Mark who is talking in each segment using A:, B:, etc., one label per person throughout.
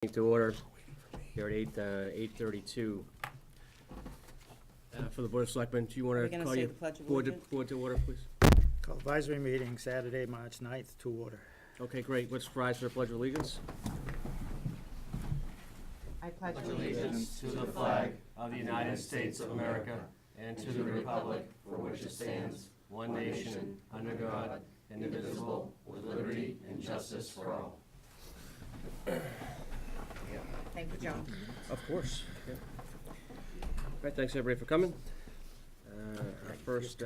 A: To order here at 8:32. For the Board of Selectmen, do you want to call your board to order, please?
B: Call advisory meeting Saturday, March 9th, to order.
A: Okay, great. Let's rise for the Pledge of Allegiance.
C: I pledge
D: allegiance to the flag of the United States of America and to the republic for which it stands, one nation, under God, indivisible, with liberty and justice for all.
C: Thank you, John.
A: Of course. Yeah. All right, thanks everybody for coming. Our first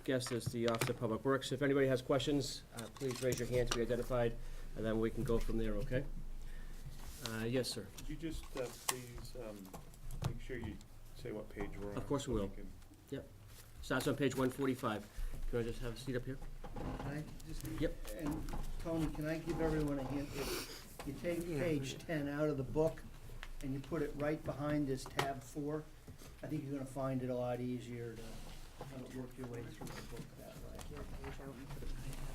A: guest is the Officer of Public Works. If anybody has questions, please raise your hand to be identified, and then we can go from there, okay? Yes, sir.
E: Could you just please make sure you say what page we're on?
A: Of course we will. Yep. Starts on page 145. Can I just have a seat up here?
F: Can I just?
A: Yep.
F: And Tony, can I give everyone a hint? If you take page 10 out of the book and you put it right behind this tab 4, I think you're gonna find it a lot easier to work your way through the book that way.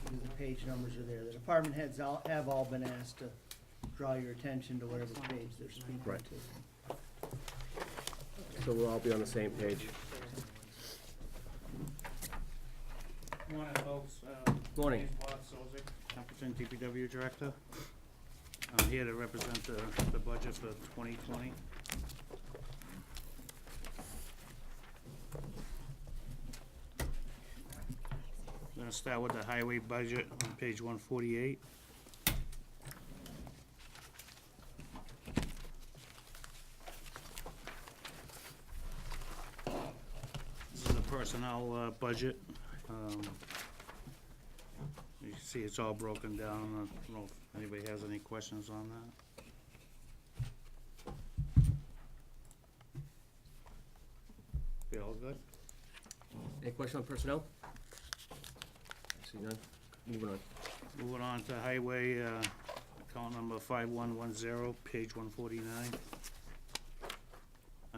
F: Because the page numbers are there. The department heads have all been asked to draw your attention to whatever page they're speaking
A: Right.
F: to.
A: So we'll all be on the same page.
B: Morning, folks.
A: Morning.
B: Templeton DPW Director. I'm here to represent the budget for 2020. I'm gonna start with the highway budget on page 148. This is the personnel budget. You can see it's all broken down. I don't know if anybody has any questions on that. We all good?
A: Any question on personnel? I see none. Moving on.
B: Moving on to highway, account number 5110, page 149.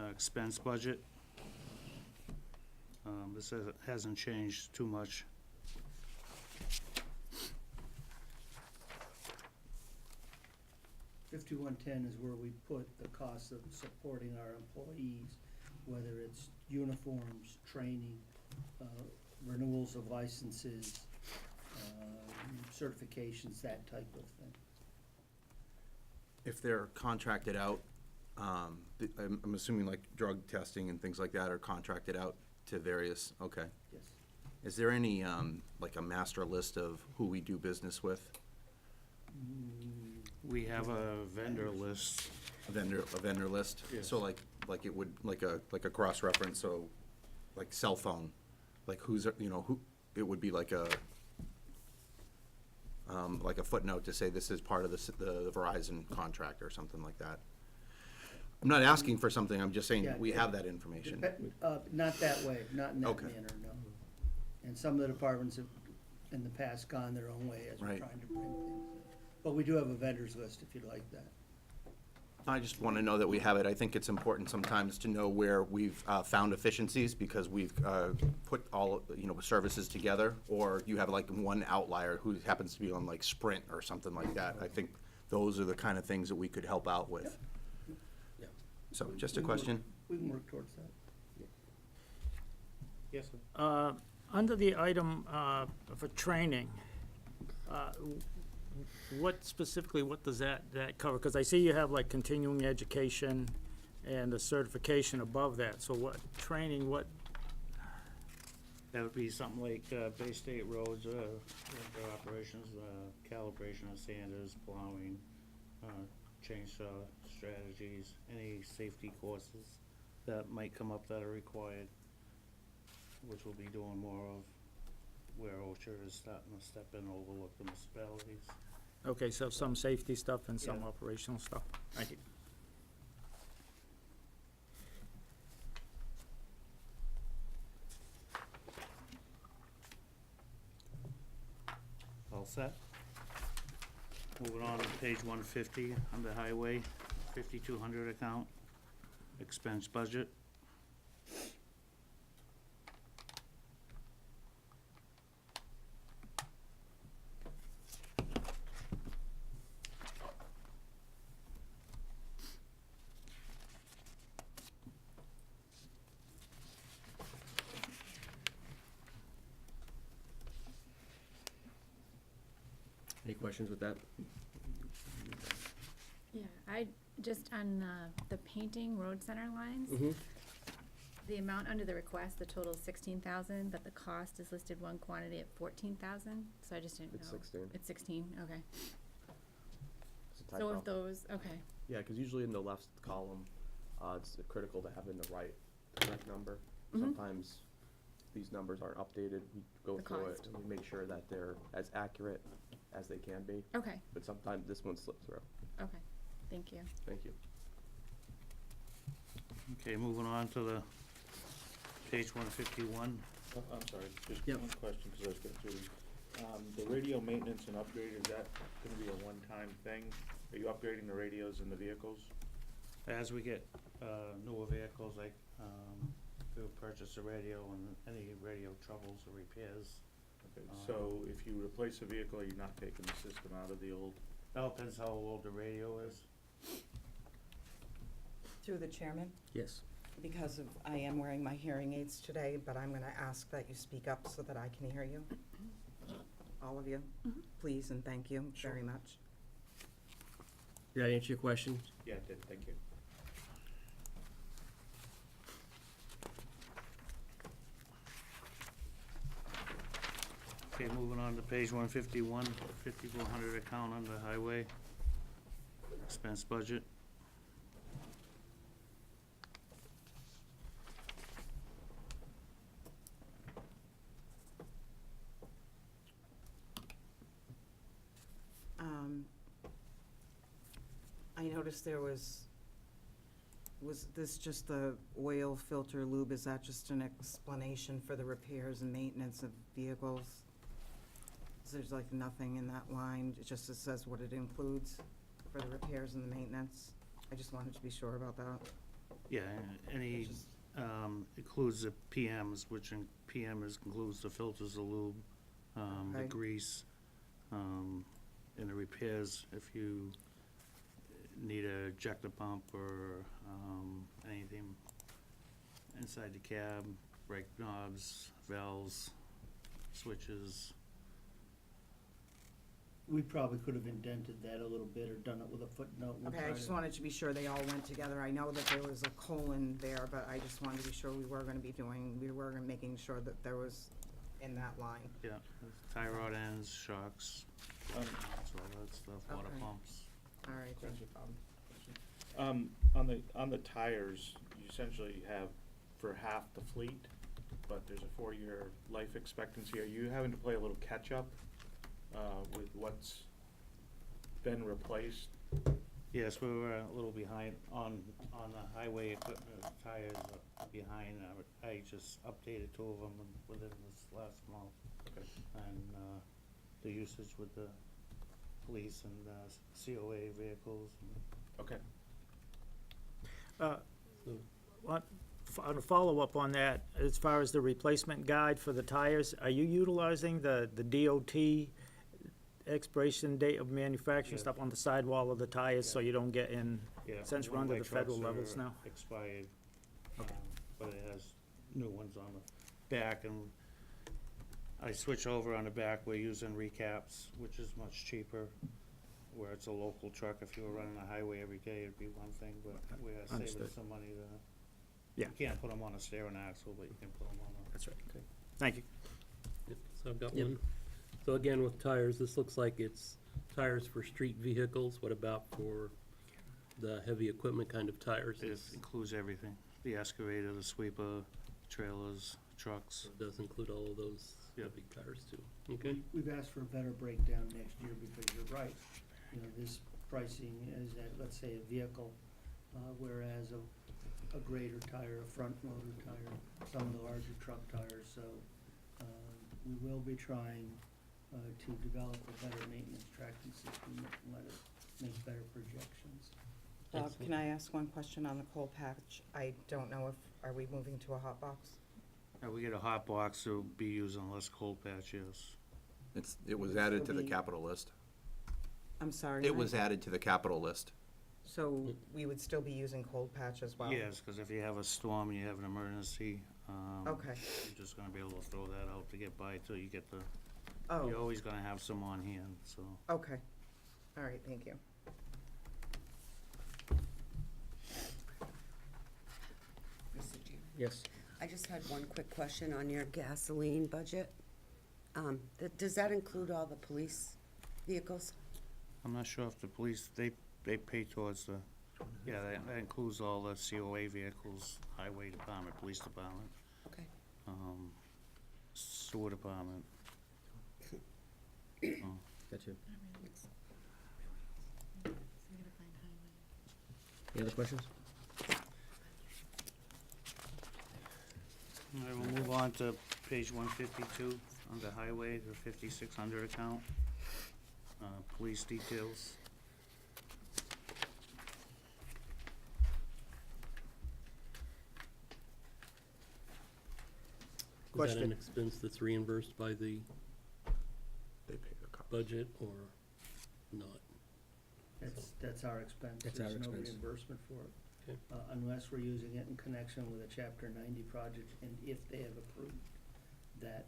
B: Expense budget. This hasn't changed too much.
F: $5110 is where we put the cost of supporting our employees, whether it's uniforms, training, renewals of licenses, certifications, that type of thing.
D: If they're contracted out, I'm assuming like drug testing and things like that are contracted out to various, okay.
F: Yes.
D: Is there any, like a master list of who we do business with?
B: We have a vendor list.
D: A vendor list?
B: Yes.
D: So like it would, like a cross-reference, so like cell phone, like who's, who, it would be like a footnote to say this is part of the Verizon contract or something like that. I'm not asking for something, I'm just saying
F: Yeah,
D: we
F: yeah.
D: have that information.
F: Not that way, not in that
D: Okay.
F: manner, no. And some of the departments have, in the past, gone their own way as we're
D: Right.
F: trying to bring things in. But we do have a vendors list if you'd like that.
D: I just want to know that we have it. I think it's important sometimes to know where we've found efficiencies because we've put all, services together, or you have like one outlier who happens to be on like Sprint or something like that. I think those are the kind of things that we could help out with.
A: Yeah.
D: So, just a question?
F: We can work towards that.
B: Yes, sir.
G: Under the item for training, what does that cover? Because I see you have like continuing education and the certification above that. So what training, what?
B: That would be something like Bay State roads, their operations, calibration of sanders, plowing, chainsaw strategies, any safety courses that might come up that are required, which we'll be doing more of, where OSHA is starting to step in and overlook the municipalities.
G: Okay, so some safety stuff and some
B: Yeah.
G: operational stuff. Thank you.
B: All set? Moving on to page 150, under highway, 5200 account, expense budget.
A: questions with that?
H: Yeah, I, just on the painting road center lines,
A: Mm-hmm.
H: the amount under the request, the total is 16,000, but the cost is listed one quantity at 14,000, so I just didn't know.
I: It's 16.
H: It's 16, okay.
I: It's a
H: So
I: typo.
H: if those, okay,
I: Yeah, because usually in the left column, it's critical to have in the correct number.
H: Mhm.
I: Sometimes these numbers aren't updated. We go
H: The
I: through it
H: cost.
I: and we make sure that they're as accurate as they can be.
H: okay,
I: But sometimes this one slips through.
H: okay, thank you.
I: Thank you.
B: Okay, moving on to the page 151.
E: Oh, I'm sorry, just
A: Yep.
E: one question, because I was getting through these. The radio maintenance and upgrade, is that gonna be a one-time thing? Are you upgrading the radios in the vehicles?
B: As we get newer vehicles, like we'll purchase a radio and any radio troubles or repairs.
E: Okay, so if you replace a vehicle, you're not taking the system out of the old?
B: That depends how old the radio is.
J: Through the chairman,
A: Yes.
J: because I am wearing my hearing aids today, but I'm gonna ask that you speak up so that I can hear you. All of you, please and thank you very much.
A: Did I answer your question?
E: Yeah, it did, thank you.
B: Okay, moving on to page 151, 5400 account on the highway. Expense budget.
J: I noticed there was this just the oil filter lube, is that just an explanation for the repairs and maintenance of vehicles? So there's like nothing in that line, it just says what it includes for the repairs and the maintenance? I just wanted to be sure about that.
B: Yeah, any, includes the PMs, which in includes the filters, the lube, the
J: Okay.
B: grease, and the repairs, if you need a ejector pump or, anything inside the cab, brake knobs, valves, switches.
F: We probably could have indented that a little bit or done it with a footnote. We'll
J: Okay, I
F: try
J: just
F: to-
J: wanted to be sure they all went together. I know that there was a colon there, but I just wanted to be sure we were making sure that there was in that line.
B: Yeah, tie rod ends, shocks,
E: Um,
B: so all that stuff, water
J: Okay.
B: pumps.
J: All right, thank you, Bob.
E: On the tires, you essentially have for half the fleet, but there's a 4-year life expectancy. Are you having to play a little catch-up, with what's been replaced?
B: Yes, we were a little behind on the highway equipment, tires are behind. I just updated 2 of them within this last month.
E: Okay.
B: And the usage with the police and COA vehicles.
E: Okay.
G: On a follow-up on that, as far as the replacement guide for the tires, are you utilizing the DOT expiration date of manufacturing
B: Yeah.
G: stuff on the sidewall of the tires, so you don't get in,
B: Yeah,
G: since we're
B: one of
G: under
B: my
G: the federal
B: trucks
G: levels
B: are
G: now?
B: Expired,
G: Okay.
B: but it has new ones on the back, and I switch over on the back, we're using recaps, which is much cheaper, where it's a local truck. If you were running the highway every day, it'd be one thing, but we are saving
G: Understood.
B: some money there.
G: Yeah.
B: You can't put them on a steering axle, but you can put them on a.
G: That's right. Thank you.
K: Yep, so I've got
A: Yep.
K: one. So again, with tires, this looks like it's tires for street vehicles. What about for the heavy equipment kind of tires?
B: It includes everything, the excavator, the sweeper, trailers, trucks.
K: It does include all of those
B: Yep.
K: heavy tires too. Okay,
F: We've asked for a better breakdown next year because you're right. You know, this pricing is at, let's say, a vehicle, whereas a grader tire, a front loader tire, some of the larger truck tires, so, we will be trying, to develop a better maintenance tracking system that can let us make better projections.
J: Bob,
K: Excellent.
J: can I ask one question on the coal patch? I don't know if, are we moving to a hot box?
B: We get a hot box, so we'll be using less cold patch, yes.
D: It was added to the capital list.
J: I'm sorry.
D: It
J: Mike?
D: was added to the capital list.
J: So we would still be using cold patch as well?
B: Yes, because if you have a storm, you have an emergency,
J: Okay,
B: you're just gonna be able to throw that out to get by till you get the
J: Oh,
B: You're always gonna have some on hand, so.
J: okay. All right, thank you.
L: Mr. Chairman,
A: Yes.
L: I just had one quick question on your gasoline budget. Does that include all the police vehicles?
B: I'm not sure if the police, they pay towards the, yeah, that includes all the COA vehicles, highway department, police department,
L: Okay.
B: sewer department.
A: Gotcha. Any other questions?
B: All right, we'll move on to page 152, under highway, the 5600 account, police details.
K: Is that
A: Question.
K: an expense that's reimbursed by the
D: They pay the cost.
K: budget or not?
F: That's our expense.
A: That's our
F: There's no
A: expense.
F: reimbursement for it.
K: Okay.
F: Unless we're using it in connection with a Chapter 90 project, and if they have approved that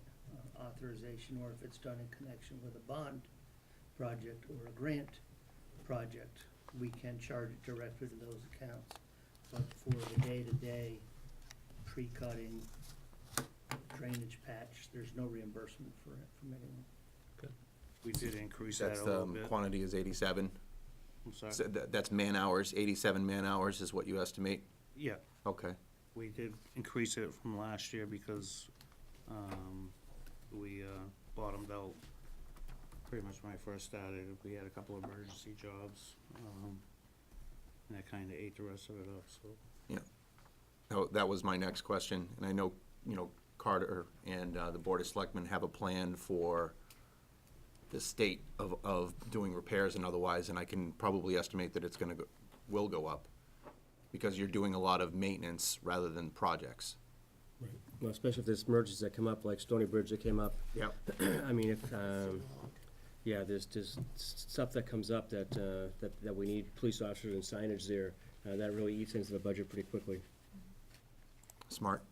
F: authorization, or if it's done in connection with a bond project or a grant project, we can charge it directly to those accounts. But for the day-to-day tree-cutting, drainage patch, there's no reimbursement for it from anyone.
B: We did increase that
D: That's
B: a
D: the
B: little bit.
D: quantity is 87.
B: I'm sorry.
D: So that's man hours, 87 man hours is what you estimate?
B: Yeah,
D: Okay.
B: we did increase it from last year because, we, bottomed out pretty much when I first started. We had a couple of emergency jobs, and that kinda ate the rest of it up, so.
D: Oh, that was my next question, and I know, Carter and the Board of Selectmen have a plan for the state of doing repairs and otherwise, and I can probably estimate that it's will go up, because you're doing a lot of maintenance rather than projects.
A: Well, especially if there's emergencies that come up, like Stony Bridge that came up.
D: Yep.
A: I mean, if, yeah, there's stuff that comes up that we need police officers and signage there, that really eats into the budget pretty quickly.
D: Smart.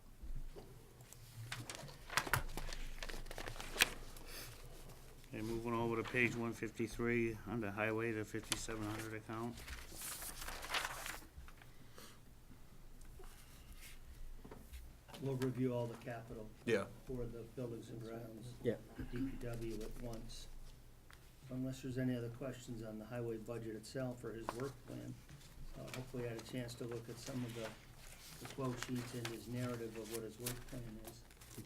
B: Okay, moving over to page 153, under highway, the 5700 account.
F: We'll review all the capital
D: Yeah.
F: for the buildings and grounds.
A: Yeah.
F: DPW at once. Unless there's any other questions on the highway budget itself or his work plan, hopefully I had a chance to look at some of the quote sheets and his narrative of what his work plan is.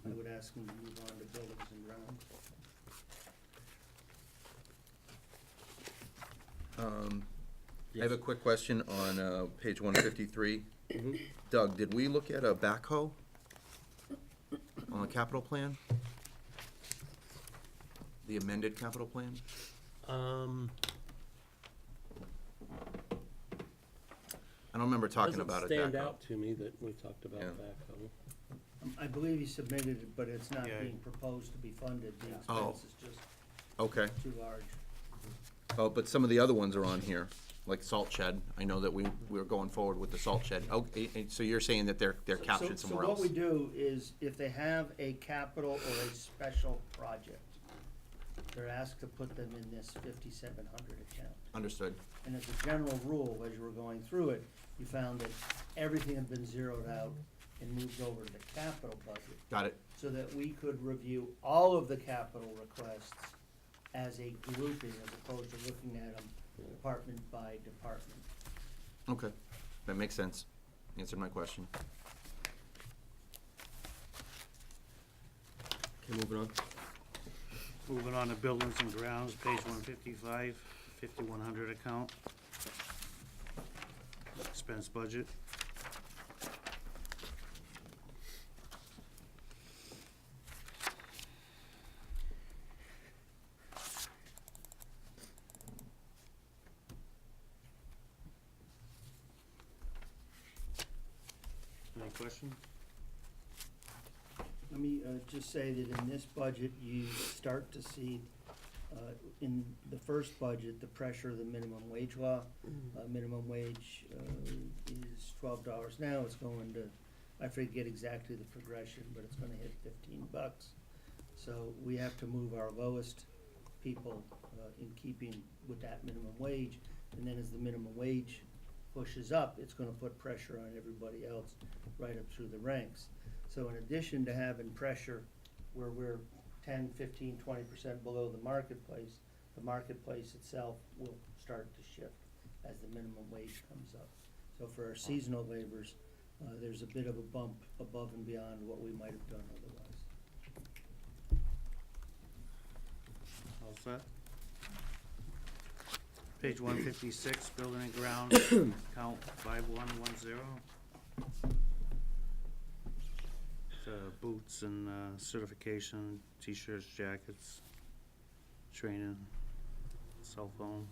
F: I would ask him to move on to buildings and grounds.
D: I have a quick question on page 153.
A: Mhm.
D: Doug, did we look at a backhoe on the capital plan? The amended capital plan? I don't remember talking about a
K: Doesn't stand
D: backhoe.
K: out to me that we talked about
D: Yeah.
K: backhoe.
F: I believe he submitted it, but it's not
B: Yeah.
F: being proposed to be funded. The
D: Oh.
F: expense is just
D: Okay.
F: too large.
D: Oh, but some of the other ones are on here, like salt shed. I know that we're going forward with the salt shed. Oh, so you're saying that they're captured somewhere else?
F: So what we do is, if they have a capital or a special project, they're asked to put them in this 5700 account.
D: Understood.
F: And as a general rule, as you were going through it, you found that everything had been zeroed out and moved over to the capital budget,
D: Got it.
F: so that we could review all of the capital requests as a grouping, as opposed to looking at them department by department.
D: Okay. That makes sense. Answered my question.
A: Okay, moving on.
B: Moving on to buildings and grounds, page 155, 5100 account. Expense budget. Any questions?
F: Let me just say that in this budget, you start to see, in the first budget, the pressure of the minimum wage law. Minimum wage is $12 now, it's going to, I forget exactly the progression, but it's gonna hit $15. So we have to move our lowest people in keeping with that minimum wage. And then as the minimum wage pushes up, it's gonna put pressure on everybody else right up through the ranks. So in addition to having pressure where we're 10, 15, 20% below the marketplace itself will start to shift as the minimum wage comes up. So for our seasonal laborers, there's a bit of a bump above and beyond what we might have done otherwise.
B: All set? Page 156, building and ground, count 5110. Boots and certification, t-shirts, jackets, training, cell phone.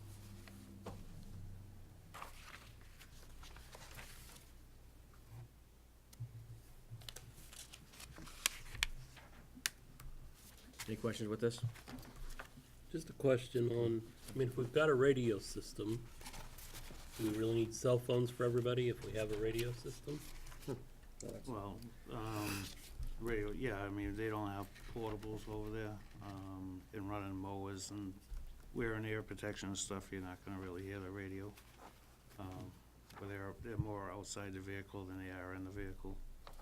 A: Any questions with this?
K: Just a question on, I mean, if we've got a radio system, do we really need cell phones for everybody if we have a radio system?
B: Well, radio, yeah, I mean, they don't have portables over there, and running mowers and wearing air protection and stuff, you're not gonna really hear the radio. But they're more outside the vehicle than they are in the vehicle.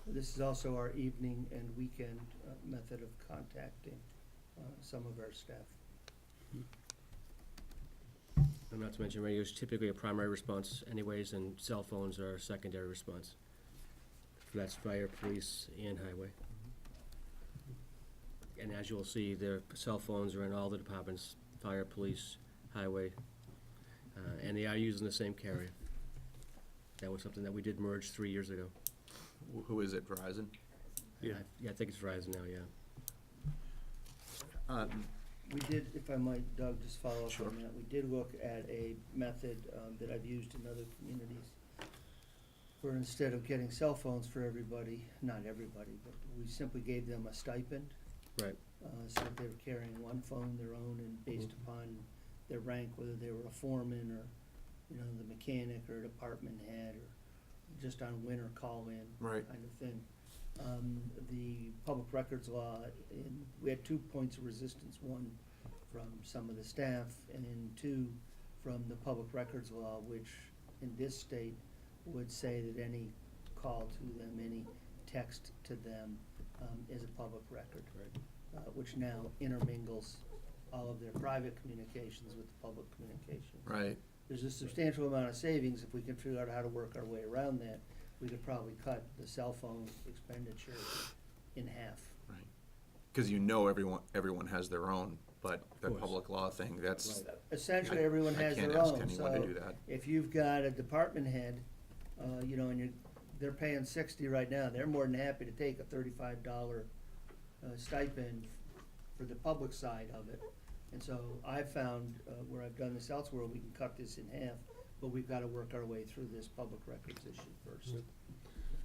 F: This is also our evening and weekend method of contacting some of our staff.
A: And not to mention, radio is typically a primary response anyways, and cell phones are a secondary response. That's fire, police, and highway. And as you'll see, their cell phones are in all the departments, fire, police, highway, and they are using the same carrier. That was something that we did merge 3 years ago.
D: Who is it, Verizon?
B: Yeah.
A: Yeah, I think it's Verizon now, yeah.
F: We did, if I might, Doug, just follow up
D: Sure.
F: on that. We did look at a method that I've used in other communities where instead of getting cell phones for everybody, not everybody, but we simply gave them a stipend.
A: Right.
F: So that they were carrying one phone, their own, and based upon their rank, whether they were a foreman or, the mechanic or department head or just on winter call-in.
D: Right.
F: Kind of thing. The public records law, we had 2 points of resistance, one from some of the staff and two from the public records law, which in this state would say that any call to them, any text to them is a public record. Which now intermingles all of their private communications with the public communications.
D: Right.
F: There's a substantial amount of savings if we can figure out how to work our way around that. We could probably cut the cell phone expenditure in half.
D: Right. Because everyone has their own, but the
A: course.
D: public law thing, that's,
F: Essentially, everyone has their own.
D: I can't ask anyone to do that.
F: If you've got a department head, and they're paying $60 right now, they're more than happy to take a $35 stipend for the public side of it. And so I found, where I've done this elsewhere, we can cut this in half, but we've got to work our way through this public records issue first.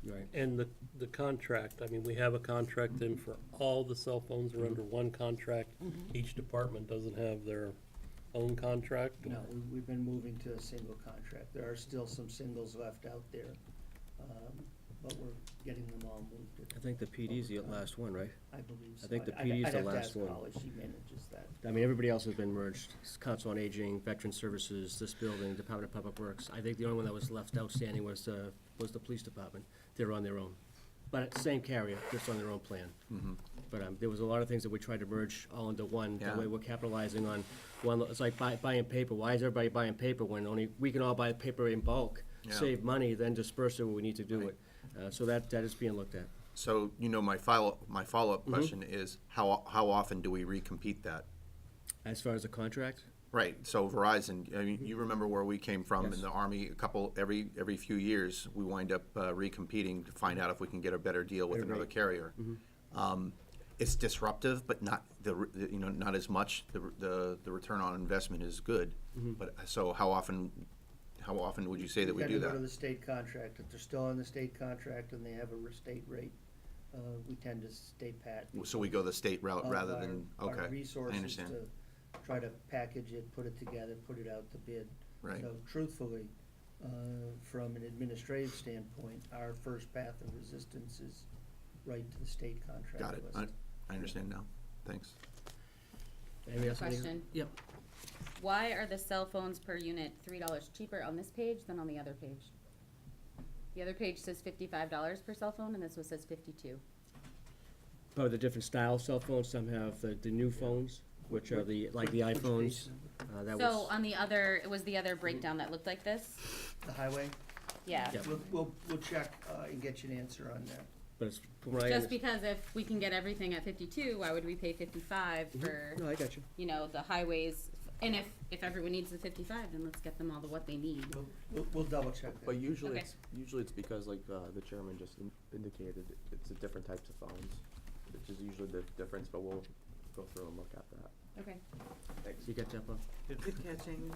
A: Right.
K: And the contract, I mean, we have a contract in for all the cell phones are under one contract. Each department doesn't have their own contract?
F: No, we've been moving to a single contract. There are still some singles left out there, but we're getting them all moved.
A: I think the PD's the last one, right?
F: I believe so.
A: I think the
F: I'd
A: PD's the
F: have to
A: last
F: ask
A: one.
F: Holly, she manages that.
A: I mean, everybody else has been merged. Council on Aging, Veteran Services, this building, Department of Public Works. I think the only one that was left outstanding was the police department. They're on their own. But same carrier, just on their own plan. But there was a lot of things that we tried to merge all into one. That
D: Yeah.
A: way we're capitalizing on one. It's like buying paper. Why is everybody buying paper when only we can all buy paper in bulk,
D: Yeah.
A: save money, then disperse it when we need to do
D: Right.
A: it? So that is being looked at.
D: So, my follow-up question is, how often do we recompete that?
A: As far as the contract,
D: Right, so Verizon, I mean, you remember where we came from in
A: Yes.
D: the Army, every few years, we wind up recompeting to find out if we can get a better deal with
A: Better
D: another
A: rate.
D: carrier. It's disruptive, but not not as much. The return on investment is good. But, so how often would you say that we do
F: tend to go to
D: that?
F: the state contract. If they're still on the state contract and they have a state rate, we tend to stay pat.
D: So we go the state route
F: of
D: rather than,
F: our
D: okay, I
F: resources
D: understand.
F: to try to package it, put it together, put it out to bid.
D: Right.
F: So truthfully, from an administrative standpoint, our first path of resistance is right to the state contract
D: Got it,
F: list.
D: I understand now. Thanks.
A: Anybody else?
H: Question.
A: Yep.
H: Why are the cell phones per unit $3 cheaper on this page than on the other page? The other page says $55 per cell phone, and this one says 52.
A: Probably the different style cell phones, some have the new phones, which are like the
F: Which
A: iPhones.
F: page?
A: That
H: So
A: was,
H: on the other, it was the other breakdown that looked like this?
F: The highway?
H: Yeah.
A: Yeah.
F: We'll check, and get you an answer on that.
A: but it's, from what I
H: Just
A: understand.
H: because if we can get everything at 52, why would we pay 55 for,
A: No, I got you.
H: you know, the highways? And if everyone needs the 55, then let's get them all to what they need.
F: We'll double check that.
I: But usually
H: Okay.
I: it's because like, the chairman just indicated, it's a different types of phones, which is usually the difference, but we'll go through and look at that.
H: Okay.
A: You got that, Bob?
J: Good catching.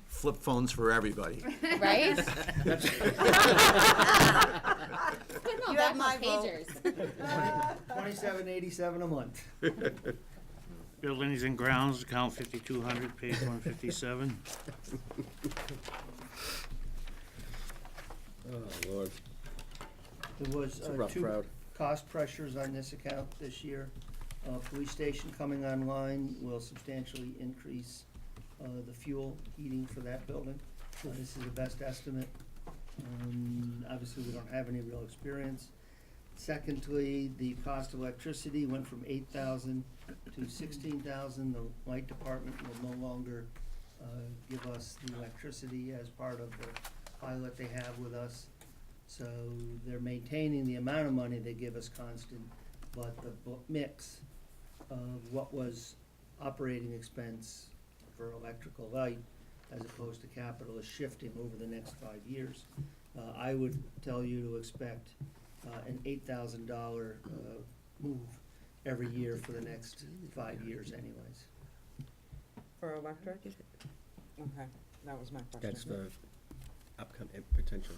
D: Flip phones for everybody.
H: Right?
J: You have my vote.
H: Pagers.
F: $27.87 a month.
B: Buildings and grounds, account 5200, page 157.
A: Oh, Lord.
F: There was
A: It's a rough
F: two
A: crowd.
F: cost pressures on this account this year. Police station coming online will substantially increase the fuel heating for that building. This is the best estimate. Obviously, we don't have any real experience. Secondly, the cost of electricity went from $8,000 to $16,000. The light department will no longer give us the electricity as part of the pilot they have with us. So they're maintaining the amount of money they give us constant, but the mix of what was operating expense for electrical light as opposed to capital is shifting over the next 5 years. I would tell you to expect an $8,000 move every year for the next 5 years anyways.
J: For electric? Okay, that was my question.
A: That's the upcoming potential,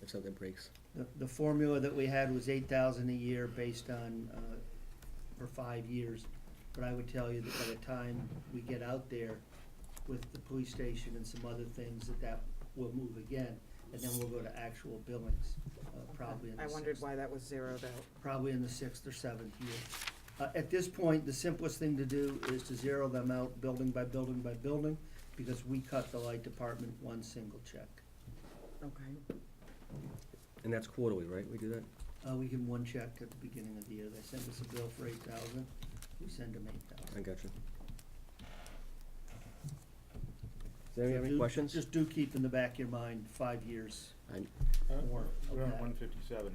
A: if something breaks.
F: The formula that we had was $8,000 a year based on, for 5 years. But I would tell you that by the time we get out there with the police station and some other things, that will move again. And then we'll go to actual billings, probably in the
J: I wondered
F: sixth.
J: why that was zeroed out.
F: Probably in the 6th or 7th year. At this point, the simplest thing to do is to zero them out building by building by building, because we cut the light department one single check.
J: Okay.
A: And that's quarterly, right? We do that?
F: We give them one check at the beginning of the year. They send us a bill for $8,000, we send them $8,000.
A: I got you. Does anybody have any questions?
F: Just do keep in the back of your mind, 5 years more of
E: We're on
F: that.
E: 157,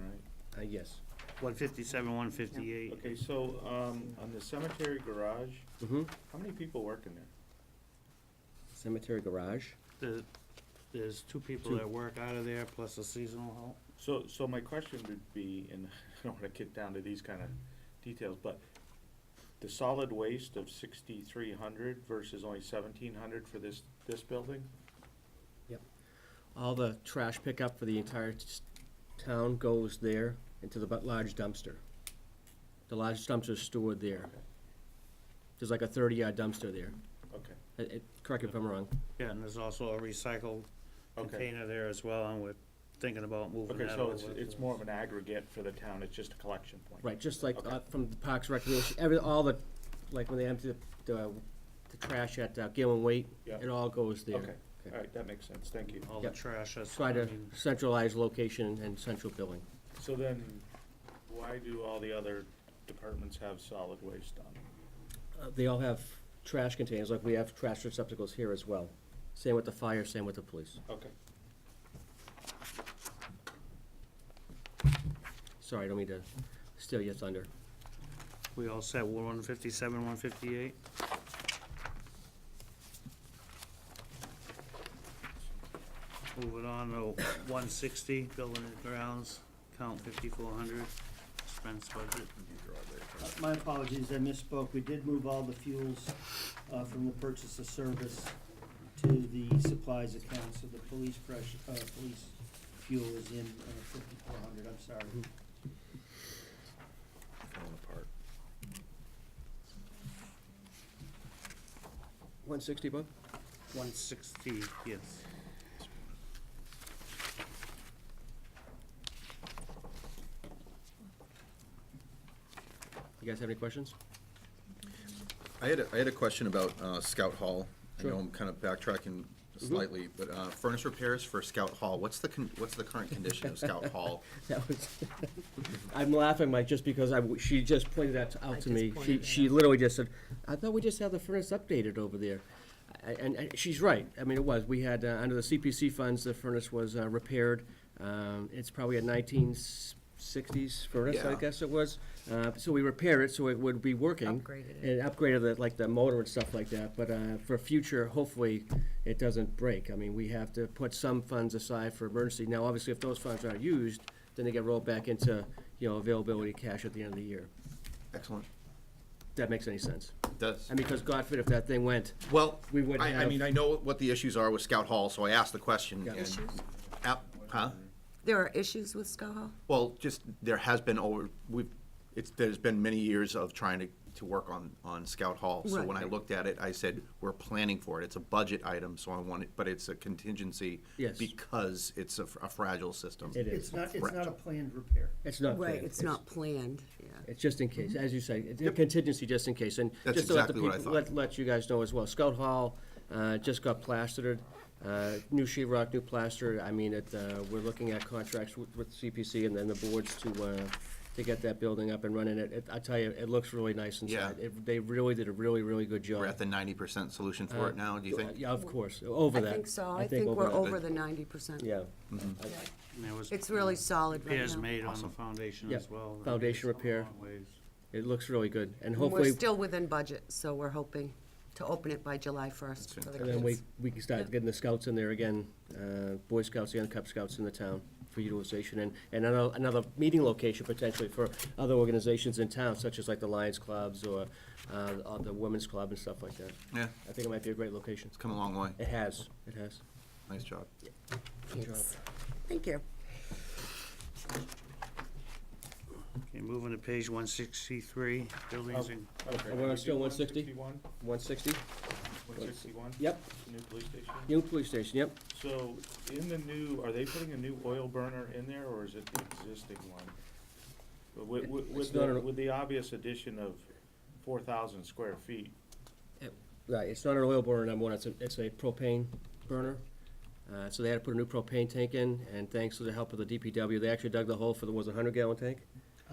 E: right?
A: Yes.
B: 157, 158.
E: Okay, so, on the cemetery garage,
A: Mm-hmm.
E: how many people work in there?
A: Cemetery garage.
B: There's two people
A: Two.
B: that work out of there, plus a seasonal help.
E: So my question would be, and I don't wanna get down to these kinda details, but the solid waste of 6,300 versus only 1,700 for this building?
A: All the trash pickup for the entire town goes there into the large dumpster. The large dumpster is stored there. There's like a 30-yard dumpster there.
E: Okay,
A: Correct me if I'm wrong.
B: Yeah, and there's also a recycled
E: okay.
B: container there as well, and we're thinking about moving
E: Okay,
B: that
E: so
B: over.
E: it's more of an aggregate for the town, it's just a collection point?
A: Right, just like
E: Okay.
A: from the Parks Recreation, all the, like when they empty the trash at Gilman Waite,
E: Yeah.
A: it all goes there.
E: Okay, all right, that makes sense, thank you.
B: All the
A: Yep.
B: trash, that's,
A: Try
B: I
A: to
B: mean,
A: centralize location and central billing.
E: So then, why do all the other departments have solid waste on?
A: They all have trash containers, like we have trash receptacles here as well. Same with the fire, same with the police.
E: Okay.
A: Sorry, I don't mean to steal your thunder.
B: we all set 157, 158. Moving on to 160, building and grounds, count 5,400, expense budget.
F: My apologies, I misspoke. We did move all the fuels from the purchase of service to the supplies account, so the police police fuel is in 5,400, I'm sorry.
D: Falling apart.
A: 160, Bob?
B: 160, yes.
A: You guys have any questions?
D: I had a question about Scout Hall. I
A: Sure.
D: know I'm kind of backtracking slightly, but furnace repairs for Scout Hall, what's the current condition of Scout Hall?
A: That was, I'm laughing, Mike, just because she just pointed that out to
J: just
A: me.
J: pointed it
A: She
J: out.
A: literally just said, I thought we just had the furnace updated over there. And she's right. I mean, it was. We had, under the CPC funds, the furnace was repaired. It's probably a 1960s furnace, I
D: Yeah.
A: guess it was. So we repaired it so it would be working.
L: Upgraded it.
A: And upgraded like the motor and stuff like that. But for future, hopefully, it doesn't break. I mean, we have to put some funds aside for emergency. Now, obviously, if those funds aren't used, then they get rolled back into, availability cash at the end of the year.
D: Excellent.
A: If that makes any sense.
D: It does.
A: I mean, because God forbid if that thing went,
D: Well,
A: we would
D: I
A: have-
D: mean, I know what the issues are with Scout Hall, so I asked the question.
A: Yeah.
D: and-
L: Issues?
D: Huh?
L: There are issues with Scout Hall?
D: Well, just, there has been there's been many years of trying to work on Scout Hall. So when I
L: Right.
D: looked at it, I said, we're planning for it. It's a budget item, so I want it, but it's a contingency.
A: Yes.
D: Because it's a fragile system.
A: it is.
F: It's not a planned repair.
A: It's not
L: Right,
A: planned.
L: it's not planned, yeah.
A: It's just in case, as you say, it's a contingency just in case. And
D: That's
A: just to let the
D: exactly what I
A: people,
D: thought.
A: let you guys know as well, Scout Hall just got plastered, new sheet rock, new plaster. I mean, we're looking at contracts with CPC and then the boards to get that building up and running. I tell you, it looks really nice inside.
D: Yeah.
A: They really did a really, really good job.
D: We're at the 90% solution for it now, do you think?
A: Yeah, of course, over
L: I
A: that.
L: think so, I think we're
A: that.
L: over the 90%.
A: Yeah.
B: And there was
L: It's really solid right
B: repairs
L: now.
B: made on the
D: Awesome.
B: foundation
A: Yeah,
B: as well.
A: foundation
B: It's come a
A: repair.
B: long ways.
A: It looks really good. And
L: And we're
A: hopefully,
L: still within budget, so we're hoping to open it by July 1st for the
A: and then we
L: kids.
A: can start getting the scouts in there again, Boy Scouts and Cub Scouts in the town for utilization, and another meeting location potentially for other organizations in town, such as like the Lions Clubs or the Women's Club and stuff like that.
D: Yeah,
A: I think it might be a great location.
D: it's come a long way.
A: It has.
D: Nice job.
A: Good job.
L: Thanks. Thank you.
B: Okay, moving to page 163, buildings and,
A: Okay, we're on still 160? 160?
E: 161?
A: Yep,
E: New police station?
A: new police station, yep.
E: So, in the new, are they putting a new oil burner in there, or is it the existing one?
A: It's not an-
E: With the obvious addition of 4,000 square feet,
A: Right, it's not an oil burner, number one, it's a propane burner. So they had to put a new propane tank in, and thanks to the help of the DPW, they actually dug the hole for the, was it 100-gallon tank?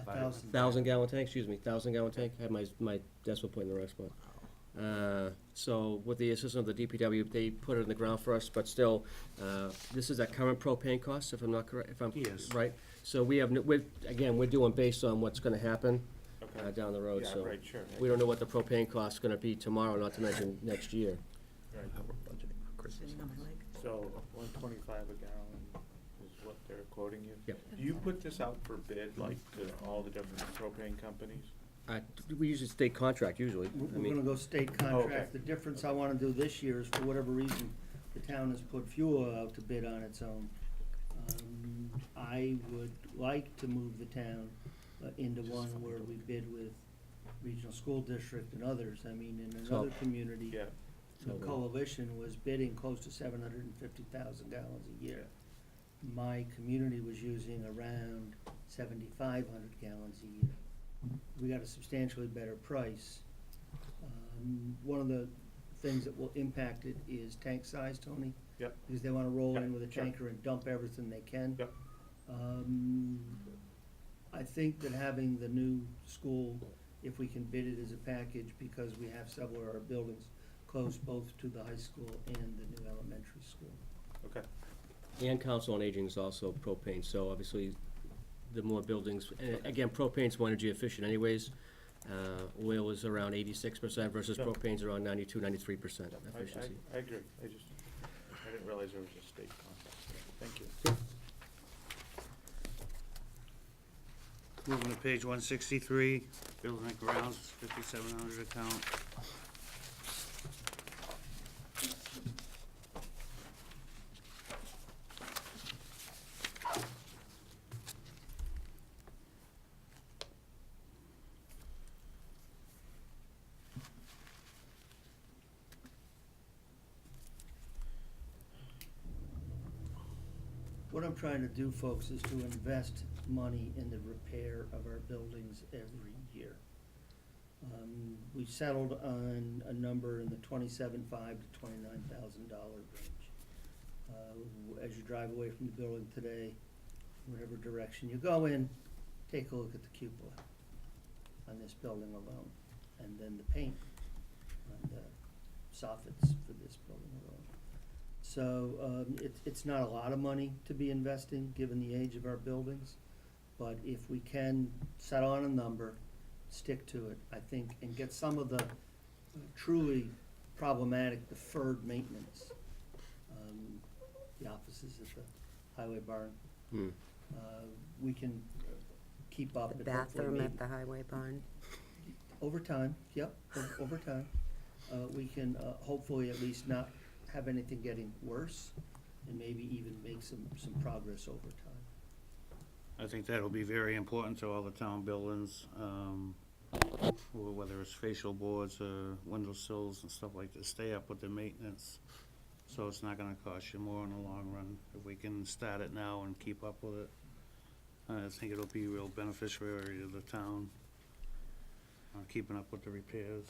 F: 1,000.
A: 1,000-gallon tank, excuse me, 1,000-gallon tank. I had my decimal point in the right spot. So with the assistance of the DPW, they put it in the ground for us, but still, this is at current propane cost, if I'm not correct, if I'm
B: Yes.
A: right. So we have, we're doing based on what's gonna happen
E: okay?
A: down the road,
E: Yeah,
A: so.
E: right, sure.
A: We don't know what the propane cost's gonna be tomorrow, not to mention next year.
E: Right. So, 125 a gallon is what they're quoting you?
A: Yep.
E: Do you put this out for bid, like, to all the different propane companies?
A: We use a state contract usually. I
F: We're
A: mean,
F: gonna go state
E: okay.
F: contract. The difference I wanna do this year is for whatever reason, the town has put fuel out to bid on its own. I would like to move the town into one where we bid with regional school district and others. I mean, in another community,
E: Yeah,
F: the coalition was bidding close to 750,000 gallons a year. My community was using around 7,500 gallons a year. We got a substantially better price. One of the things that will impact it is tank size, Tony.
E: Yep.
F: Because they wanna roll in
E: Yep,
F: with a
E: sure.
F: tanker and dump everything they can.
E: Yep.
F: I think that having the new school, if we can bid it as a package, because we have several of our buildings close both to the high school and the new elementary school.
E: okay.
A: And council on aging is also propane, so obviously, the more buildings, and again, propane's more energy efficient anyways. Oil is around 86% versus
E: Sure.
A: propane's around 92-93% efficiency.
E: I agree, I didn't realize there was a state contract. Thank you.
B: moving to page 163, building and grounds, 5,700 account.
F: What I'm trying to do, folks, is to invest money in the repair of our buildings every year. We settled on a number in the $27,500 to $29,000 range. As you drive away from the building today, whatever direction you go in, take a look at the cupola on this building alone, and then the paint on the soffits for this building alone. So it's not a lot of money to be investing, given the age of our buildings, but if we can settle on a number, stick to it, I think, and get some of the truly problematic deferred maintenance. The offices at the highway barn, we can keep up.
L: The
F: and hopefully
L: bathroom
F: maybe-
L: at the highway barn.
F: Over time, yep, over time. We can hopefully at least not have anything getting worse, and maybe even make some progress over time.
B: I think that'll be very important to all the town buildings, whether it's facial boards or windowsills and stuff like that, stay up with the maintenance. So it's not gonna cost you more in the long run. If we can start it now and keep up with it, I think it'll be real beneficiary to the town, keeping up with the repairs.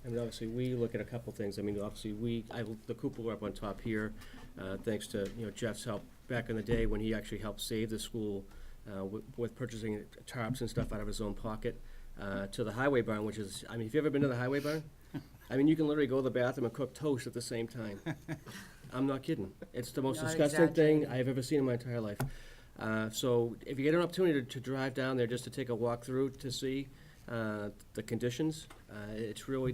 A: I mean, obviously, we look at a couple things. I mean, obviously, the cupola up on top here, thanks to, Jeff's help back in the day when he actually helped save the school with purchasing tarps and stuff out of his own pocket, to the highway barn, which is, I mean, have you ever been to the highway barn? I mean, you can literally go to the bathroom and cook toast at the same time. I'm not kidding. It's the most
L: Not
A: disgusting thing
L: exaggerating.
A: I've ever seen in my entire life. So if you get an opportunity to drive down there just to take a walk through to see the conditions, it's really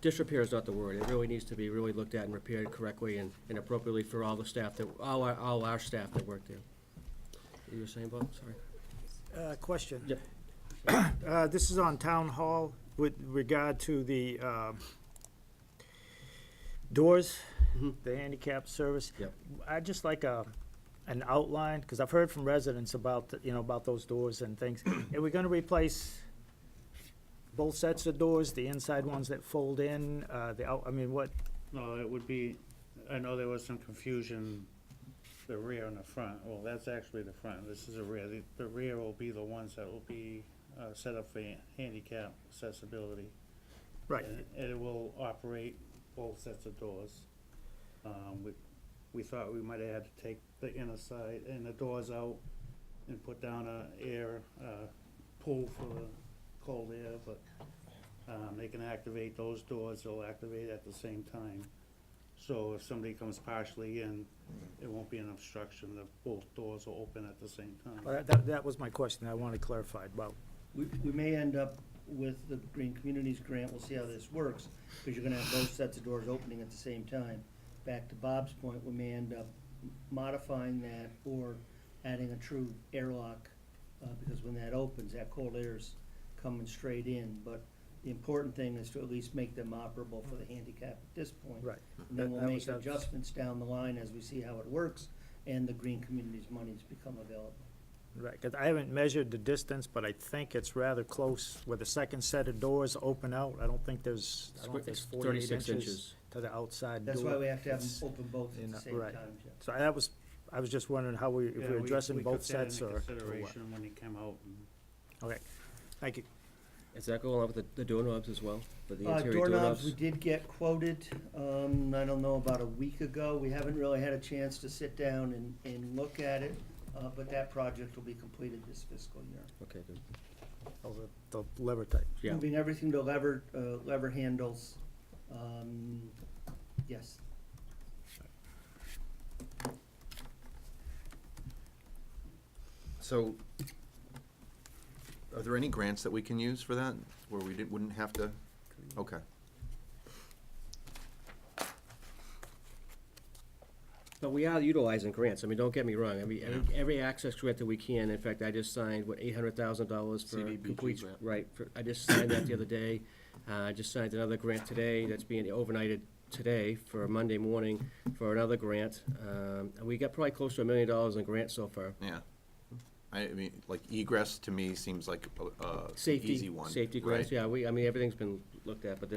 A: disrepair is not the word. It really needs to be really looked at and repaired correctly and appropriately for all the staff all our staff that work there. You were saying, Bob? Sorry.
G: Question.
A: Yeah.
G: This is on Town Hall with regard to the doors, the handicap service.
A: Yep.
G: I'd just like an outline, because I've heard from residents about, about those doors and things. Are we gonna replace both sets of doors, the inside ones that fold in, what?
B: No, it would be, I know there was some confusion, the rear and the front. Well, that's actually the front, this is the rear. The rear will be the ones that will be set up for handicap accessibility.
G: Right.
B: And it will operate both sets of doors. We thought we might have had to take the inner side and the doors out and put down a air pool for the cold air, but they can activate those doors, they'll activate at the same time. So if somebody comes partially in, it won't be an obstruction, both doors will open at the same time.
G: Well, that was my question, I wanted clarified about.
F: We may end up with the Green Communities grant, we'll see how this works, because you're gonna have both sets of doors opening at the same time. Back to Bob's point, we may end up modifying that or adding a true airlock, because when that opens, that cold air's coming straight in. But the important thing is to at least make them operable for the handicap at this point.
G: Right.
F: And then we'll
G: That
F: make
G: was-
F: adjustments down the line as we see how it works and the Green Communities monies become available.
G: Right, 'cause I haven't measured the distance, but I think it's rather close where the second set of doors open out. I don't think there's 48
A: 36
G: inches to the outside door.
F: That's why we have to have
G: It's-
F: them open both at the same
G: right.
F: time, Jeff.
G: So I was just wondering how if
B: Yeah,
G: we're addressing
B: we
G: both
B: took that
G: sets
B: into
G: or what.
B: consideration when he came out.
G: Okay, thank you.
A: Is that going on with the doorknobs as well? For the interior
F: Doorknobs, we did get quoted, I don't know, about a week ago. We haven't really had a chance to sit down and look at it, but that project will be completed this fiscal year.
A: Okay, good.
G: Oh, the lever type.
A: Yeah.
F: Moving everything to lever handles, yes.
D: So, are there any grants that we can use for that, where we wouldn't have to? Okay.
A: But we are utilizing grants. I mean, don't get me wrong. I mean, every access grant that we can. In fact, I just signed, $800,000 for
I: CDBG
A: complete,
I: grant.
A: right, I just signed that the other day. I just signed another grant today that's being overnighted today for Monday morning for another grant. And we got probably close to $1 million in grants so far.
D: Yeah. I mean, like egress to me seems like a
A: Safety,
D: easy one.
A: safety grants,
D: right?
A: yeah, I mean, everything's been looked at, but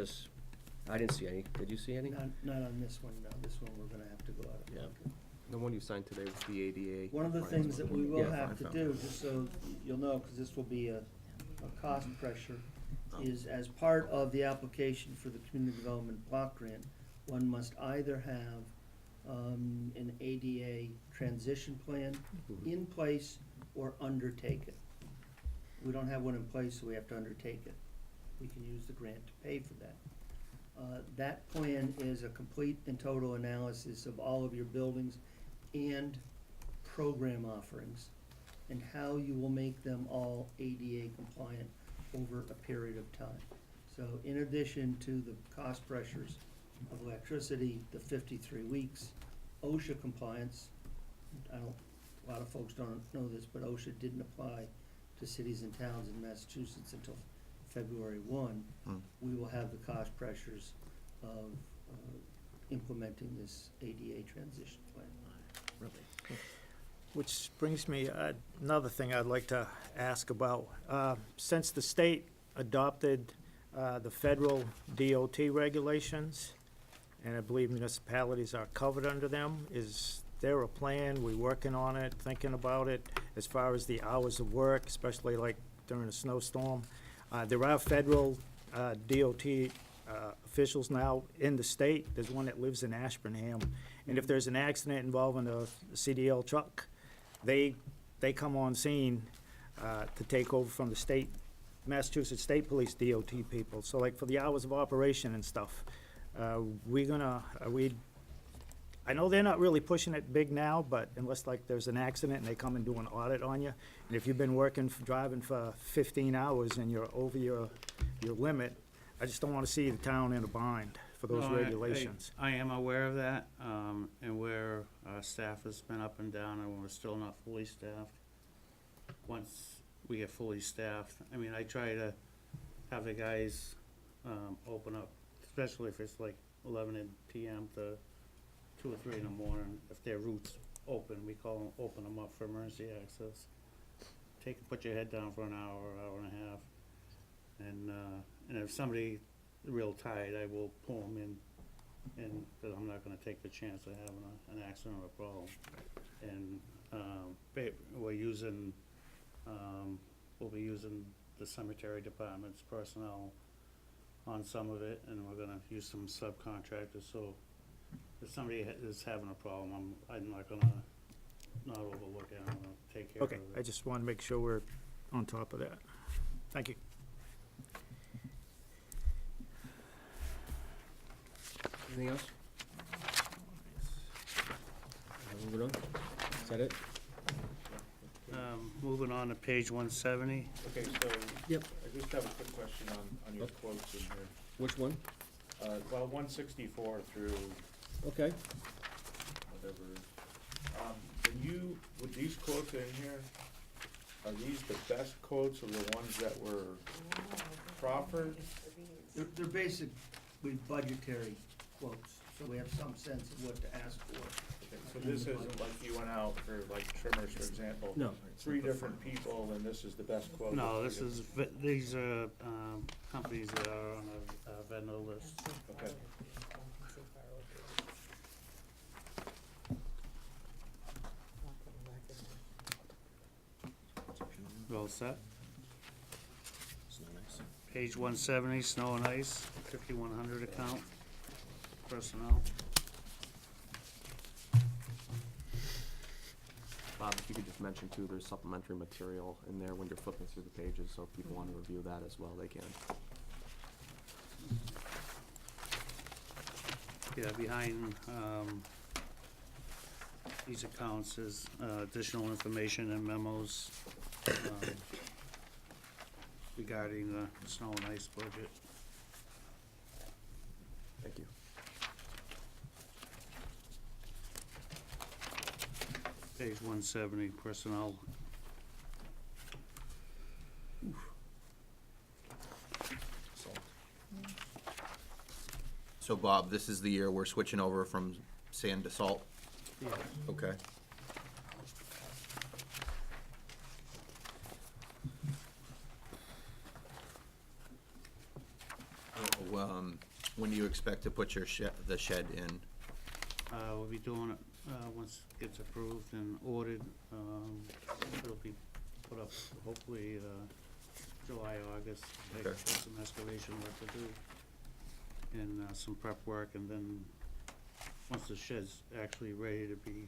A: I didn't see any. Did you see any?
F: Not on this one, no. This one, we're gonna have to go out of
A: Yeah.
F: pocket.
I: The one you signed today was the ADA.
F: One of the
I: compliance
F: things that
I: one.
F: we will
A: Yeah,
F: have to do, just so you'll know, because this will be a cost pressure, is as part of the application for the community development block grant, one must either have an ADA transition plan in place or undertake it. We don't have one in place, so we have to undertake it. We can use the grant to pay for that. That plan is a complete and total analysis of all of your buildings and program offerings and how you will make them all ADA compliant over a period of time. So in addition to the cost pressures of electricity, the 53 weeks, OSHA compliance, a lot of folks don't know this, but OSHA didn't apply to cities and towns in Massachusetts until February 1. We will have the cost pressures of implementing this ADA transition plan.
G: Which brings me, another thing I'd like to ask about. Since the state adopted the federal DOT regulations, and I believe municipalities are covered under them, is there a plan, we working on it, thinking about it, as far as the hours of work, especially like during a snowstorm? There are federal DOT officials now in the state. There's one that lives in Ashburnham. And if there's an accident involving a CDL truck, they come on scene to take over from the state, Massachusetts State Police DOT people. So like for the hours of operation and stuff, I know they're not really pushing it big now, but unless like there's an accident and they come and do an audit on you, and if you've been driving for 15 hours and you're over your limit, I just don't want to see the town in a bind for those regulations.
B: I am aware of that, and where our staff has been up and down, and we're still not fully staffed. Once we get fully staffed, I mean, I try to have the guys open up, especially if it's like 11 p.m. to 2 or 3 in the morning. If their route's open, we open them up for emergency access. Put your head down for an hour and a half, and if somebody real tired, I will pull them in, and because I'm not going to take the chance of having an accident or a problem. And we'll be using the cemetery department's personnel on some of it, and we're going to use some subcontractors. So if somebody is having a problem, I'm not going to not overlook it. I'm going to take care of
G: Okay,
B: it.
G: I just want to make sure we're on top of that. Thank you.
A: Anything else? Moving on. Is that it?
B: Moving on to page 170.
E: Okay, so.
A: Yep.
E: I just have a quick question on your quotes in here.
A: Which one?
E: Well, 164 through
A: Okay.
E: whatever. With these quotes in here, are these the best quotes or the ones that were proffered?
F: They're basically budgetary quotes, so we have some sense of what to ask for.
E: Okay, so this isn't like you went out for like trimmers, for example.
A: No.
E: 3 different people, and this is the best quote.
B: No, these are companies that are on a vendor list.
E: Okay.
B: You all set? Page 170, snow and ice, 5100 account, personnel.
I: Bob, if you could just mention too, there's supplementary material in there when you're flipping through the pages, so if people want to review that as well, they can.
B: Yeah, behind these accounts is additional information and memos regarding the snow and ice budget.
I: Thank you.
B: Page 170, personnel.
D: So Bob, this is the year we're switching over from sand to salt?
B: Yeah.
D: Okay. When do you expect to put the shed in?
B: We'll be doing it, once it gets approved and ordered, it'll be put up hopefully, July, August, take
D: Okay.
B: some excavation work to do, and some prep work, and then, once the shed's actually ready to be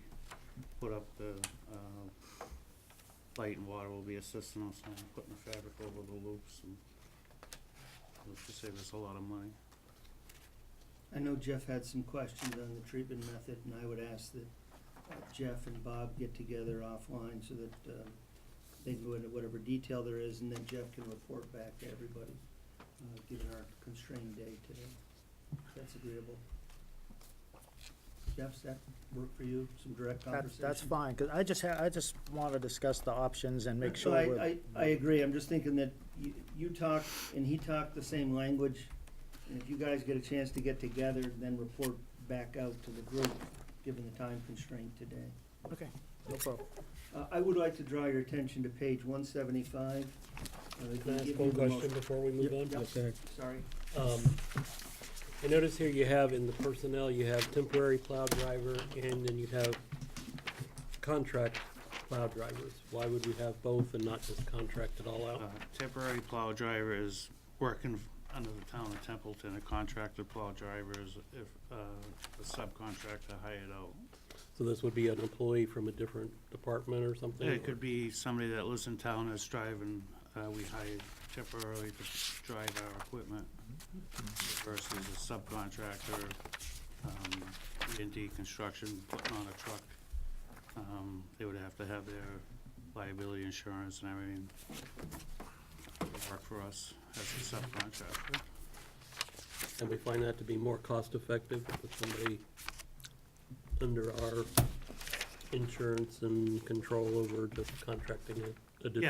B: put up, the light and water will be assisting us on putting the fabric over the loops, and which should save us a lot of money.
F: I know Jeff had some questions on the treatment method, and I would ask that Jeff and Bob get together offline so that they can go into whatever detail there is, and then Jeff can report back to everybody, given our constrained day today. If that's agreeable. Jeff, does that work for you? Some direct conversation?
G: That's fine, because I just want to discuss the options and make
F: So
G: sure we're.
F: I agree, I'm just thinking that you talk and he talked the same language, and if you guys get a chance to get together, then report back out to the group, given the time constraint today.
G: Okay, no problem.
F: I would like to draw your attention to page 175.
K: Can I ask one question before we move on?
F: Yep, sorry.
K: I notice here you have in the personnel, you have temporary plow driver, and then you have contract plow drivers. Why would we have both and not just contract it all out?
B: Temporary plow driver is working under the town of Templeton. A contractor plow driver is if a subcontractor hired out.
K: So this would be an employee from a different department or something?
B: It could be somebody that lives in town that's driving, we hired temporarily to drive our equipment versus a subcontractor, E&D construction, putting on a truck. They would have to have their liability insurance and everything work for us as a subcontractor.
K: And we find that to be more cost effective with somebody under our insurance and control over just contracting
B: Yeah,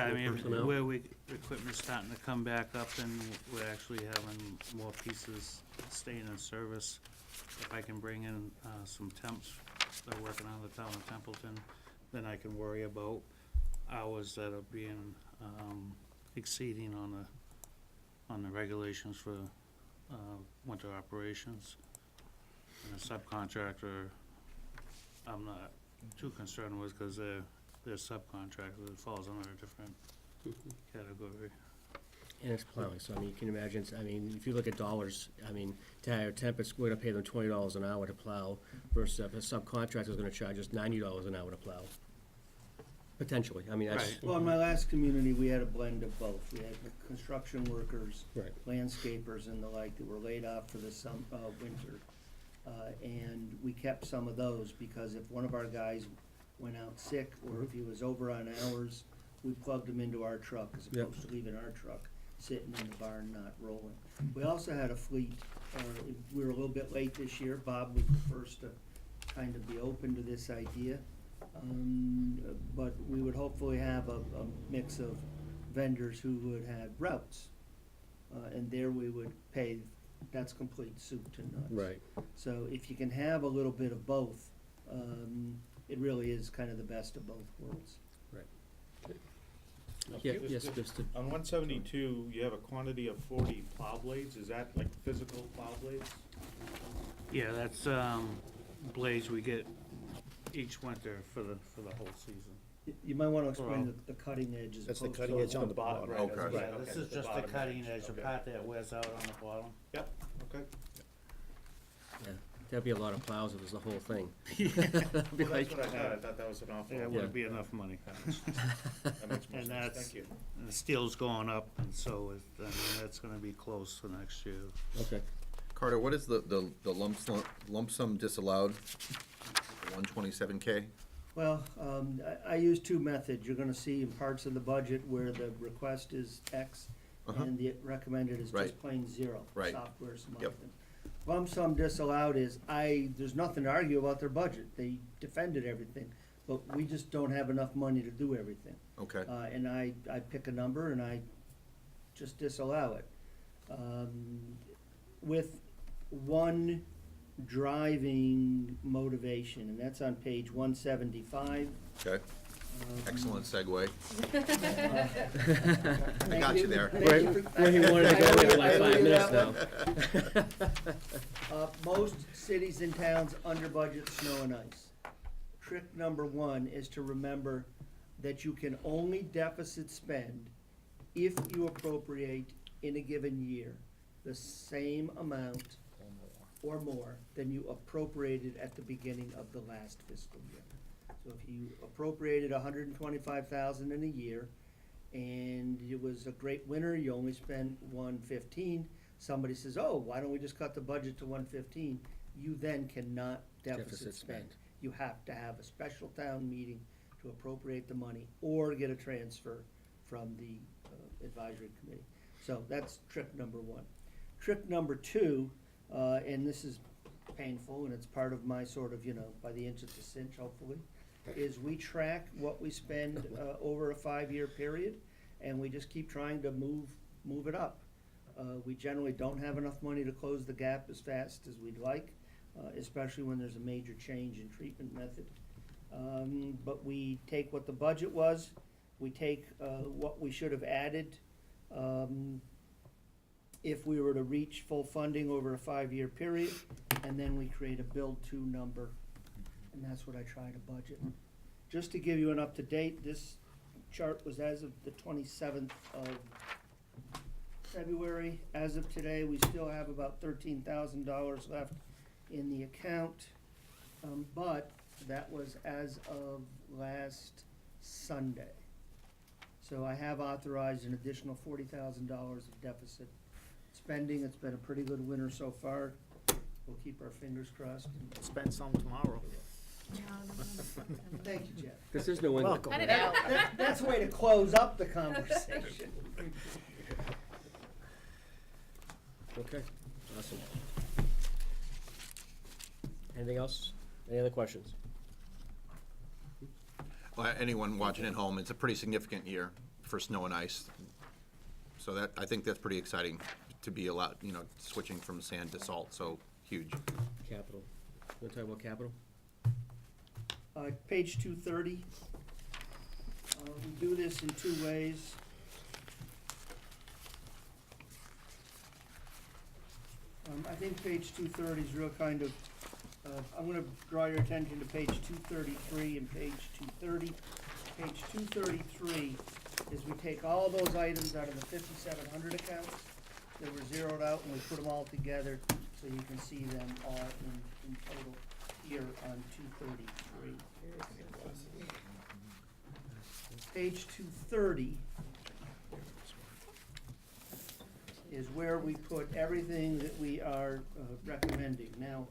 B: I
K: additional
B: mean,
K: personnel?
B: where equipment's starting to come back up and we're actually having more pieces staying in service. If I can bring in some temps that are working out of the town of Templeton, then I can worry about hours that are being exceeding on the regulations for winter operations. And a subcontractor, I'm not too concerned with, because they're subcontractors, it falls under a different category.
A: And it's plowing, so I mean, you can imagine, I mean, if you look at dollars, I mean, to hire a temp, we're gonna pay them $20 an hour to plow, versus if a subcontractor's gonna charge us $90 an hour to plow. Potentially, I mean, that's.
B: Right.
F: Well, in my last community, we had a blend of both. We had the construction workers,
A: Right.
F: landscapers and the like that were laid off for the winter. And we kept some of those, because if one of our guys went out sick, or if he was over on hours, we plugged him into our truck, as
A: Yep.
F: opposed to leaving our truck sitting in the barn not rolling. We also had a fleet, we were a little bit late this year. Bob was the first to kind of be open to this idea. But we would hopefully have a mix of vendors who would have routes. And there we would pay, that's complete soup to nuts.
A: Right.
F: So if you can have a little bit of both, it really is kind of the best of both worlds.
A: Yeah, yes, Mr.
E: On 172, you have a quantity of 40 plow blades. Is that like physical plow blades?
B: Yeah, that's blades we get each winter for the whole season.
F: You might want to explain the cutting edge as
I: That's the
F: opposed
I: cutting
F: to.
I: edge on the bottom.
E: Right,
D: Okay.
E: that's
B: Yeah,
E: right,
B: this
E: okay,
B: is just the
E: bottom
B: cutting edge, the
E: okay.
B: part that wears out on the bottom.
E: Yep, okay.
A: Yeah, that'd be a lot of plows if it was the whole thing.
E: Well, that's what I thought. I thought that was an awful
B: Yeah, it
E: lot.
B: wouldn't be enough money.
E: That makes more
B: And
E: sense.
B: that's,
E: Thank you.
B: and the steel's going up, and so I mean, that's gonna be close for next year.
A: Okay.
D: Carter, what is the lump sum disallowed? 127K?
F: Well, I use two methods. You're gonna see in parts of the budget where the request is X and the recommended is
D: Right.
F: just plain zero.
D: Right.
F: Software
D: Yep.
F: something. Lump sum disallowed is, there's nothing to argue about their budget. They defended everything, but we just don't have enough money to do everything.
D: Okay,
F: And I pick a number and I just disallow it. With one driving motivation, and that's on page 175.
D: okay. Excellent segue.
F: I
D: got you there.
A: Where he wanted to go in like 5 minutes now.
F: Most cities and towns under budget snow and ice. Trick number one is to remember that you can only deficit spend if you appropriate in a given year the same amount or more than you appropriated at the beginning of the last fiscal year. So if you appropriated $125,000 in a year, and it was a great winter, you only spent $115, somebody says, oh, why don't we just cut the budget to $115? You then cannot deficit spend. You have to have a special town meeting to appropriate the money or get a transfer from the advisory committee. So that's trick number one. Trick number two, and this is painful, and it's part of my sort of, by the inch of the cinch, hopefully, is we track what we spend over a 5-year period, and we just keep trying to move it up. We generally don't have enough money to close the gap as fast as we'd like, especially when there's a major change in treatment method. But we take what the budget was, we take what we should have added if we were to reach full funding over a 5-year period, and then we create a build-to number, and that's what I try to budget. Just to give you an up-to-date, this chart was as of the 27th of February. As of today, we still have about $13,000 left in the account, but that was as of last Sunday. So I have authorized an additional $40,000 of deficit spending. It's been a pretty good winter so far. We'll keep our fingers crossed.
G: Spend some tomorrow.
F: Thank you, Jeff.
A: This is New England.
G: Welcome.
H: Cut it out.
F: That's a way to close up the conversation.
A: Okay, awesome. Anything else? Any other questions?
D: Well, anyone watching at home, it's a pretty significant year for snow and ice. So that, I think that's pretty exciting to be allowed, switching from sand to salt, so huge.
A: Capital. You wanna talk about capital?
F: Page 230. We do this in two ways. I think page 230 is real kind of, I'm gonna draw your attention to page 233 and page 230. Page 233 is we take all those items out of the 5,700 accounts that were zeroed out, and we put them all together so you can see them all in total here on 233. Page 230 is where we put everything that we are recommending. Now,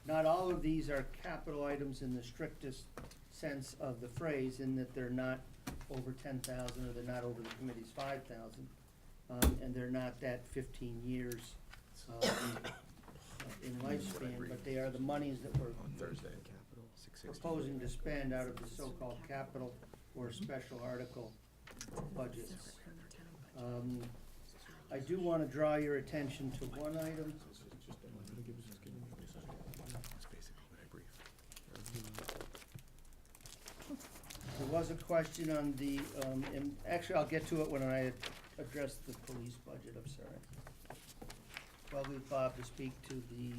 F: not all of these are capital items in the strictest sense of the phrase, in that they're not over 10,000 or they're not over the committee's 5,000, and they're not that 15 years in lifespan, but they are the monies that we're proposing to spend out of the so-called capital or special article budgets. I do want to draw your attention to one item. There was a question on the, and actually I'll get to it when I address the police budget, I'm sorry. Well, leave Bob to speak to the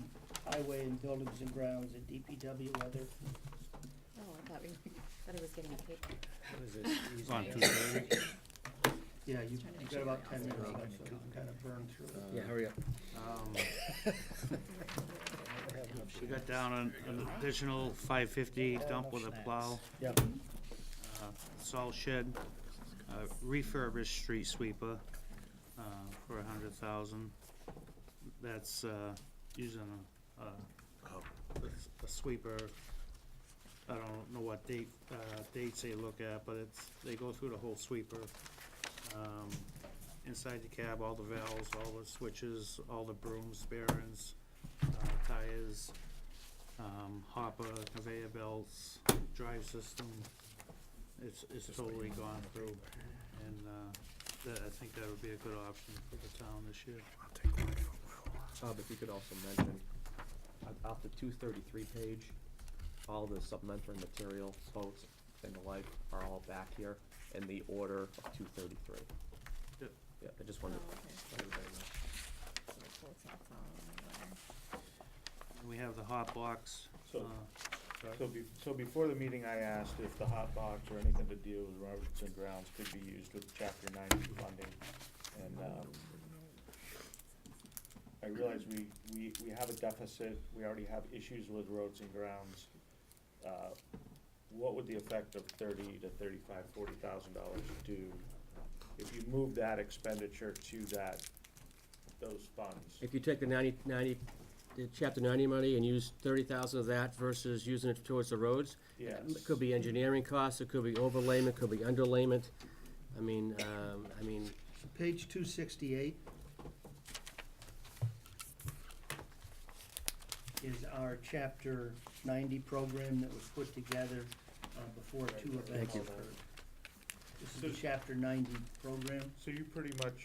F: highway and buildings and grounds and DPW weather.
H: Oh, I thought he was getting a paper.
B: It's on 2:30.
F: Yeah, you've got about 10 minutes left, so we can kind of burn through it.
A: Yeah, hurry up.
B: We got down an additional 550 dump with a plow,
A: Yep.
B: salt shed, refurbished street sweeper, for 100,000. That's, using a sweeper. I don't know what dates they look at, but they go through the whole sweeper. Inside the cab, all the valves, all the switches, all the brooms, bearings, tires, hopper, conveyor belts, drive system. It's totally gone through, and I think that would be a good option for the town this year.
I: If you could also mention, off the 233 page, all the supplementary material, boats and the like are all back here in the order of 233.
B: Yep.
I: Yeah, I just wanted
H: Oh,
I: to let everybody know.
B: We have the hot box,
E: So- So before the meeting, I asked if the hot box or anything to deal with roads and grounds could be used with chapter 90 funding. And, I realize we have a deficit, we already have issues with roads and grounds. What would the effect of $30,000 to $35,000, $40,000 do if you move that expenditure to those funds?
A: If you take the chapter 90 money and use 30,000 of that versus using it towards the roads,
E: Yes.
A: it could be engineering costs, it could be overlayment, it could be underlayment. I mean,
F: Page 268 is our Chapter 90 program that was put together before two events
A: Thank you.
F: occurred. This is the Chapter 90 program.
E: So you pretty much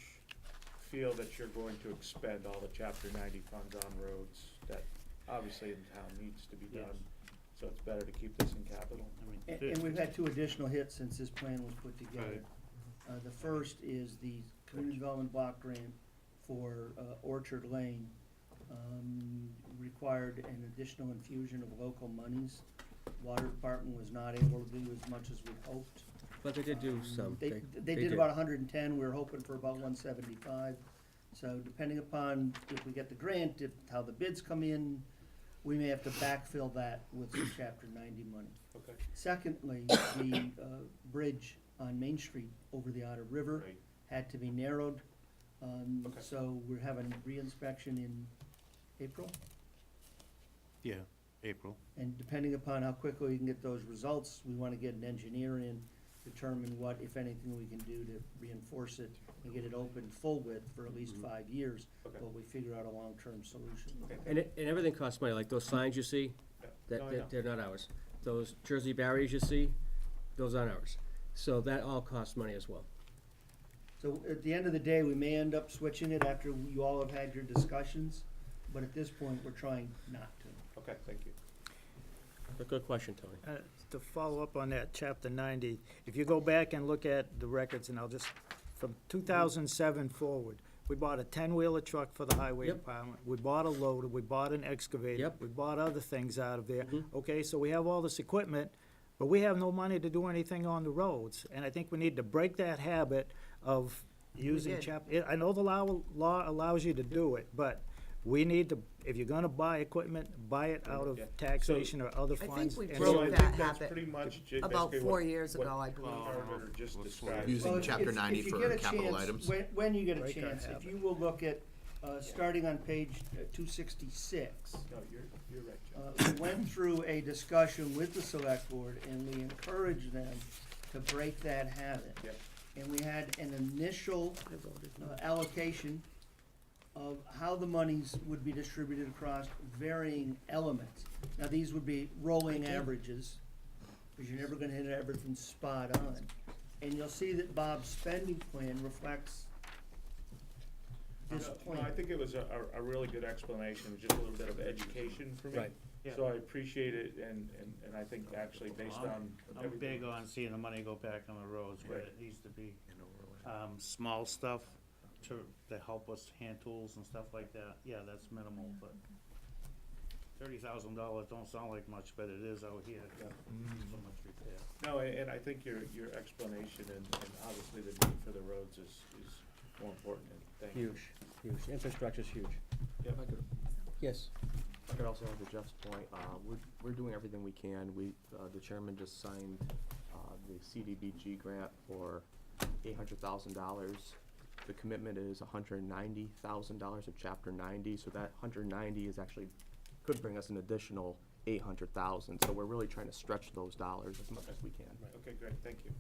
E: feel that you're going to expend all the chapter 90 funds on roads that obviously in town needs to be
B: Yes.
E: done? So it's better to keep this in capital?
B: I mean,
F: And we've had two additional hits since this plan was put together. The first is the Community Development Block Grant for Orchard Lane. Required an additional infusion of local monies. Water Department was not able to do as much as we hoped.
A: but they did do some.
F: They did about 110, we were hoping for about 175. So depending upon if we get the grant, how the bids come in, we may have to backfill that with some chapter 90 money.
E: Okay.
F: Secondly, the bridge on Main Street over the Otter River
E: Right.
F: had to be narrowed.
E: Okay.
F: So we're having reinspection in April.
B: Yeah, April.
F: And depending upon how quickly we can get those results, we want to get an engineer in, determine what, if anything, we can do to reinforce it and get it open full width for at least 5 years,
E: Okay.
F: while we figure out a long-term solution.
E: Okay.
A: And everything costs money, like those signs you see,
E: Yeah. No, I know.
A: they're not ours. Those Jersey barriers you see, those aren't ours. So that all costs money as well.
F: So at the end of the day, we may end up switching it after you all have had your discussions, but at this point, we're trying not to.
E: Okay, thank you.
A: A good question, Tony.
G: To follow up on that, chapter 90, if you go back and look at the records, and I'll just, from 2007 forward, we bought a 10-wheeler truck for the highway
A: Yep.
G: department, we bought a loader, we bought an excavator,
A: Yep.
G: we bought other things out of there.
A: Mhm.
G: Okay, so we have all this equipment, but we have no money to do anything on the roads. And I think we need to break that habit of using
J: did.
G: chapter, I know the law allows you to do it, but we need to, if you're gonna buy equipment, buy it out of
E: Yeah.
G: taxation or other
J: think
G: funds.
J: we
G: and
J: broke
E: So I
J: that
E: think that's
J: habit
E: pretty much
J: about
E: basically
J: 4 years
E: what
J: ago, I believe.
E: Carter just described.
D: Using
F: Well,
D: chapter
F: if
D: 90
F: you
D: for
F: get a
D: capital
F: chance,
D: items.
F: When you get a
G: Break our
F: chance, if
G: habit.
F: you will look at, starting on page 266,
E: No, you're right, John.
F: we went through a discussion with the select board, and we encouraged them to break that habit.
E: Yep.
F: And we had an initial allocation of how the monies would be distributed across varying elements. Now, these would be rolling averages, because you're never gonna hit everything spot on. And you'll see that Bob's spending plan reflects this
E: No, I
F: plan.
E: think it was a really good explanation, just a little bit of education for me.
A: Right.
E: So I appreciate it, and I think actually based on
B: I'm
E: everything.
B: big on seeing the money go back on the roads where
E: Right.
B: it needs to be. Small stuff to help us, hand tools and stuff like that, yeah, that's minimal, but $30,000 don't sound like much, but it is out here. So much repair.
E: No, and I think your explanation and obviously the need for the roads is more important, and thank you.
A: Huge. Infrastructure's huge.
E: Yep.
A: Yes.
I: I could also add to Jeff's point, we're doing everything we can. The chairman just signed, the CDBG grant for $800,000. The commitment is $190,000 of chapter 90, so that 190 is actually, could bring us an additional 800,000. So we're really trying to stretch those dollars as much as we can.
E: Okay, great, thank you.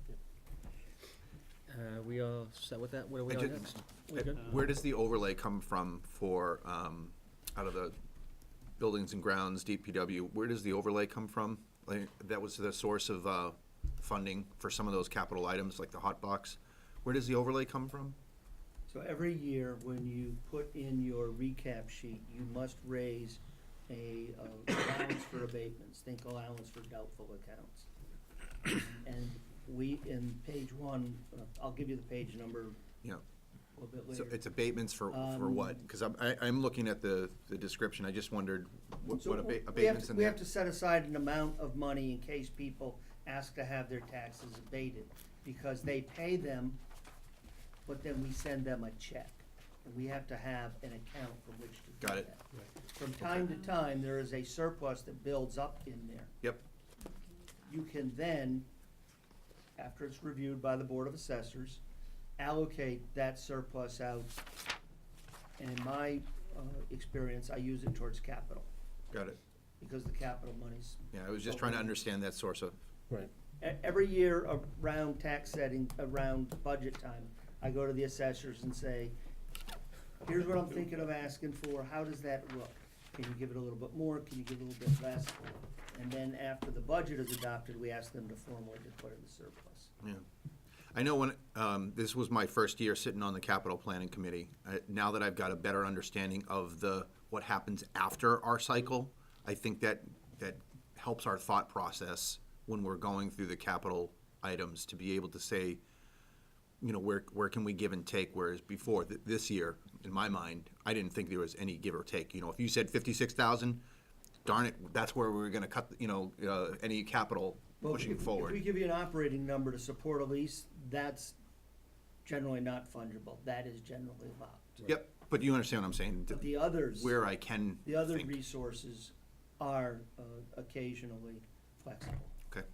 A: We all set with that? What are we
D: I
A: on
D: ju-
A: next? We good?
D: Where does the overlay come from for, out of the buildings and grounds, DPW, where does the overlay come from? Like, that was the source of funding for some of those capital items, like the hot box. Where does the overlay come from?
F: So every year, when you put in your recap sheet, you must raise a allowance for abatements, think allowance for doubtful accounts. And we, in page 1, I'll give you the page number.
D: Yeah.
F: a little bit
D: So
F: later.
D: it's abatements for what? Because I'm looking at the description, I just wondered what
F: So we have
D: abatements
F: to-
D: in
F: We
D: there?
F: have to set aside an amount of money in case people ask to have their taxes abated, because they pay them, but then we send them a check. And we have to have an account from which to do
D: Got it.
F: that. From time to time, there is a surplus that builds up in there.
D: Yep,
F: You can then, after it's reviewed by the Board of Assessors, allocate that surplus out. And in my experience, I use it towards capital,
D: got it.
F: because the capital money's.
D: Yeah, I was just trying to understand that source of,
A: Right.
F: Every year around tax setting, around budget time, I go to the assessors and say, here's what I'm thinking of asking for, how does that look? Can you give it a little bit more, can you give it a little bit less? And then after the budget is adopted, we ask them to formally declare the surplus.
D: yeah. I know when, this was my first year sitting on the capital planning committee. Now that I've got a better understanding of what happens after our cycle, I think that helps our thought process when we're going through the capital items, to be able to say, you know, where can we give and take, whereas before, this year, in my mind, I didn't think there was any give or take. You know, if you said 56,000, darn it, that's where we're gonna cut, you know, any capital
F: Well,
D: pushing
F: if we
D: forward.
F: give you an operating number to support a lease, that's generally not fungible, that is generally allowed.
D: Yep, but you understand what I'm saying,
F: But the others,
D: where I can
F: the other
D: think.
F: resources are occasionally flexible.
D: Okay,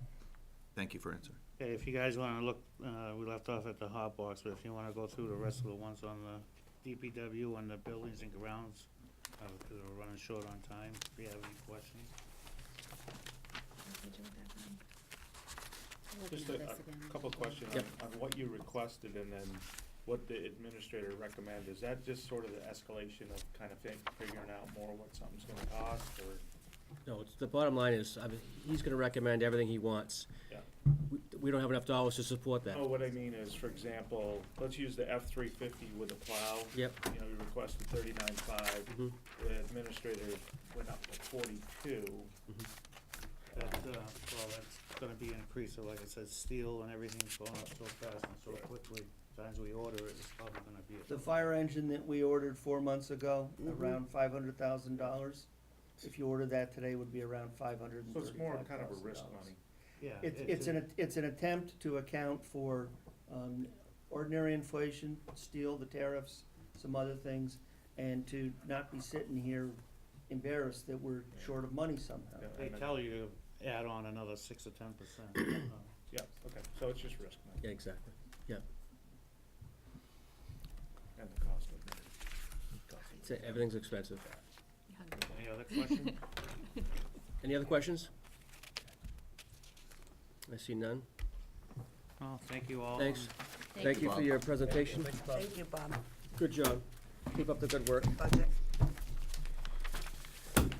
D: thank you for answering.
B: Okay, if you guys wanna look, we left off at the hot box, but if you wanna go through the rest of the ones on the DPW and the buildings and grounds, because we're running short on time, if you have any questions.
E: Just a couple of questions
A: Yep.
E: on what you requested and then what the administrator recommended. Is that just sort of the escalation of kind of figuring out more what something's gonna cost, or?
A: No, it's, the bottom line is, I mean, he's gonna recommend everything he wants.
E: Yeah.
A: We don't have enough dollars to support that.
E: No, what I mean is, for example, let's use the F-350 with a plow.
A: Yep.
E: You know, we requested 39.5.
A: Mhm.
E: The administrator went up to 42.
B: That, well, that's gonna be an increase, so like I said, steel and everything's going up so fast and so quickly. Times we order it, it's probably gonna be.
F: The fire engine that we ordered 4 months ago, around $500,000. If you ordered that today, would be around
E: So it's more kind of a risk
F: $535,000.
E: money.
B: Yeah.
F: It's an attempt to account for ordinary inflation, steel, the tariffs, some other things, and to not be sitting here embarrassed that we're short of money somehow.
E: Yeah,
B: They
E: and then-
B: tell you to add on another 6 or 10%.
E: Yeah, okay, so it's just risk money
A: Yeah, exactly. Yeah.
E: and the cost of it.
A: So everything's expensive.
B: Any other questions?
A: Any other questions? I see none.
B: Well, thank you all.
A: Thanks.
H: Thank
A: Thank you for your presentation.
L: Thank you, Bob.
A: Good job. Keep up the good work.
L: Budget.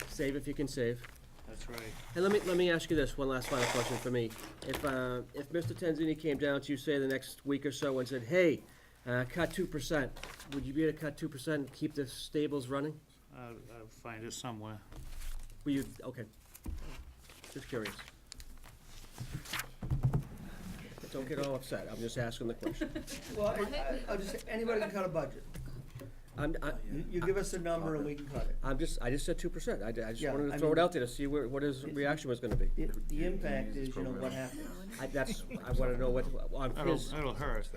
A: Save if you can save.
B: That's right.
A: And let me ask you this, one last final question for me. If Mr. Tanzini came down to you, say, the next week or so and said, hey, cut 2%, would you be able to cut 2% and keep the stables running?
B: I'll find it somewhere.
A: Will you, okay. Just curious. Don't get all upset, I'm just asking the question.
F: Well, I'll just say, anybody can cut a budget. You give us a number and we can cut it.
A: I just said 2%. I just
F: Yeah,
A: wanted to
F: I
A: throw it
F: mean-
A: out there to see what his reaction was gonna be.
F: The impact is, you know, what happens.
A: I wanna know what, on his,
B: That'll hurt.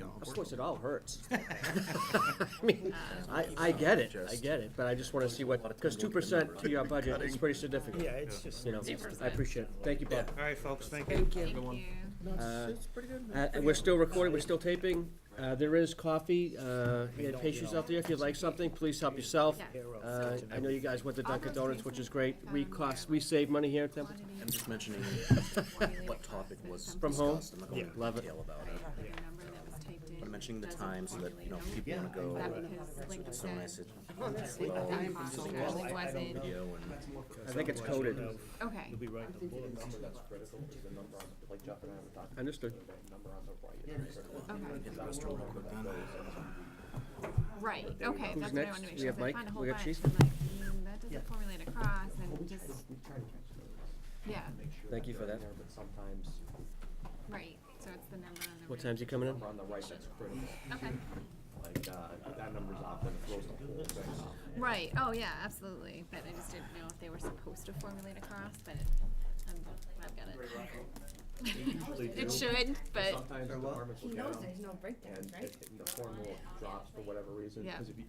A: of course, it all hurts. I mean, I get it, but I just wanna see what, because 2% to your budget is pretty significant.
G: Yeah, it's just.
A: You know, I appreciate it. Thank you, Bob.
B: All right, folks, thank you.
L: Thank you.
A: And we're still recording, we're still taping. There is coffee, and pastries out there. If you'd like something, please help yourself. I know you guys went to Dunkin' Donuts, which is great. We save money here at Templeton.
M: I'm just mentioning what topic was
A: From home?
M: discussed. I'm not going into
A: Love it.
M: detail about it. I'm mentioning the time so that, you know, people wanna go. So when I said, well, video and.
A: I think it's coded.
I: The
C: Okay.
I: number that's critical is the number on, like Jeff and I were talking.
A: Understood.
I: The number on the right is critical.
C: Okay.
M: Hit the restroom real quick then.
C: Right, okay,
A: Who's
C: that's what I
A: next?
C: wanted to make
A: We
C: sure,
A: have
C: 'cause I
A: Mike?
C: found a
A: We
C: whole
A: got
C: bunch,
A: Chief?
C: I'm like, that doesn't formulate across, and just, yeah,
A: Thank you for that.
I: But sometimes,
C: right, so it's the number on the.
A: What
C: right.
A: time's he coming in?
I: number on the right that's critical.
C: Okay,
I: like, that number's off, then it throws the whole thing off.
C: Right, oh, yeah, absolutely, but I just didn't know if they were supposed to formulate a cost, but I've got it.
I: They usually do.
C: It should, but,
I: Sometimes
F: For what?
I: departments
H: He
I: look
H: knows
I: at it
H: there's no breakdowns,
I: and
H: right?
I: the formula drops for whatever reason,
C: Yeah.
I: because if you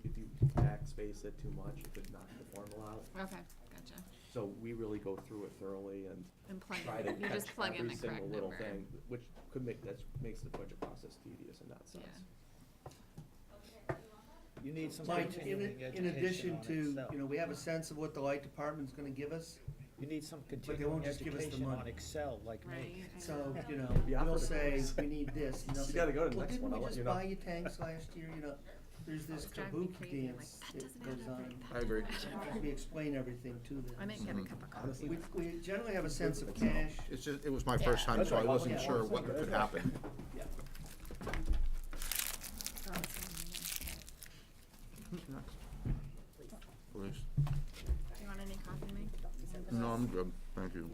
I: backspace it too much, it could knock the formula out.
C: okay, gotcha.
I: So we really go through it thoroughly and
C: And plug
I: try
C: it,
I: to
C: you just
I: catch
C: plug in
I: every
C: the correct
I: single little
C: number.
I: thing, which could make, that makes the budget process tedious in that sense.
G: You need some
F: Mike,
G: continuing
F: in addition
G: education on
F: to,
G: Excel.
F: you know, we have a sense of what the light department's gonna give us,
G: You need some
F: they
G: continuing
F: won't just give us the
G: education on
F: money.
G: Excel like me.
C: Right.
F: So, you know,
I: Yeah,
F: we'll
I: I've heard
F: say,
I: it.
F: we need this, and they'll
I: You
F: say,
I: gotta go to the
F: well,
I: next
F: didn't
I: one, I'll
F: we
I: let
F: just
I: you know.
F: buy you tanks last year, you know? There's this
C: It's driving me
F: kabuki
C: crazy. I'm like,
F: dance
C: that
F: that
C: doesn't
F: goes
C: add up
F: on.
C: right.
D: I agree.
F: We explain everything to them.
C: I might get a cup of coffee.
F: We generally have a sense of cash.
D: It's just, it was my first time, so I wasn't sure what could happen.
F: Yeah.
D: Please.
C: Do you want any coffee, Mike?
D: No, I'm good, thank you.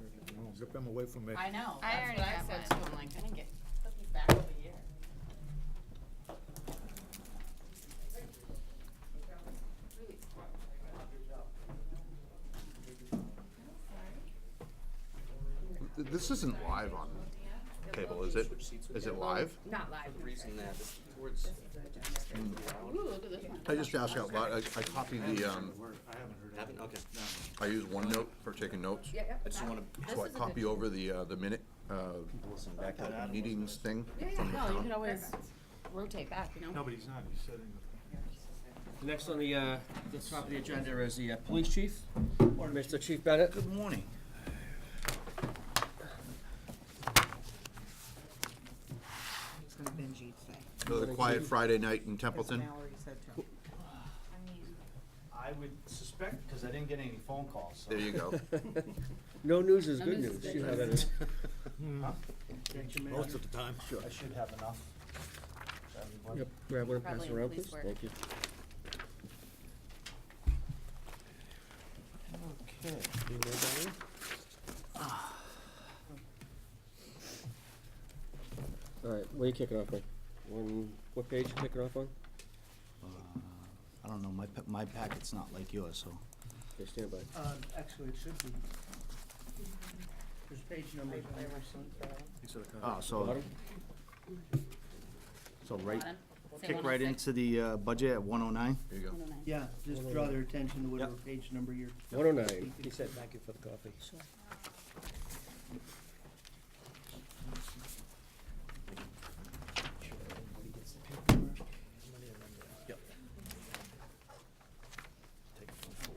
G: Zip them away from me.
H: I know,
C: I
H: that's
C: already
H: what I
C: got
H: said
C: one.
H: too, I'm like, I didn't get cookies back over here.
D: This isn't live on cable, is it? Is it live?
H: Not live.
M: Reason that towards.
H: Ooh, look at this one.
D: I just asked out loud, I copied the,
M: Haven't, okay.
D: I use OneNote for taking notes.
H: Yeah, yeah.
M: I just wanna
D: So I copy over the minute,
M: listen back to that.
D: meetings thing
H: Yeah, yeah,
D: from the
H: no, you
D: town.
H: could always rotate back, you know?
E: No, but he's not, he's sitting.
A: Next on the top of the agenda is the police chief, Mr. Chief Bennett.
M: Good morning.
J: It's gonna binge eat thing.
D: Another quiet Friday night in Templeton.
J: Mallory said to.
N: I would suspect, because I didn't get any phone calls, so.
D: There you go.
A: No news is
H: No
A: good
H: news
A: news.
H: is
A: You
H: good
A: have
H: news.
A: it.
G: Most of the time.
A: Sure.
N: I should have enough for everybody.
A: Yep, grab one and pass
H: Probably
A: it around,
H: police
A: please.
H: work.
A: Thank you.
N: Okay.
A: All right, what are you kicking off on? What page you kicking off on?
N: I don't know, my packet's not like yours, so.
A: Okay, stand by.
F: Actually, it should be. There's page numbers on there.
N: Oh, so,
A: Bottom?
N: so right,
H: Bottom. Say
N: kick right
H: 106.
N: into the budget at 109.
D: There you go.
H: 109.
F: Yeah, just draw their attention to whatever page number you're.
A: 109.
G: He said thank you for the coffee.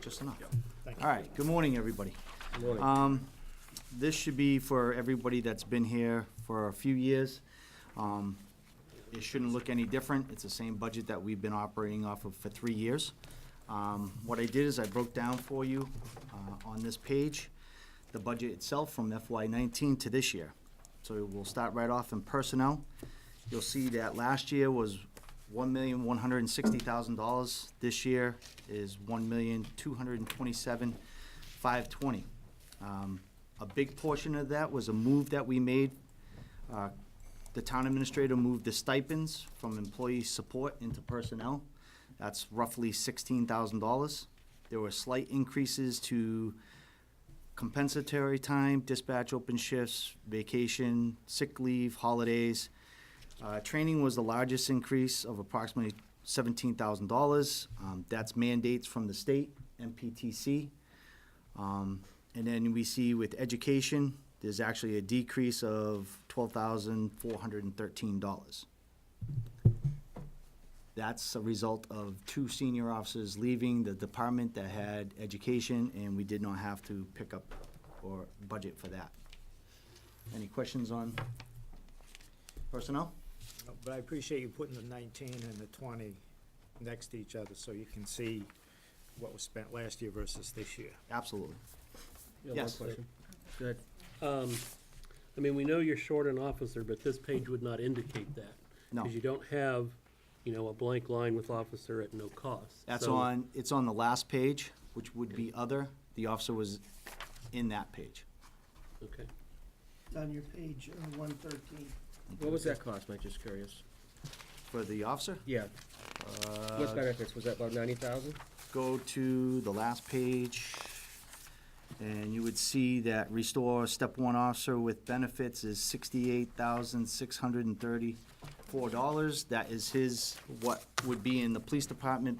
N: Just enough.
G: Thank you.
N: All right, good morning, everybody.
A: Good morning.
N: This should be for everybody that's been here for a few years. It shouldn't look any different. It's the same budget that we've been operating off of for 3 years. What I did is I broke down for you on this page, the budget itself from FY19 to this year. So we'll start right off in personnel. You'll see that last year was $1,160,000. This year is $1,227,520. A big portion of that was a move that we made. The town administrator moved the stipends from employee support into personnel. That's roughly $16,000. There were slight increases to compensatory time, dispatch open shifts, vacation, sick leave, holidays. Training was the largest increase of approximately $17,000. That's mandates from the state, MPTC. And then we see with education, there's actually a decrease of $12,413. That's a result of 2 senior officers leaving the department that had education, and we did not have to pick up or budget for that. Any questions on personnel?
G: But I appreciate you putting the 19 and the 20 next to each other so you can see what was spent last year versus this year.
N: Absolutely.
A: You have
N: Yes.
A: one question? Go ahead.
K: I mean, we know you're short an officer, but this page would not indicate that.
N: No.
K: Because you don't have, you know, a blank line with officer at no cost.
N: That's
K: So-
N: on, it's on the last page, which would be other. The officer was in that page.
K: Okay.
F: It's on your page, 113.
A: What was that cost, Mike? Just curious.
N: For the officer,
A: Yeah. What benefits, was that about 90,000?
N: Go to the last page, and you would see that restore step one officer with benefits is $68,634. That is his, what would be in the police department,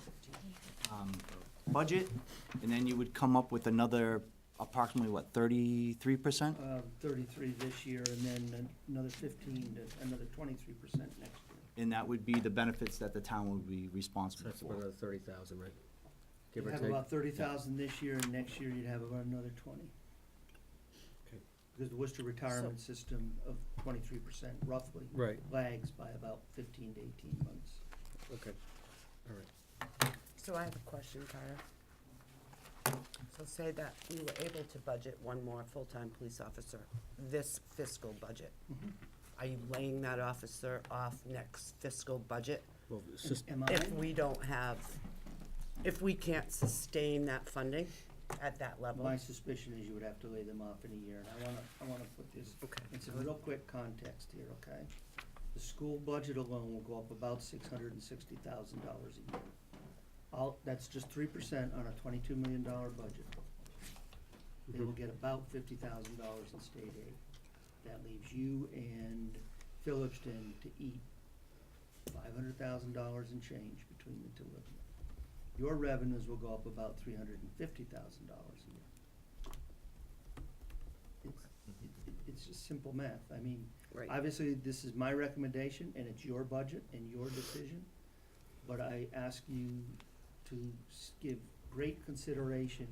N: budget. And then you would come up with another approximately, what, 33%?
F: 33 this year, and then another 15 to another 23% next year.
N: And that would be the benefits that the town would be responsible
A: That's about
N: for.
A: another 30,000, right? Give
F: You'd
A: or
F: have
A: take?
F: about 30,000 this year, and next year you'd have about another 20.
A: Okay.
F: Because the Worcester retirement system of 23% roughly
A: Right,
F: lags by about 15 to 18 months.
A: okay, all right.
L: So I have a question, Carter. So say that we were able to budget one more full-time police officer this fiscal budget. Are you laying that officer off next fiscal budget?
A: Well, it's just,
F: Am I?
L: If we don't have, if we can't sustain that funding at that level?
F: My suspicion is you would have to lay them off in a year, and I wanna put this
L: Okay.
F: in some real quick context here, okay? The school budget alone will go up about $660,000 a year. That's just 3% on a $22 million budget. They will get about $50,000 in state aid. That leaves you and Phillipston to eat $500,000 and change between the two of them. Your revenues will go up about $350,000 a year. It's just simple math. I mean,
L: Right.
F: obviously, this is my recommendation, and it's your budget and your decision, but I ask you to give great consideration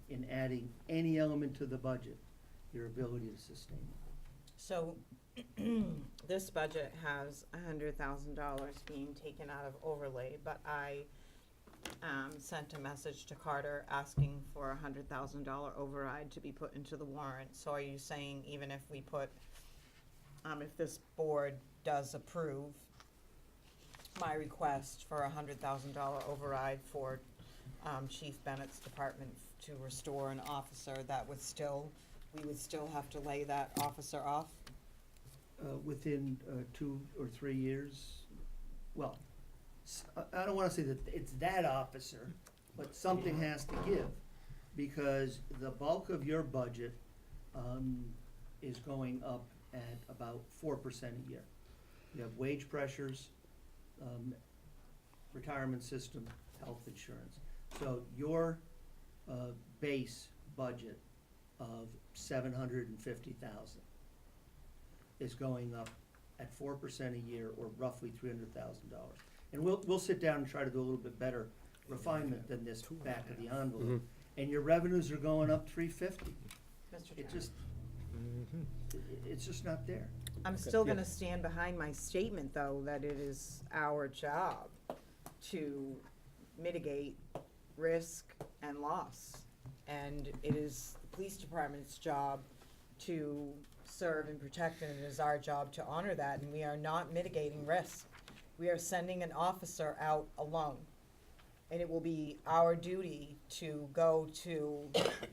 F: in adding any element to the budget, your ability to sustain it.
J: So, this budget has $100,000 being taken out of overlay, but I, sent a message to Carter asking for a $100,000 override to be put into the warrant. So are you saying even if we put, if this board does approve my request for a $100,000 override for, Chief Bennett's department to restore an officer, that would still, we would still have to lay that officer off?
F: Within 2 or 3 years, well, I don't wanna say that it's that officer, but something has to give, because the bulk of your budget is going up at about 4% a year. You have wage pressures, retirement system, health insurance. So your base budget of $750,000 is going up at 4% a year, or roughly $300,000. And we'll sit down and try to do a little bit better refinement than this back of the envelope. And your revenues are going up $350.
J: Mr.
F: It just, it's just not there.
J: I'm still gonna stand behind my statement, though, that it is our job to mitigate risk and loss. And it is the police department's job to serve and protect, and it is our job to honor that, and we are not mitigating risk. We are sending an officer out alone. And it will be our duty to go to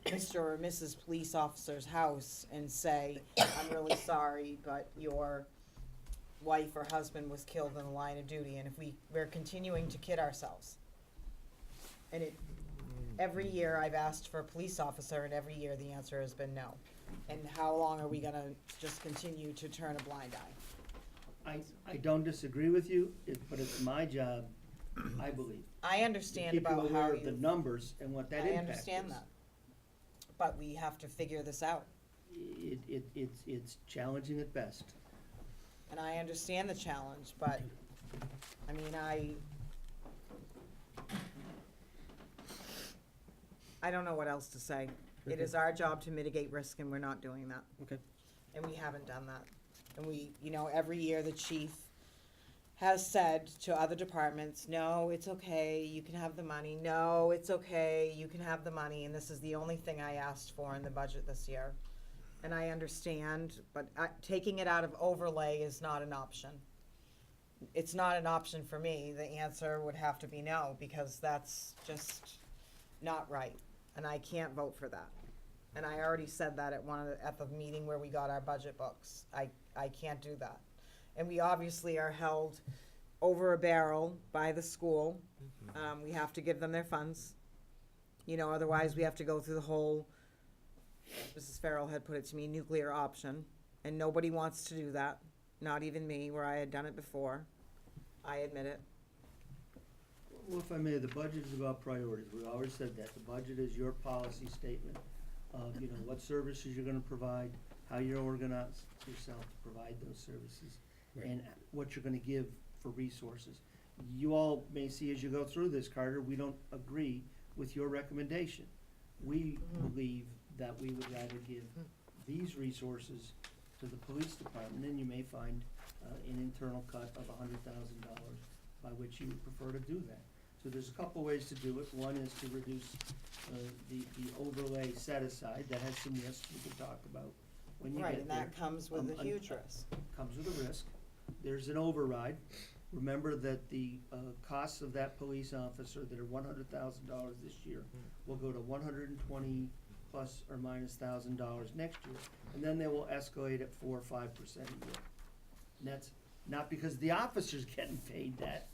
J: Mr. or Mrs. Police Officer's house and say, I'm really sorry, but your wife or husband was killed in the line of duty, and if we're continuing to kid ourselves. And every year I've asked for a police officer, and every year the answer has been no. And how long are we gonna just continue to turn a blind eye?
F: I don't disagree with you, but it's my job, I believe,
J: I
F: to
J: understand
F: keep you
J: about how
F: aware of the
J: you,
F: numbers and what that
J: I
F: impact is.
J: understand that. But we have to figure this out.
F: It's challenging at best.
J: And I understand the challenge, but, I mean, I don't know what else to say. It is our job to mitigate risk, and we're not doing that.
A: Okay.
J: And we haven't done that. And we, every year the chief has said to other departments, no, it's okay, you can have the money. No, it's okay, you can have the money. And this is the only thing I asked for in the budget this year. And I understand, but taking it out of overlay is not an option. It's not an option for me. The answer would have to be no, because that's just not right. And I can't vote for that. And I already said that at the meeting where we got our budget books. I can't do that. And we obviously are held over a barrel by the school. We have to give them their funds. You know, otherwise we have to go through the whole, Mrs. Farrell had put it to me, nuclear option. And nobody wants to do that, not even me, where I had done it before. I admit it.
F: Well, if I may, the budget is about priorities. We always said that. The budget is your policy statement of, you know, what services you're gonna provide, how you're organized yourself to provide those services, and what you're gonna give for resources. You all may see as you go through this, Carter, we don't agree with your recommendation. We believe that we would rather give these resources to the police department, and you may find an internal cut of $100,000 by which you would prefer to do that. So there's a couple ways to do it. One is to reduce the overlay set aside. That has some risks we can talk about when you
J: Right,
F: get
J: and
F: there.
J: that comes with a huge risk.
F: Comes with a risk. There's an override. Remember that the costs of that police officer that are $100,000 this year will go to $120 plus or minus $1,000 next year, and then they will escalate at 4 or 5% a year. And that's not because the officer's getting paid that.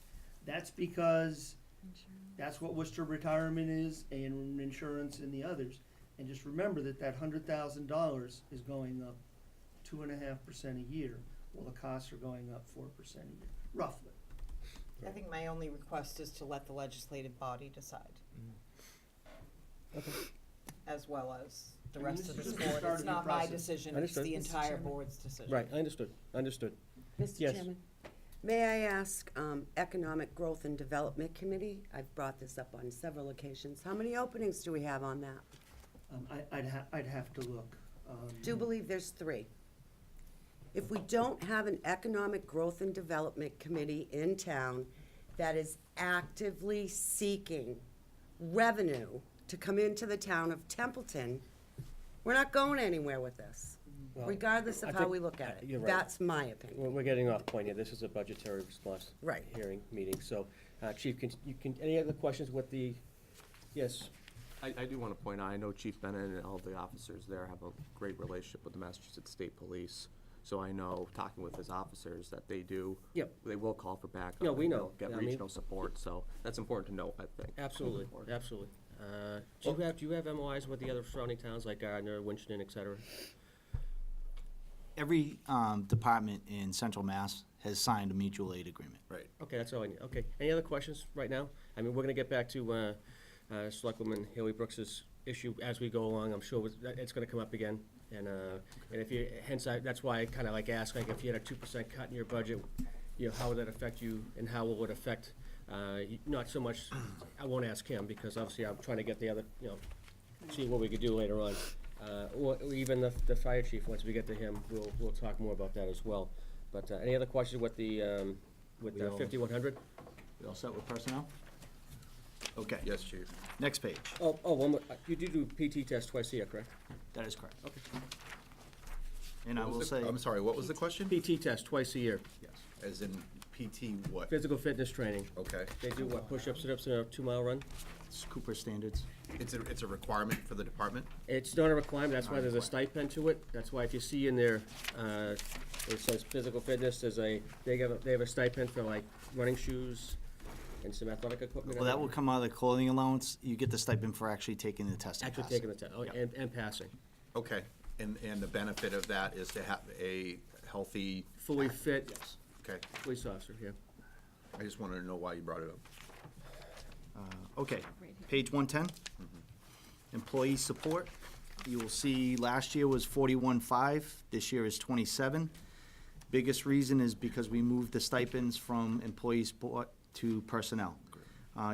F: That's because that's what Worcester Retirement is, and insurance and the others. And just remember that that $100,000 is going up 2.5% a year, while the costs are going up 4% a year, roughly.
J: I think my only request is to let the legislative body decide. As well as the
F: I mean,
J: rest
F: this
J: of the
F: is just the
J: board.
F: start
J: It's
F: of your
J: not my
F: process.
J: decision, it's
A: Understood.
J: the
A: Mr.
J: entire
L: Chairman.
J: board's decision.
A: Right, understood.
L: Mr.
A: Yes.
L: Chairman, may I ask, Economic Growth and Development Committee, I've brought this up on several occasions, how many openings do we have on that?
F: I'd have to look.
L: Do believe there's 3. If we don't have an Economic Growth and Development Committee in town that is actively seeking revenue to come into the town of Templeton, we're not going anywhere with this,
A: Well,
L: regardless
A: I
L: of how
A: think-
L: we look at it.
A: you're right.
L: That's my opinion.
A: We're getting off point here. This is a budgetary response.
L: Right.
A: Hearing, meeting. So, Chief, any other questions with the, yes?
I: I do want to point out, I know Chief Bennett and all the officers there have a great relationship with the Massachusetts State Police. So I know, talking with his officers, that they do.
A: Yep.
I: They will call for backup.
A: Yeah, we
I: and
A: know.
I: they'll Get
A: I mean-
I: regional support, so that's important to note, I think.
A: Absolutely, absolutely. Do you have MOIs with the other surrounding towns like Gardner, Winchendon, et cetera?
N: Every department in Central Mass has signed a mutual aid agreement.
D: Right.
A: Okay, that's all I need. Okay. Any other questions right now? I mean, we're gonna get back to Selectwoman Haley Brooks's issue as we go along. I'm sure it's gonna come up again. And if you, hence, that's why I kinda like ask, like, if you had a 2% cut in your budget, you know, how would that affect you and how will it affect, not so much, I won't ask him because obviously I'm trying to get the other, you know, see what we could do later on. Or even the fire chief, once we get to him, we'll talk more about that as well. But any other questions with the
N: We all-
A: 5100?
N: We all set with personnel? Okay.
D: Yes, Chief.
N: Next page.
A: One more. You do PT test twice a year, correct?
N: That is correct.
A: Okay.
N: And I
D: What
N: will
D: was the-
N: say,
D: I'm sorry, what was the question?
A: PT test twice a year,
N: yes,
D: As in PT what?
A: physical fitness training.
D: Okay.
A: They do what, push-ups, sit-ups, and a 2-mile run?
N: it's Cooper standards.
D: It's a requirement for the department?
A: It's not a requirement, that's why there's a stipend to it. That's why if you see in there, it says physical fitness, they have a stipend for like running shoes and some athletic equipment.
N: Well, that will come out of the clothing allowance. You get the stipend for actually taking the test and
A: Actually
N: passing.
A: taking the test,
N: Yep.
A: and passing.
D: Okay. And the benefit of that is to have a healthy,
A: Fully fit
N: Yes.
D: okay.
A: police officer, yeah.
D: I just wanted to know why you brought it up.
N: Okay, page 110. Employee support. You will see last year was 41.5, this year is 27. Biggest reason is because we moved the stipends from employee support to personnel.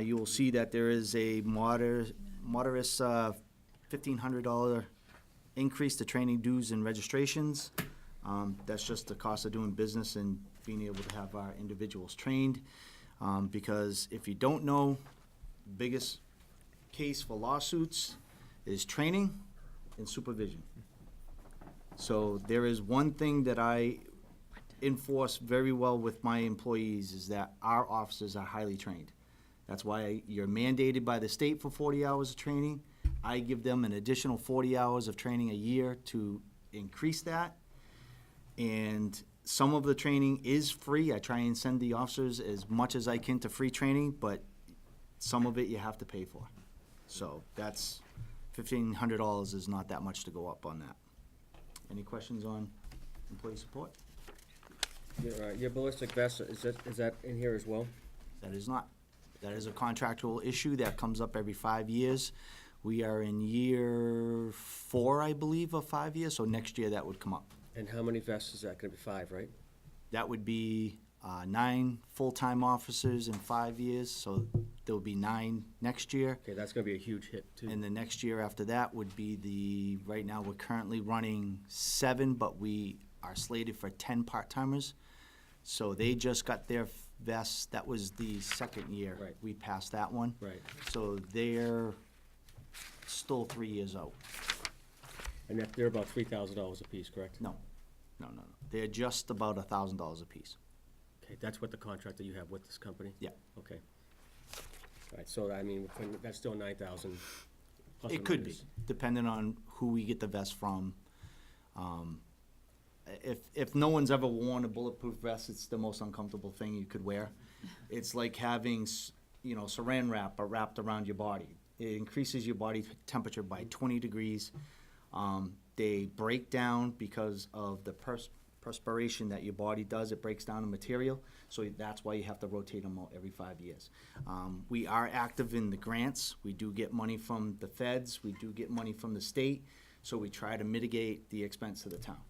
N: You will see that there is a moderate $1,500 increase to training dues and registrations. That's just the cost of doing business and being able to have our individuals trained. Because if you don't know, biggest case for lawsuits is training and supervision. So there is one thing that I enforce very well with my employees is that our officers are highly trained. That's why you're mandated by the state for 40 hours of training. I give them an additional 40 hours of training a year to increase that. And some of the training is free. I try and send the officers as much as I can to free training, but some of it you have to pay for. So that's, $1,500 is not that much to go up on that. Any questions on employee support?
A: Your ballistic vest, is that in here as well?
N: That is not. That is a contractual issue that comes up every 5 years. We are in year 4, I believe, of 5 years, so next year that would come up.
A: And how many vests is that gonna be? 5, right?
N: That would be 9 full-time officers in 5 years, so there will be 9 next year.
A: Okay, that's gonna be a huge hit too.
N: And the next year after that would be right now, we're currently running 7, but we are slated for 10 part-timers. So they just got their vests, that was the second year.
A: Right.
N: We passed that one.
A: Right.
N: So they're still 3 years out.
A: And they're about $3,000 a piece, correct?
N: No. They're just about $1,000 a piece.
A: Okay, that's what the contract that you have with this company?
N: Yeah.
A: Okay. All right, so I mean, that's still 9,000 plus or
N: It could be,
A: minus.
N: depending on who we get the vest from. If no one's ever worn a bulletproof vest, it's the most uncomfortable thing you could wear. It's like having, saran wrap wrapped around your body. It increases your body temperature by 20 degrees. They break down because of the perspiration that your body does. It breaks down the material, so that's why you have to rotate them out every 5 years. We are active in the grants. We do get money from the feds. We do get money from the state, so we try to mitigate the expense to the town.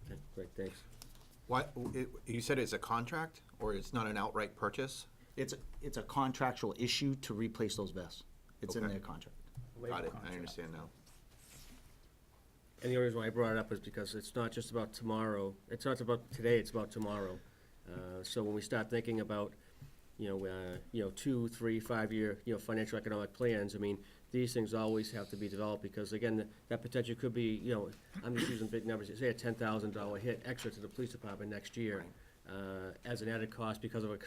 A: Okay, great, thanks.
D: What, you said it's a contract, or it's not an outright purchase?
N: It's a contractual issue to replace those vests. It's in
D: Okay.
N: their contract.
D: Got it, I understand now.
A: And the only reason why I brought it up is because it's not just about tomorrow, it's not about today, it's about tomorrow. So when we start thinking about, 2, 3, 5 year, financial economic plans, I mean, these things always have to be developed, because again, that potential could be, I'm just using big numbers, say a $10,000 hit extra to the police department next year, as an added cost because of a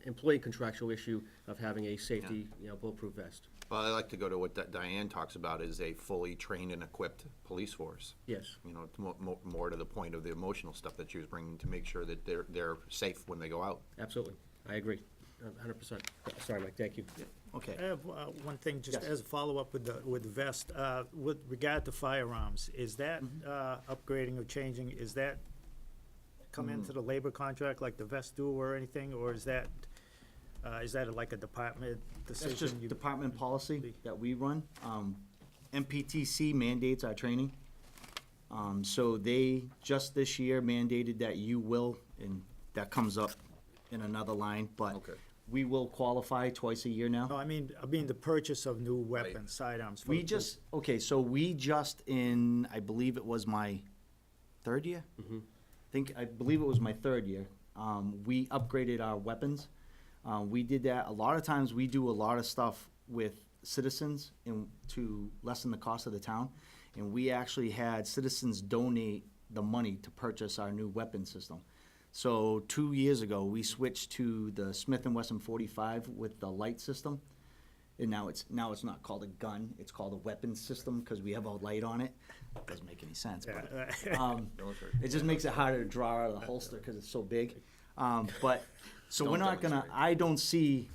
A: employee contractual issue of having a safety, bulletproof vest.
D: Well, I like to go to what Diane talks about, is a fully trained and equipped police force.
A: Yes.
D: More to the point of the emotional stuff that she was bringing, to make sure that they're safe when they go out.
A: Absolutely, I agree, 100%. Sorry, Mike, thank you.
N: Okay.
G: I have one thing, just
N: Yes.
G: as a follow-up with the vest. With regard to firearms, is that upgrading or changing, is that come into the labor contract like the vest do or anything, or is that like a department decision?
N: That's just department policy that we run. MPTC mandates our training. So they, just this year, mandated that you will, and that comes up in another line, but
D: Okay.
N: we will qualify twice a year now.
G: No, I mean the purchase of new weapons, sidearms. for
N: We
G: the
N: just, okay, so we just in, I believe it was my 3rd year? I believe it was my 3rd year. We upgraded our weapons. We did that, a lot of times we do a lot of stuff with citizens to lessen the cost of the town. And we actually had citizens donate the money to purchase our new weapon system. So 2 years ago, we switched to the Smith & Wesson 45 with the light system. And now it's not called a gun, it's called a weapons system, because we have a light on it. Doesn't make any sense, but, it just makes it harder to draw out of the holster because it's so big. So we're not gonna, I don't see,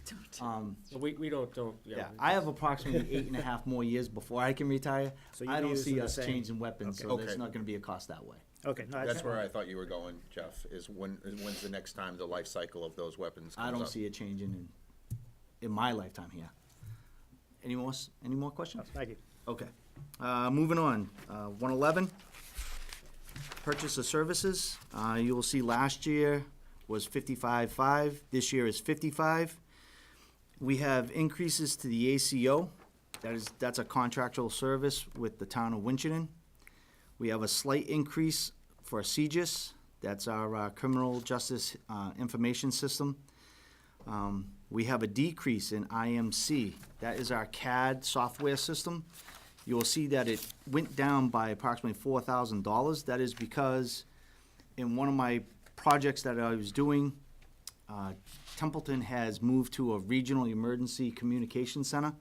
A: We don't,
N: yeah, I have approximately 8.5 more years before I can retire.
G: So you
N: I don't
G: use
N: see
G: the
N: us
G: same-
N: changing weapons, so
D: Okay.
N: there's not gonna be a cost that way.
G: Okay, no,
D: That's where I thought you were going, Jeff, is when's the next time the life cycle of those weapons comes
N: I
D: up?
N: don't see it changing in my lifetime here. Any more questions?
G: Thank you.
N: Okay. Moving on, 111, purchase of services. You will see last year was 55.5, this year is 55. We have increases to the ACO, that's a contractual service with the town of Winchendon. We have a slight increase for CJIS, that's our criminal justice information system. We have a decrease in IMC, that is our CAD software system. You will see that it went down by approximately $4,000. That is because in one of my projects that I was doing, Templeton has moved to a regional emergency communication center.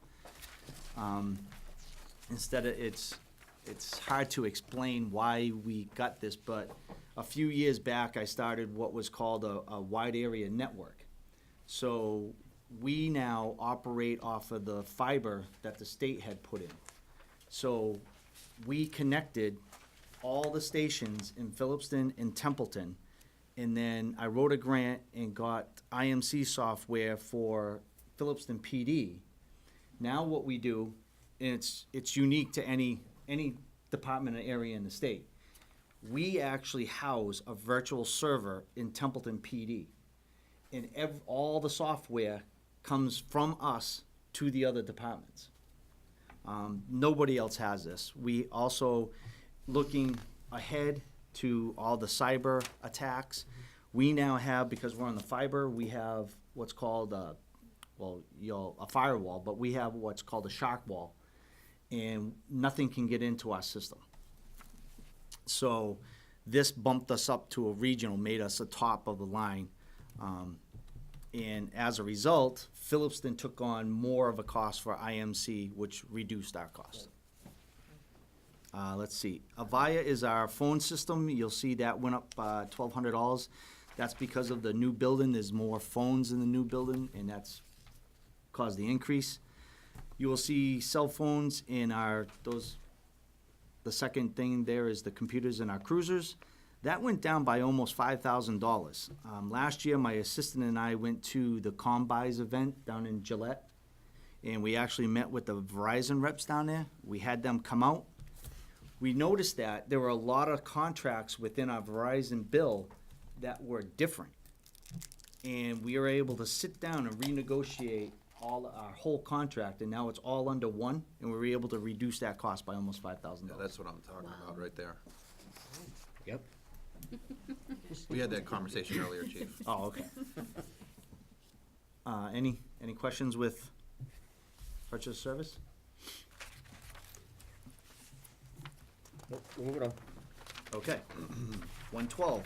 N: Instead of, it's hard to explain why we got this, but a few years back, I started what was called a wide area network. So we now operate off of the fiber that the state had put in. So we connected all the stations in Phillipston and Templeton, and then I wrote a grant and got IMC software for Phillipston PD. Now what we do, and it's unique to any department or area in the state, we actually house a virtual server in Templeton PD. And all the software comes from us to the other departments. Nobody else has this. We also, looking ahead to all the cyber attacks, we now have, because we're on the fiber, we have what's called a firewall, but we have what's called a shark wall, and nothing can get into our system. So this bumped us up to a regional, made us a top of the line. And as a result, Phillipston took on more of a cost for IMC, which reduced our cost. Let's see, Avaya is our phone system. You'll see that went up $1,200. That's because of the new building. There's more phones in the new building, and that's caused the increase. You will see cell phones in the second thing there is the computers in our cruisers. That went down by almost $5,000. Last year, my assistant and I went to the Combis event down in Gillette, and we actually met with the Verizon reps down there. We had them come out. We noticed that there were a lot of contracts within our Verizon bill that were different. And we were able to sit down and renegotiate our whole contract, and now it's all under one, and we were able to reduce that cost by almost $5,000.
D: Yeah, that's what I'm talking about right there.
A: Yep.
D: We had that conversation earlier, Chief.
N: Oh, okay. Any questions with purchase service?
A: Nope, moving on.
N: Okay. 112,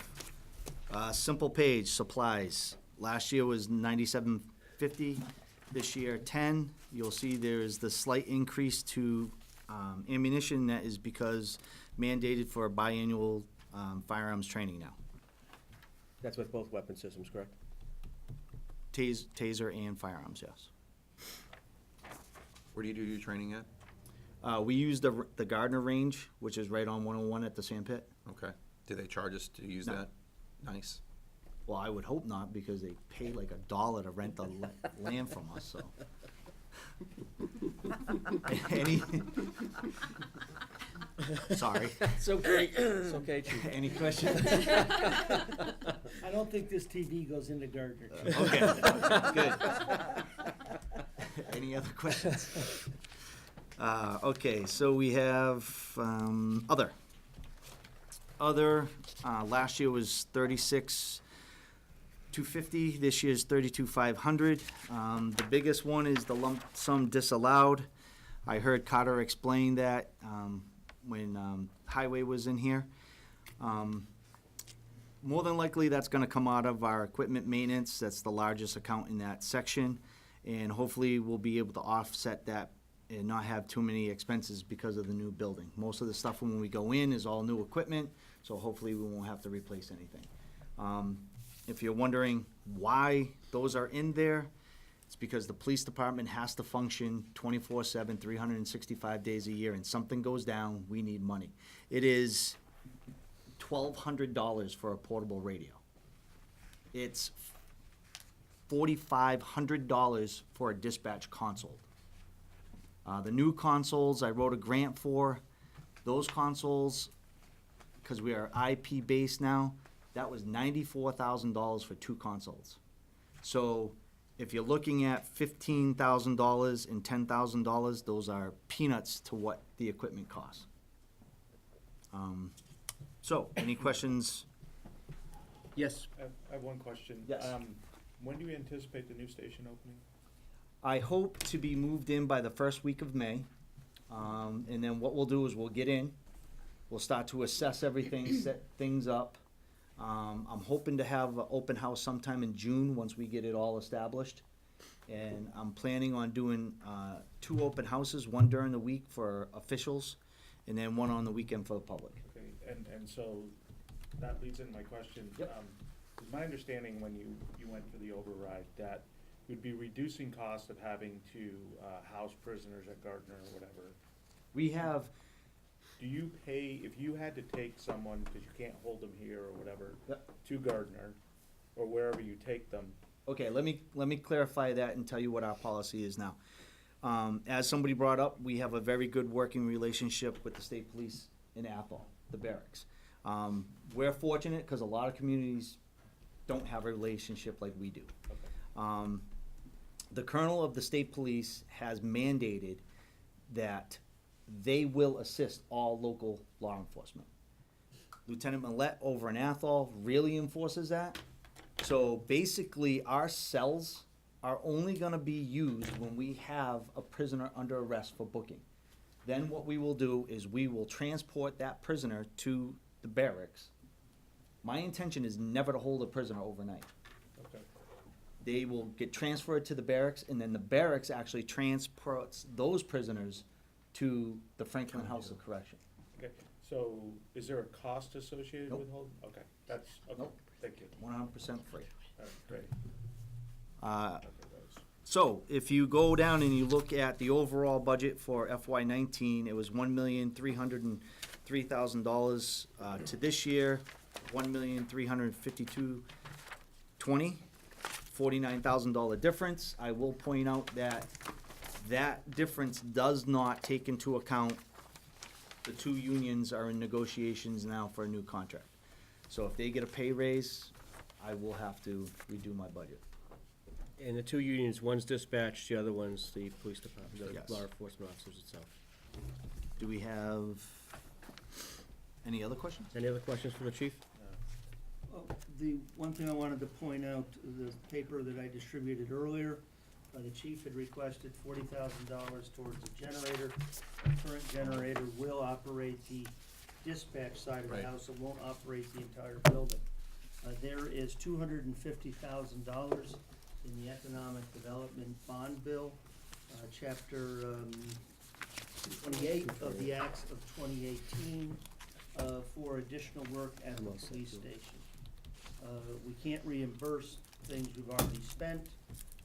N: simple page, supplies. Last year was $97.50, this year 10. You'll see there's the slight increase to ammunition. That is because mandated for biannual firearms training now.
A: That's with both weapon systems, correct?
N: Taser and firearms, yes.
D: Where do you do your training at?
N: We use the Gardner range, which is right on 101 at the sand pit.
D: Okay. Do they charge us to use
N: No.
D: that? Nice.
N: Well, I would hope not, because they pay like $1 to rent the land from us, so. Any? Sorry.
A: It's okay, it's okay, Chief.
N: Any questions?
F: I don't think this TV goes into Gardner.
N: Okay, good. Any other questions? Okay, so we have other. Last year was $36,250. This year's $32,500. The biggest one is the lump sum disallowed. I heard Carter explain that when Highway was in here. More than likely, that's gonna come out of our equipment maintenance. That's the largest account in that section. And hopefully, we'll be able to offset that and not have too many expenses because of the new building. Most of the stuff when we go in is all new equipment, so hopefully we won't have to replace anything. If you're wondering why those are in there, it's because the police department has to function 24/7, 365 days a year, and something goes down, we need money. It is $1,200 for a portable radio. It's $4,500 for a dispatch console. The new consoles I wrote a grant for, those consoles, because we are IP-based now, that was $94,000 for 2 consoles. So if you're looking at $15,000 and $10,000, those are peanuts to what the equipment costs. So, any questions?
A: Yes.
E: I have one question.
N: Yes.
E: When do you anticipate the new station opening?
N: I hope to be moved in by the first week of May. And then what we'll do is we'll get in, we'll start to assess everything, set things up. I'm hoping to have an open house sometime in June, once we get it all established. And I'm planning on doing 2 open houses, one during the week for officials, and then one on the weekend for the public.
E: Okay, and so that leads into my question.
A: Yep.
E: It's my understanding when you went for the override, that you'd be reducing cost of having to, house prisoners at Gardner or whatever.
N: We have,
E: Do you pay, if you had to take someone, because you can't hold them here or whatever,
N: Yep.
E: to Gardner, or wherever you take them,
N: okay, let me clarify that and tell you what our policy is now. As somebody brought up, we have a very good working relationship with the state police in Athol, the barracks. We're fortunate because a lot of communities don't have a relationship like we do. The colonel of the state police has mandated that they will assist all local law enforcement. Lieutenant Millette over in Athol really enforces that. So basically, our cells are only gonna be used when we have a prisoner under arrest for booking. Then what we will do is we will transport that prisoner to the barracks. My intention is never to hold a prisoner overnight.
E: okay.
N: They will get transferred to the barracks, and then the barracks actually transports those prisoners to the Franklin House of Correction.
E: Okay, so is there a cost associated
N: Nope.
E: with holding? Okay, that's, okay,
N: Nope.
E: thank you.
N: 100% free.
E: All right, great.
N: Uh,
E: Okay, those.
N: So, if you go down and you look at the overall budget for FY19, it was $1,303,000 to this year, $1,352,20, $49,000 difference. I will point out that that difference does not take into account the two unions are in negotiations now for a new contract. So if they get a pay raise, I will have to redo my budget.
A: And the two unions, one's dispatch, the other one's the police department,
N: Yes.
A: the law enforcement officers itself.
N: Do we have any other questions?
A: Any other questions for the chief?
F: Well, the one thing I wanted to point out, the paper that I distributed earlier, the chief had requested $40,000 towards a generator. The current generator will operate the dispatch side of the
D: Right.
F: house, it won't operate the entire building. There is $250,000 in the Economic Development Bond Bill, Chapter 28 of the Acts of 2018, for additional work at the police station. We can't reimburse things we've already spent,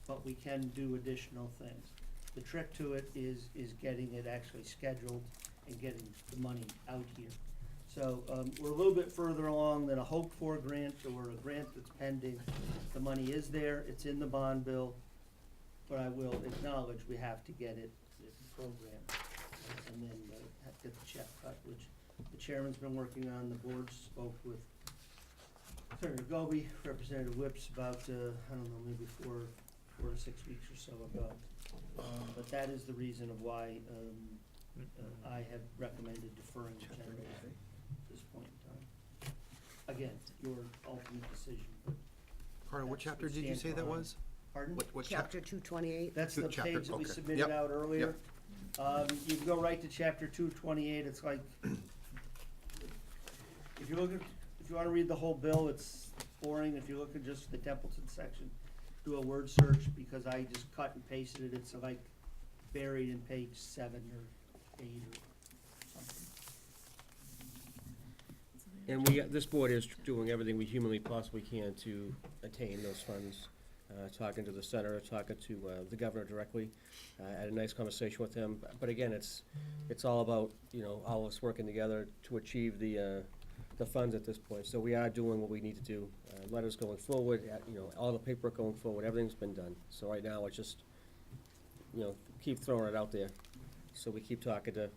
F: but we can do additional things. The trick to it is getting it actually scheduled and getting the money out here. So, we're a little bit further along than a hoped-for grant or a grant that's pending. The money is there, it's in the bond bill, but I will acknowledge we have to get it programmed and then get the check cut, which the chairman's been working on. The board spoke with Senator Goby, Representative Whips about, I don't know, maybe 4 to 6 weeks or so ago. But that is the reason of why I have recommended deferring the generator at this point in time. Again, your ultimate decision, but
D: Carter, what
F: That's
D: chapter
F: what
D: did you
F: stands
D: say that
F: behind.
D: was?
F: pardon?
D: What
L: Chapter 228.
F: That's
D: The
F: the
D: chapter,
F: page that we
D: okay.
F: submitted
D: Yep,
F: out earlier.
D: yep.
F: You can go right to chapter 228, it's like, if you wanna read the whole bill, it's boring. If you look at just the Templeton section, do a word search, because I just cut and pasted it, it's like buried in page 7 or 8 or something.
A: And this board is doing everything we humanly possibly can to attain those funds. Talking to the senator, talking to the governor directly. I had a nice conversation with him. But again, it's all about, all of us working together to achieve the funds at this point. So we are doing what we need to do. Letters going forward, all the paperwork going forward, everything's been done. So right now, it's just, keep throwing it out there. So we keep talking to,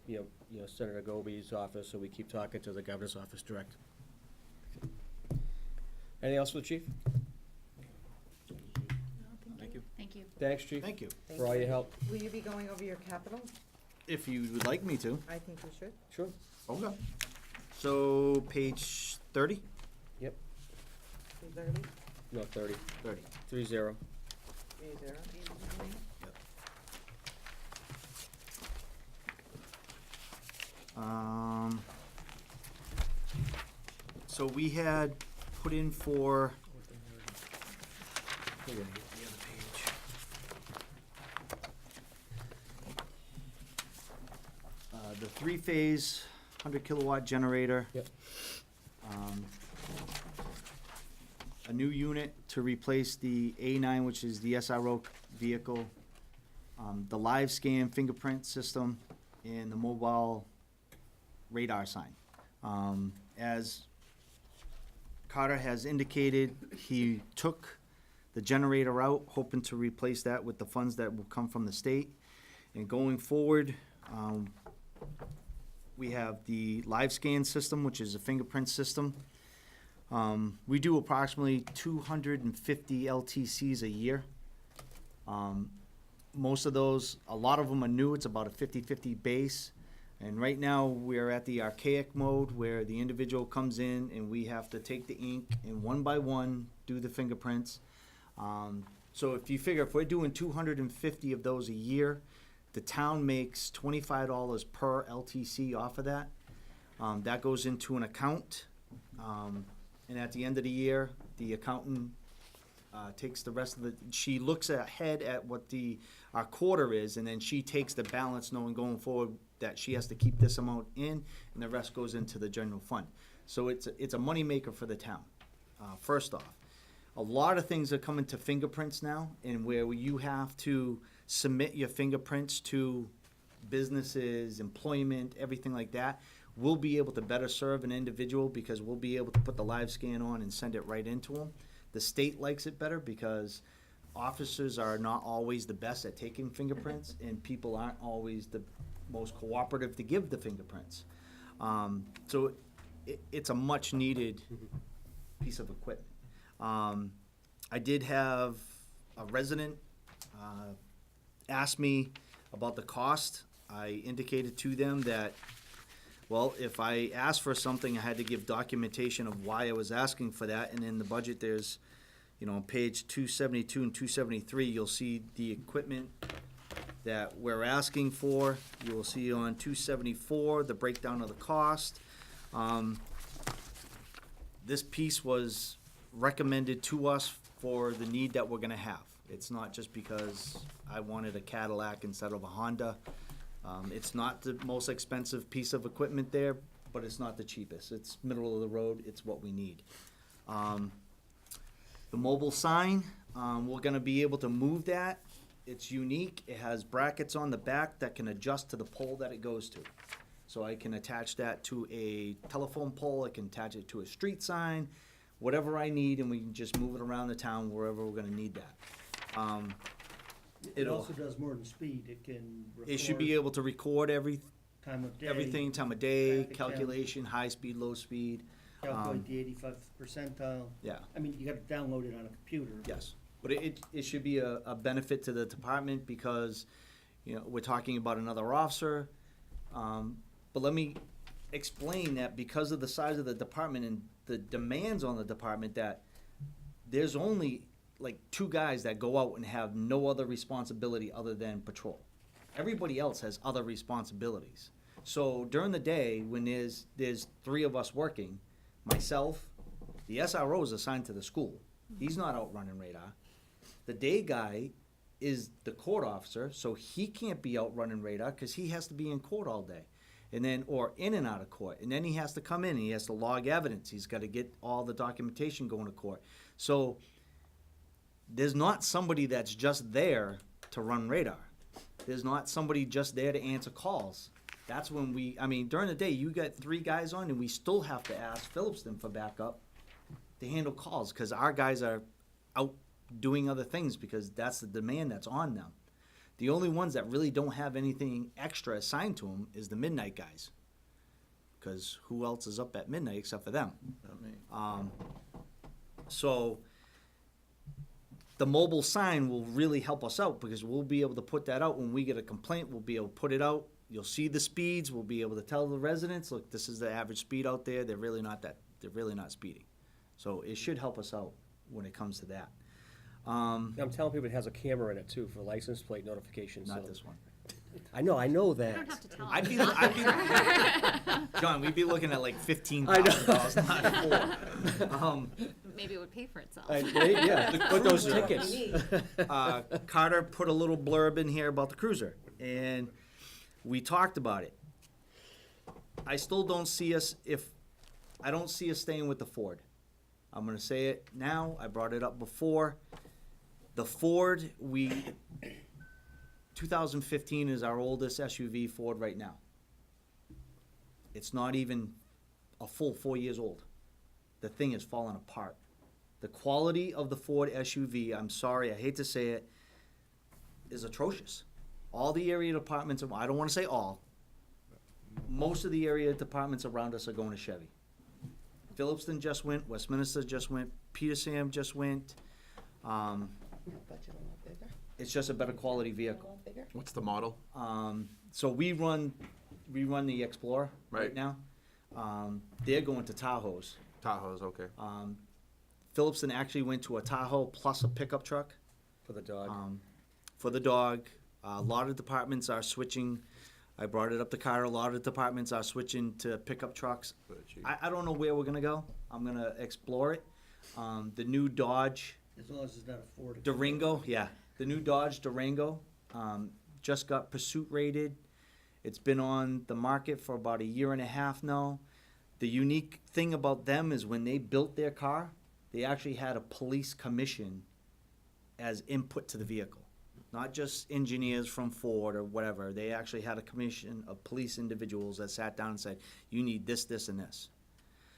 A: Senator Goby's office, so we keep talking to the governor's office direct. Anything else for the chief?
D: Thank you.
C: Thank you.
A: Thanks, chief.
N: Thank you.
A: For all your help.
L: Will you be going over your capital?
N: If you would like me to.
L: I think you should.
A: Sure.
N: Okay. So, page 30?
A: Yep.
L: 230,
A: No, 30.
N: 30.
A: 30.
L: 30.
N: So we had put in for, the 3-phase 100 kilowatt generator.
A: Yep.
N: a new unit to replace the A9, which is the SRO vehicle, the live scan fingerprint system, and the mobile radar sign. As Carter has indicated, he took the generator out, hoping to replace that with the funds that will come from the state. And going forward, we have the live scan system, which is a fingerprint system. We do approximately 250 LTCs a year. Most of those, a lot of them are new. It's about a 50-50 base. And right now, we're at the archaic mode where the individual comes in and we have to take the ink and one by one do the fingerprints. So if you figure, if we're doing 250 of those a year, the town makes $25 per LTC off of that. That goes into an account. And at the end of the year, the accountant takes the rest of she looks ahead at what our quarter is, and then she takes the balance, knowing going forward that she has to keep this amount in, and the rest goes into the general fund. So it's a moneymaker for the town, first off. A lot of things are coming to fingerprints now, and where you have to submit your fingerprints to businesses, employment, everything like that. We'll be able to better serve an individual because we'll be able to put the live scan on and send it right into them. The state likes it better because officers are not always the best at taking fingerprints, and people aren't always the most cooperative to give the fingerprints. So it's a much needed piece of equipment. I did have a resident ask me about the cost. I indicated to them that, well, if I asked for something, I had to give documentation of why I was asking for that. And in the budget, there's, on page 272 and 273, you'll see the equipment that we're asking for. You will see on 274, the breakdown of the cost. This piece was recommended to us for the need that we're gonna have. It's not just because I wanted a Cadillac instead of a Honda. It's not the most expensive piece of equipment there, but it's not the cheapest. It's middle of the road, it's what we need. The mobile sign, we're gonna be able to move that. It's unique. It has brackets on the back that can adjust to the pole that it goes to. So I can attach that to a telephone pole, I can attach it to a street sign, whatever I need, and we can just move it around the town wherever we're gonna need that.
F: It also does more than speed. It can record.
N: It should be able to record
F: Time of day.
N: everything, time of day,
F: traffic count.
N: calculation, high speed, low speed.
F: Calculate the 85th percentile.
N: Yeah.
F: I mean, you gotta download it on a computer.
N: Yes, but it should be a benefit to the department because, we're talking about another officer. But let me explain that because of the size of the department and the demands on the department, that there's only like 2 guys that go out and have no other responsibility other than patrol. Everybody else has other responsibilities. So during the day, when there's 3 of us working, myself, the SRO is assigned to the school. He's not out running radar. The day guy is the court officer, so he can't be out running radar because he has to be in court all day. And then, or in and out of court. And then he has to come in and he has to log evidence. He's got to get all the documentation going to court. So there's not somebody that's just there to run radar. There's not somebody just there to answer calls. That's when during the day, you got 3 guys on and we still have to ask Phillipston for backup to handle calls because our guys are out doing other things because that's the demand that's on them. The only ones that really don't have anything extra assigned to them is the midnight guys. Because who else is up at midnight except for them?
D: Not me.
N: So the mobile sign will really help us out because we'll be able to put that out when we get a complaint. We'll be able to put it out. You'll see the speeds. We'll be able to tell the residents, look, this is the average speed out there. They're really not speeding. So it should help us out when it comes to that.
A: I'm telling people it has a camera in it too for license plate notifications.
N: Not
A: so-
N: this one.
A: I know
C: You
A: that.
C: don't have to tell
N: I'd
C: them.
N: be John, we'd be looking at like $15,000, not 4.
C: Maybe it would pay for itself.
A: Yeah, put those tickets.
N: Carter put a little blurb in here about the cruiser, and we talked about it. I still don't see us I don't see us staying with the Ford. I'm gonna say it now, I brought it up before. The Ford, 2015 is our oldest SUV Ford right now. It's not even a full 4 years old. The thing is falling apart. The quality of the Ford SUV, I'm sorry, I hate to say it, is atrocious. All the area departments, I don't wanna say all, most of the area departments around us are going to Chevy. Phillipston just went, Westminster just went, Petersham just went.
L: Budget a lot bigger,
N: It's just a better quality
L: a
N: vehicle.
L: lot bigger.
D: What's the model?
N: So we run the Explorer right
D: Right.
N: now. They're going to Tahoes.
D: Tahoe's, okay.
N: Phillipston actually went to a Tahoe plus a pickup truck.
A: For the dog.
N: For the dog. A lot of departments are switching. I brought it up to Carter. A lot of departments are switching to pickup trucks. I don't know where we're gonna go. I'm gonna explore it. The new Dodge
F: As long as it's not a Ford.
N: Durango, yeah. The new Dodge Durango just got pursuit rated. It's been on the market for about a year and a half now. The unique thing about them is when they built their car, they actually had a police commission as input to the vehicle. Not just engineers from Ford or whatever. They actually had a commission of police individuals that sat down and said, you need this, this, and this.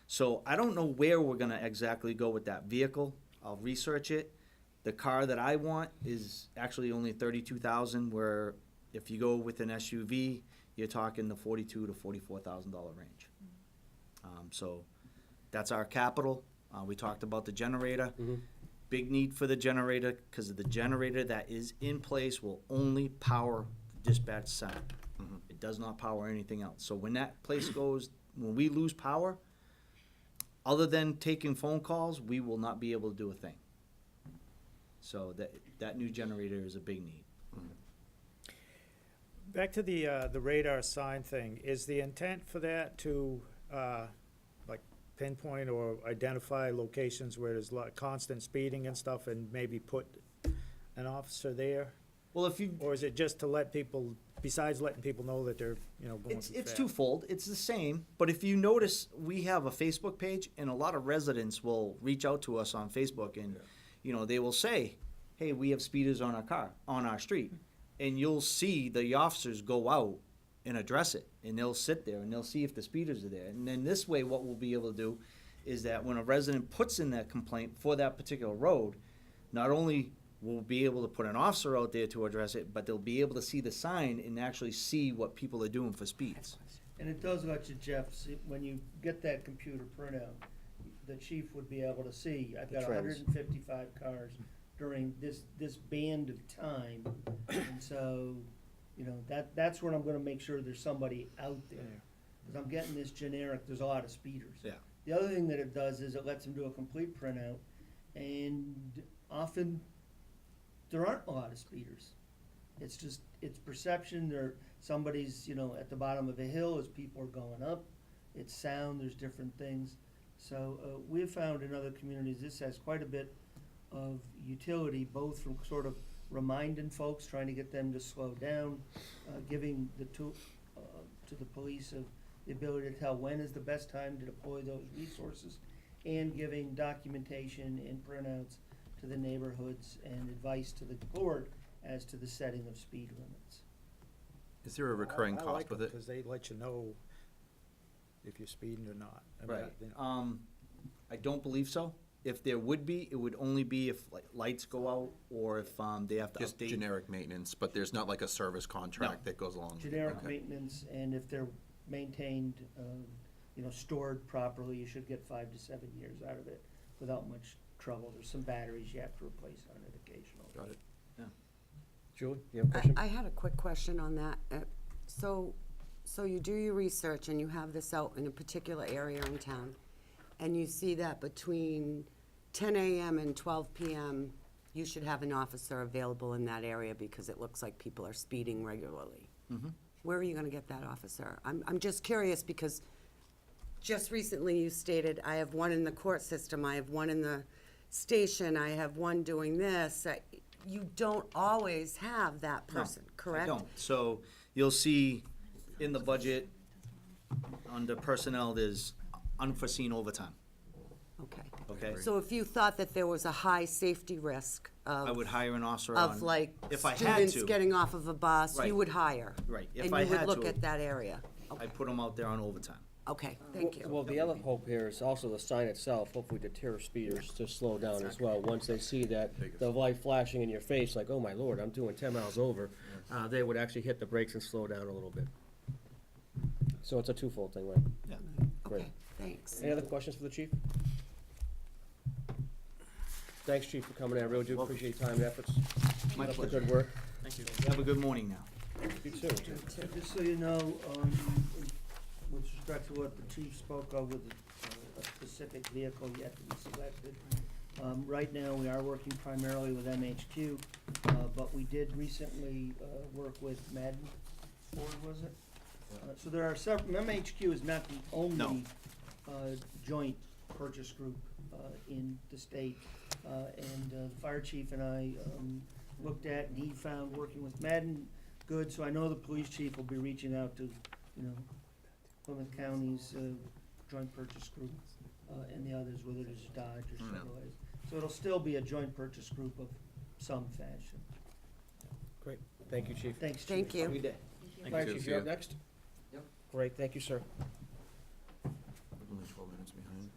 N: So I don't know where we're gonna exactly go with that vehicle. I'll research it. The car that I want is actually only 32,000, where if you go with an SUV, you're talking the $42,000 to $44,000 range. So that's our capital. We talked about the generator. Big need for the generator, because the generator that is in place will only power the dispatch center. It does not power anything else. So when that place goes, when we lose power, other than taking phone calls, we will not be able to do a thing. So that new generator is a big need.
G: Back to the radar sign thing, is the intent for that to, like, pinpoint or identify locations where there's constant speeding and stuff, and maybe put an officer there?
N: Well, if you,
G: Or is it just to let people, besides letting people know that they're, going too fast?
N: it's twofold. It's the same, but if you notice, we have a Facebook page, and a lot of residents will reach out to us on Facebook, and they will say, "Hey, we have speeders on our street," and you'll see the officers go out and address it, and they'll sit there and they'll see if the speeders are there. And then this way, what we'll be able to do is that when a resident puts in that complaint for that particular road, not only will be able to put an officer out there to address it, but they'll be able to see the sign and actually see what people are doing for speeds.
F: And it does let you, Jeff, see, when you get that computer printout, the chief would be able to see, I've
A: The
F: got
A: trends.
F: 155 cars during this band of time. And so, that's when I'm gonna make sure there's somebody out there. Because I'm getting this generic, there's a lot of speeders.
N: Yeah.
F: The other thing that it does is it lets them do a complete printout, and often there aren't a lot of speeders. It's just, it's perception, somebody's, at the bottom of a hill as people are going up. It's sound, there's different things. So, we've found in other communities, this has quite a bit of utility, both from sort of reminding folks, trying to get them to slow down, giving the tool, to the police of the ability to tell when is the best time to deploy those resources, and giving documentation and printouts to the neighborhoods and advice to the board as to the setting of speed limits.
D: Is there a recurring cost with it?
G: Because they let you know if you're speeding or not. I mean,
N: Right. I don't believe so. If there would be, it would only be if lights go out, or if they have to
D: Just
N: update.
D: generic maintenance, but there's not like a service contract that goes along with it?
F: Generic
D: Okay.
F: maintenance, and if they're maintained, stored properly, you should get 5 to 7 years out of it without much trouble. There's some batteries you have to replace on it occasionally.
D: Got it.
A: Julie, you have a question?
L: I had a quick question on that. So you do your research and you have this out in a particular area in town, and you see that between 10 a.m. and 12 p.m., you should have an officer available in that area because it looks like people are speeding regularly. Where are you gonna get that officer? I'm just curious because just recently you stated, I have one in the court system, I have one in the station, I have one doing this. You don't always have that person, correct?
N: I don't. So you'll see in the budget, under personnel, there's unforeseen overtime.
L: Okay.
N: okay?
L: So if you thought that there was a high safety risk
N: I would hire an officer
L: of
N: on,
L: like
N: if I had
L: students
N: to.
L: getting off of a bus,
N: Right.
L: you would hire?
N: Right, if
L: And
N: I
L: you would
N: had
L: look
N: to,
L: at that area?
N: I'd put them out there on overtime.
L: Okay, thank you.
A: Well, the other hope here is also the sign itself, hopefully deter speeders to slow down as well. Once they see that, the light flashing in your face, like, oh my lord, I'm doing 10 miles over, they would actually hit the brakes and slow down a little bit. So it's a twofold thing, right?
N: Yeah.
A: Great.
L: Okay, thanks.
A: Any other questions for the chief? Thanks, chief, for coming in. I really do appreciate your time and efforts.
N: My
A: Keep up the
N: pleasure.
A: good work.
N: Thank you. Have a good morning now.
A: You too.
F: So just so you know, with respect to what the chief spoke of with a specific vehicle yet to be selected, right now, we are working primarily with MHQ, but we did recently work with Madden Ford, was it? So there are several, MHQ is not the only joint purchase group in the state. And the fire chief and I looked at, and he found working with Madden good, so I know the police chief will be reaching out to, you know, Plymouth County's joint purchase group, and the others, whether it's Dodge or Chevrolet. So it'll still be a joint purchase group of some fashion.
A: Great. Thank you, chief.
F: Thanks, chief.
L: Thank you.
A: Have a good day. Fire chief, you're up next? Yep. Great, thank you, sir.
D: Only 12 minutes behind.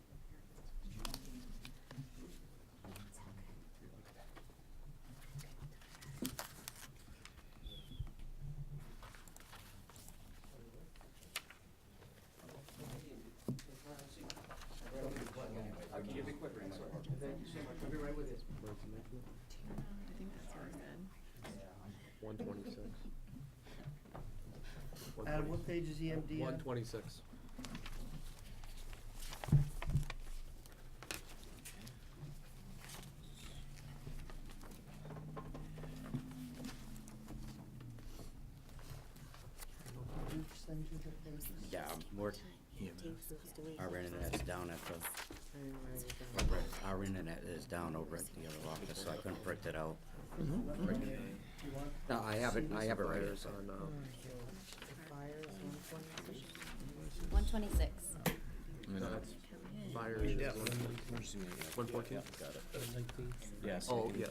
A: I'll give you quick, thank you so much. I'll be right with you.
C: I think that's what I said.
I: 126.
F: Adam, what page is EMD on?
I: 126.
F: Did you send you the pages?
M: Yeah, we're, our internet's down at the, our internet is down over at the other office, so I couldn't print it out.
F: You want?
M: No, I have it right here.
I: Fires on,
H: 126.
I: fires is 114?
D: Yes.
I: Oh, yeah.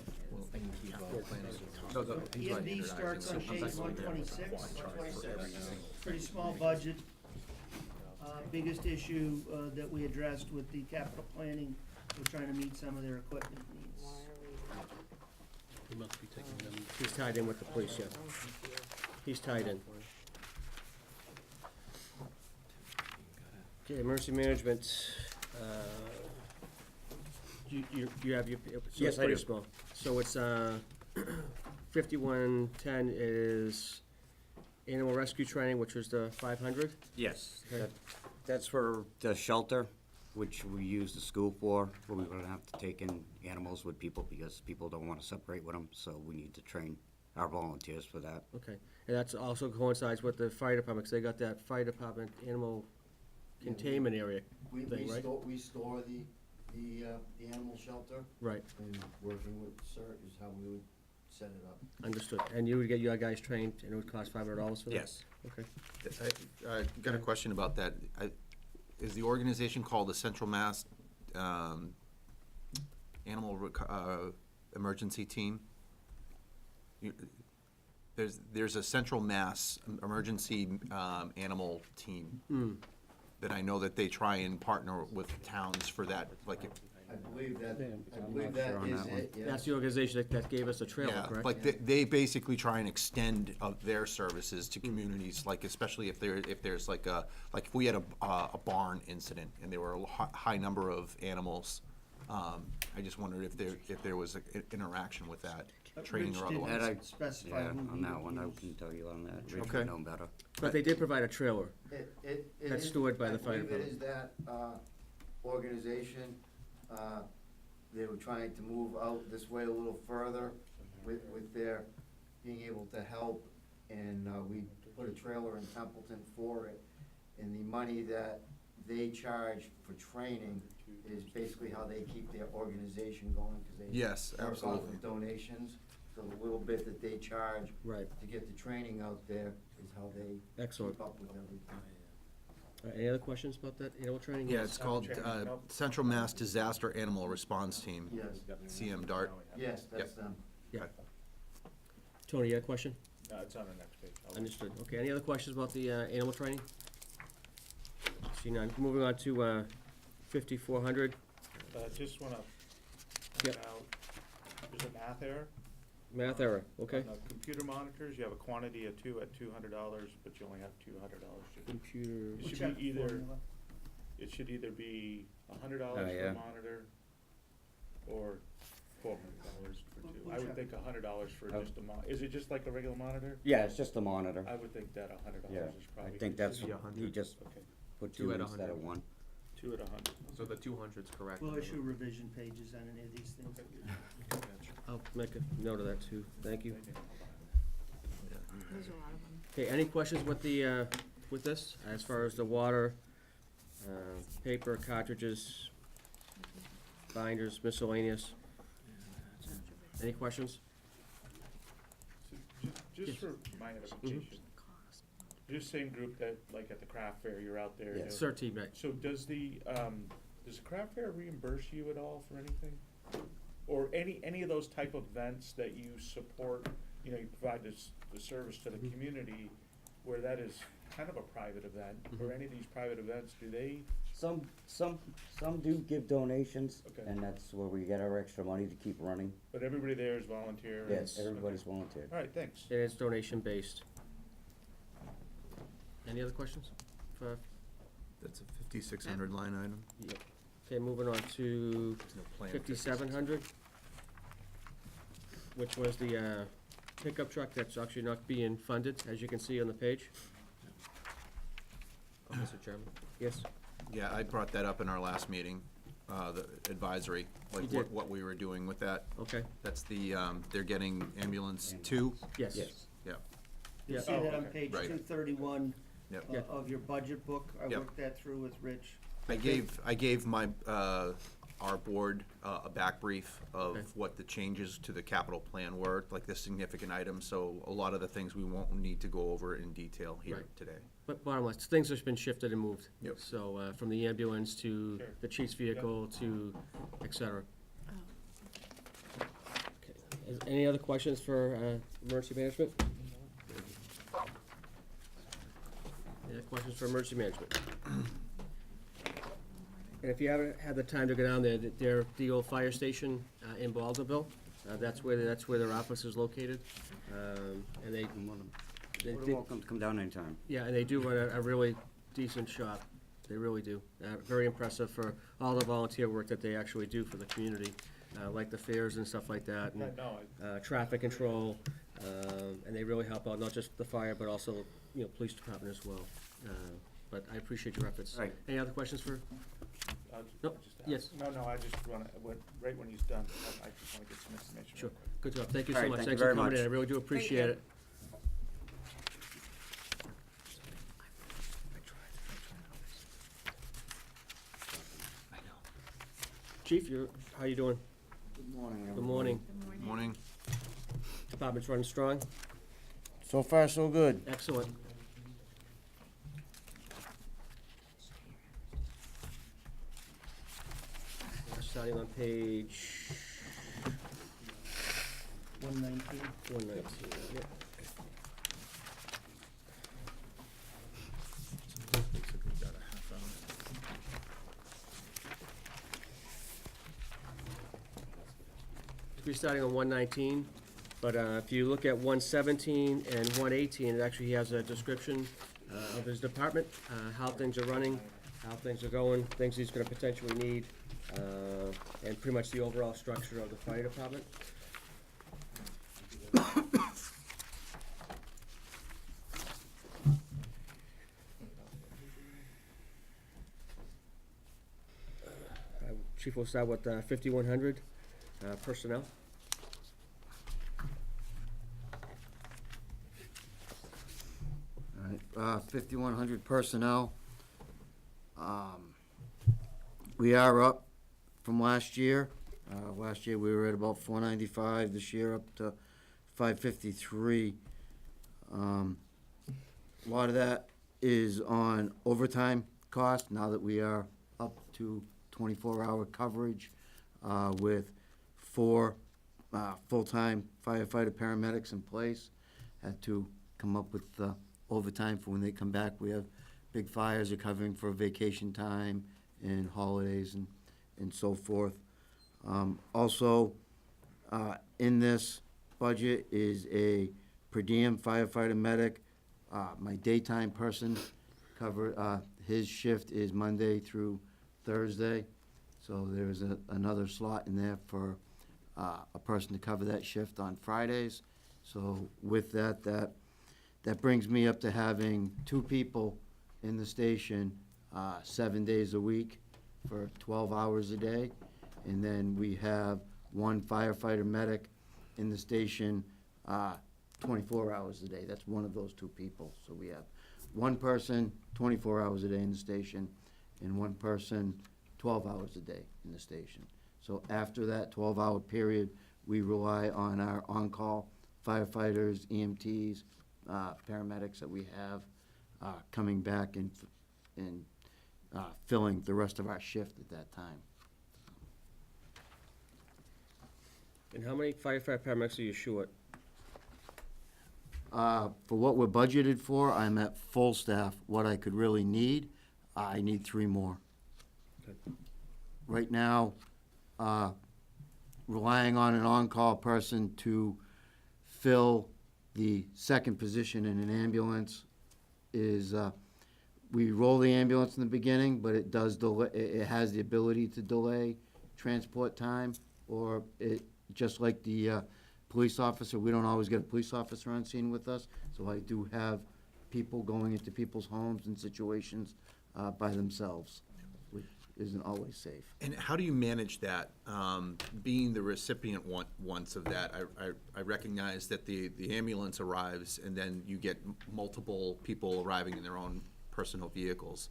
F: EMD starts on page 126. Pretty small budget. Biggest issue that we addressed with the capital planning, we're trying to meet some of their equipment needs.
K: We must be taking them.
A: He's tied in with the police, yeah. He's tied in. Okay, emergency management, you have your, so
D: Yes,
A: it's
D: I
A: pretty
D: do.
A: small. So it's, 5110 is animal rescue training, which was the 500?
M: Yes,
A: Okay.
M: that's for the shelter, which we use the school for, where we're gonna have to take in animals with people because people don't wanna separate with them, so we need to train our volunteers for that.
A: Okay, and that's also coincides with the fire department, because they got that fire department animal containment area thing, right?
O: We store the animal shelter,
A: Right,
O: and working with CERT is how we would set it up.
A: understood. And you would get your guys trained, and it would cost $500 for that?
D: Yes.
A: Okay.
D: I got a question about that. Is the organization called the Central Mass Animal Emergency Team? There's a Central Mass Emergency Animal Team that I know that they try and partner with towns for that, like,
O: I believe that
M: sure on
O: is
M: that one.
O: it, yeah.
A: That's the organization that gave us the trailer,
D: yeah,
A: correct?
D: like they basically try and extend their services to communities, like especially if there's like if we had a barn incident and there were a high number of animals. I just wondered if there was an interaction with that, training or
F: Rich didn't
D: otherwise.
M: That I-
F: specify
M: Yeah,
F: who
M: on
F: he
M: that
F: would
M: one, I
F: use.
M: can tell you on that, Rich
D: Okay.
M: would know better.
A: But they did provide a trailer.
O: It
A: That's
O: is-
A: stored by the fire
O: I believe it is that organization. They were trying to move out this way a little further with their being able to help, and we put a trailer in Templeton for it. And the money that they charge for training is basically how they keep their organization going, because they
D: Yes,
O: work off
D: absolutely.
O: of donations. So the little bit that they charge
A: Right,
O: to get the training out there is how they
A: excellent.
O: keep up with everything.
A: Any other questions about that animal training?
D: Yeah, it's called Central Mass Disaster Animal Response Team,
O: Yes,
D: CM DART.
O: yes, that's them.
A: Yeah. Tony, you had a question?
E: No, it's on the next page.
A: Understood. Okay, any other questions about the animal training? See none. Moving on to 5400.
E: Just wanna
A: Yep.
E: point out, there's a math error.
A: Math error, okay.
E: On the computer monitors, you have a quantity of 2 at $200, but you only have $200.
A: Computer.
E: It
F: What's
E: should
F: that
E: be either,
F: formula?
E: it should either be $100 for
M: yeah.
E: a monitor or $400 for two. I
F: Which
E: would
F: one?
E: think $100 for
M: Oh.
E: just a is it just like a regular monitor?
M: Yeah, it's just a monitor.
E: I would think that $100
M: Yeah,
E: is
M: I
E: probably.
M: think that's,
I: Yeah,
M: he
I: 100.
M: just
E: Okay,
M: put
I: Two
M: two
I: at
M: instead of
I: 100.
M: one.
E: 2 at 100.
I: So the 200's correct.
F: We'll issue revision pages on any of these things.
A: I'll make a note of that too. Thank you.
C: There's a lot of them.
A: Okay, any questions with the, with this, as far as the water, paper, cartridges, binders, miscellaneous? Any questions?
E: So, just for my edification, just same group that, like at the craft fair, you're out there.
M: Yes.
E: doing-
A: CERT, right?
E: So does the craft fair reimburse you at all for anything? Or any of those type of events that you support, you know, you provide the service to the community, where that is kind of a private event, or any of these private events, do they?
M: Some do give donations,
E: Okay.
M: and that's where we get our extra money to keep running.
E: But everybody there is volunteer? and-
M: Yes,
E: okay.
M: everybody's volunteer.
E: All right, thanks.
A: And it's donation based. Any other questions? For,
D: That's a 5,600 line item.
A: yep. Okay, moving on to
D: There's no plan.
A: 5700, which was the pickup truck that's actually not being funded, as you can see on the page. Oh, Mr. Chairman. Yes?
D: Yeah, I brought that up in our last meeting, the advisory, like
A: You did.
D: what we were doing with that.
A: Okay.
D: That's the, they're getting ambulance 2.
A: Yes.
M: Yes.
D: Yeah,
F: You
A: Yeah.
F: see that on
E: okay.
F: page
D: Right.
F: 231
D: Yep.
A: Yeah.
F: of your budget book. I
D: Yep.
F: worked that through with Rich.
D: I gave my, our board a back brief of
A: Okay.
D: what the changes to the capital plan were, like the significant items, so a lot of the things we won't need to go over in detail here
A: Right.
D: today.
A: But bottom line, things have been shifted and moved.
D: Yep.
A: So, from the ambulance to
E: Sure.
A: the chief's vehicle to et cetera. Okay. Any other questions for emergency management? Any other questions for emergency management? And if you haven't had the time to go down there, they're the old fire station in Baldwinville. That's where their office is located. And they,
M: You're welcome to come down anytime.
A: yeah, and they do run a really decent shop. They really do. Very impressive for all the volunteer work that they actually do for the community, like the fairs and stuff like that,
E: Yeah,
A: and
E: no,
A: traffic control. And they really help out, not just the fire, but also, you know, police department as well. But I appreciate your efforts.
M: Right.
A: Any other questions for?
E: I'll
A: Nope.
E: just ask.
A: Yes.
E: No, I just wanna, right when he's done, I just wanna get some information. real
A: Sure.
E: quick.
A: Good job. Thank you
M: All
A: so
M: right,
A: much.
M: thank you
A: Thanks for
M: very
A: coming in.
M: much.
A: I really do appreciate
H: you.
A: it. Chief, how you doing?
M: Good morning,
A: Good morning.
D: Morning.
A: Department's running strong?
O: So far, so good.
A: Excellent. We're starting on page
F: 119.
A: 119. Yep. We're starting on 119, but if you look at 117 and 118, it actually has a description of his department, how things are running, how things are going, things he's gonna potentially need, and pretty much the overall structure of the fire department. Chief, we'll start with 5100 personnel.
O: All right, 5,100 personnel. We are up from last year. Last year, we were at about 495, this year up to 553. A lot of that is on overtime cost, now that we are up to 24-hour coverage with 4 full-time firefighter paramedics in place. Had to come up with overtime for when they come back. We have big fires are covering for vacation time and holidays and so forth. Also, in this budget is a per diem firefighter medic. My daytime person his shift is Monday through Thursday. So there's another slot in there for a person to cover that shift on Fridays. So with that brings me up to having 2 people in the station 7 days a week for 12 hours a day. And then we have 1 firefighter medic in the station 24 hours a day. That's one of those 2 people. So we have 1 person 24 hours a day in the station and 1 person 12 hours a day in the station. So after that 12-hour period, we rely on our on-call firefighters, EMTs, paramedics that we have coming back and filling the rest of our shift at that time.
A: And how many firefighter paramedics are you short?
O: For what we're budgeted for, I'm at full staff. What I could really need, I need 3 more.
A: Okay.
O: Right now, relying on an on-call person to fill the second position in an ambulance is, we roll the ambulance in the beginning, but it does delay, it has the ability to delay transport time, or it, just like the police officer, we don't always get a police officer on scene with us, so I do have people going into people's homes and situations by themselves, which isn't always safe.
D: And how do you manage that, being the recipient once of that? I recognize that the ambulance arrives and then you get multiple people arriving in their own personal vehicles.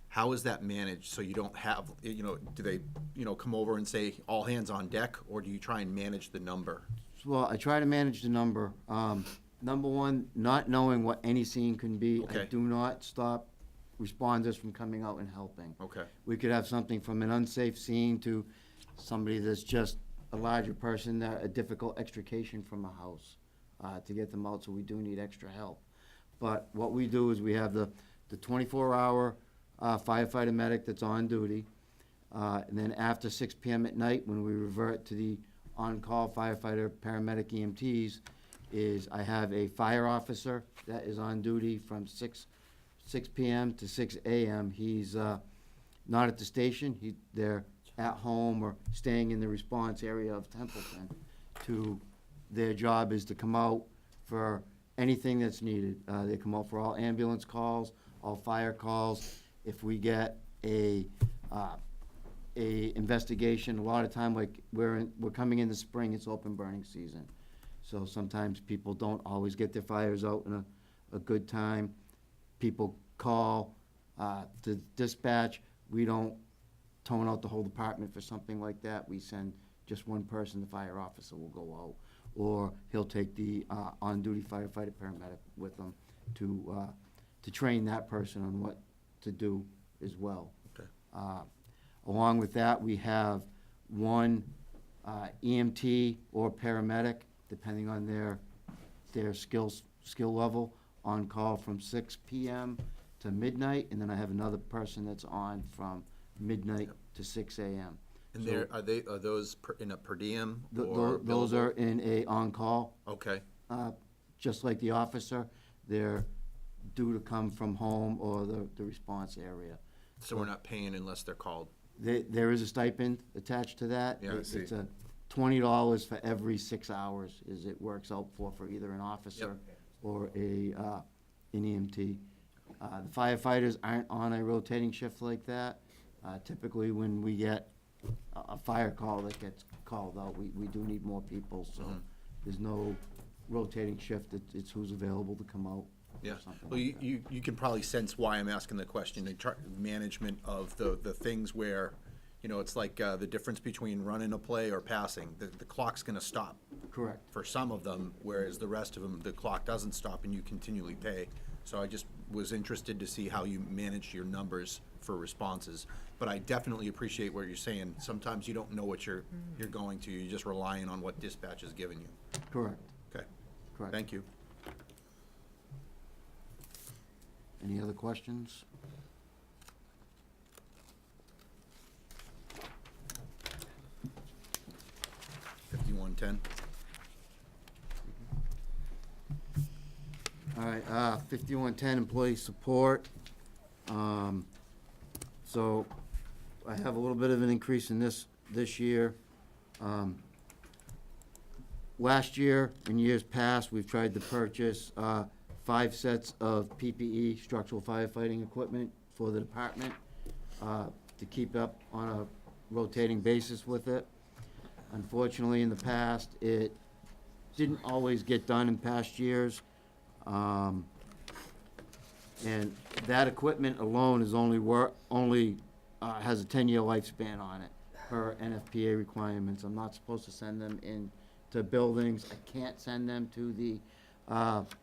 D: How is that managed so you don't have, do they, come over and say all hands on deck, or do you try and manage the number?
O: Well, I try to manage the number. Number one, not knowing what any scene can be. I
D: Okay.
O: do not stop responders from coming out and helping.
D: Okay.
O: We could have something from an unsafe scene to somebody that's just a larger person, a difficult extrication from a house to get them out, so we do need extra help. But what we do is we have the 24-hour firefighter medic that's on duty, and then after 6 p.m. at night, when we revert to the on-call firefighter, paramedic, EMTs, is I have a fire officer that is on duty from 6 p.m. to 6 a.m. He's not at the station. They're at home or staying in the response area of Templeton. Their job is to come out for anything that's needed. They come out for all ambulance calls, all fire calls. If we get a investigation, a lot of time, like we're coming in the spring, it's open burning season. So sometimes people don't always get their fires out in a good time. People call to dispatch. We don't tone out the whole department for something like that. We send just one person, the fire officer will go out. Or he'll take the on-duty firefighter paramedic with them to train that person on what to do as well.
D: Okay.
O: Along with that, we have 1 EMT or paramedic, depending on their skill level, on call from 6 p.m. to midnight, and then I have another person that's on from midnight to 6 a.m.
D: And
O: So-
D: are those in a per diem?
O: Those are in a on-call.
D: Okay.
O: Just like the officer, they're due to come from home or the response area.
D: So we're not paying unless they're called?
O: There is a stipend attached to that.
D: Yeah, I see.
O: It's a $20 for every 6 hours, is it works out for either an officer or an EMT. The firefighters aren't on a rotating shift like that. Typically, when we get a fire call that gets called out, we do need more people, so there's no rotating shift. It's who's available to come out.
D: Yeah,
O: something
D: well,
O: like that.
D: you can probably sense why I'm asking the question, the management of the things where, it's like the difference between running a play or passing. The clock's gonna stop
O: Correct.
D: for some of them, whereas the rest of them, the clock doesn't stop and you continually pay. So I just was interested to see how you managed your numbers for responses. But I definitely appreciate what you're saying. Sometimes you don't know what you're going to. You're just relying on what dispatch is giving you.
O: Correct,
D: Okay,
O: correct.
D: thank you.
O: Any other questions?
D: $5110.
O: All right, 5110 employee support. So I have a little bit of an increase in this year. Last year, in years past, we've tried to purchase 5 sets of PPE, structural firefighting equipment, for the department to keep up on a rotating basis with it. Unfortunately, in the past, it didn't always get done in past years. And that equipment alone is only has a 10-year lifespan on it per NFPA requirements. I'm not supposed to send them into buildings. I can't send them to the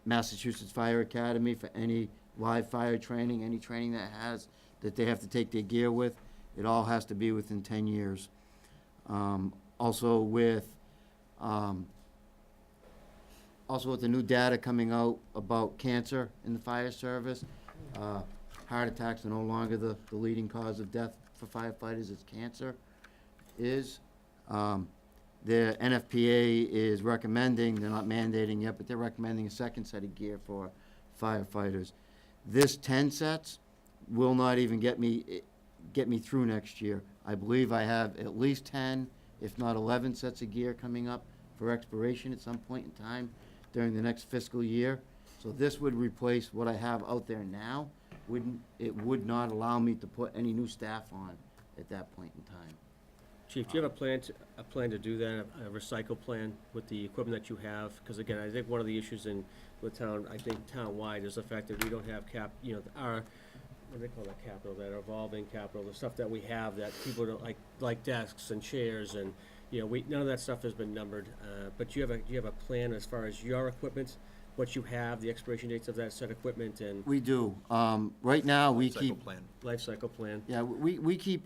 O: Massachusetts Fire Academy for any live fire training, any training that they have to take their gear with. It all has to be within 10 years. Also with the new data coming out about cancer in the fire service, heart attacks are no longer the leading cause of death for firefighters, it's cancer is. The NFPA is recommending, they're not mandating yet, but they're recommending a second set of gear for firefighters. This 10 sets will not even get me through next year. I believe I have at least 10, if not 11 sets of gear coming up for expiration at some point in time during the next fiscal year. So this would replace what I have out there now. It would not allow me to put any new staff on at that point in time.
A: Chief, do you have a plan to do that, a recycle plan with the equipment that you have? Because again, I think one of the issues with town, I think town-wide, is the fact that we don't have our, what do they call that capital, that evolving capital, the stuff that we have that people don't like desks and chairs and, none of that stuff has been numbered. But do you have a plan as far as your equipment, what you have, the expiration dates of that set of equipment and
O: We do. Right now, we
D: Cycle
O: keep,
D: plan.
A: life cycle plan?
O: yeah, we keep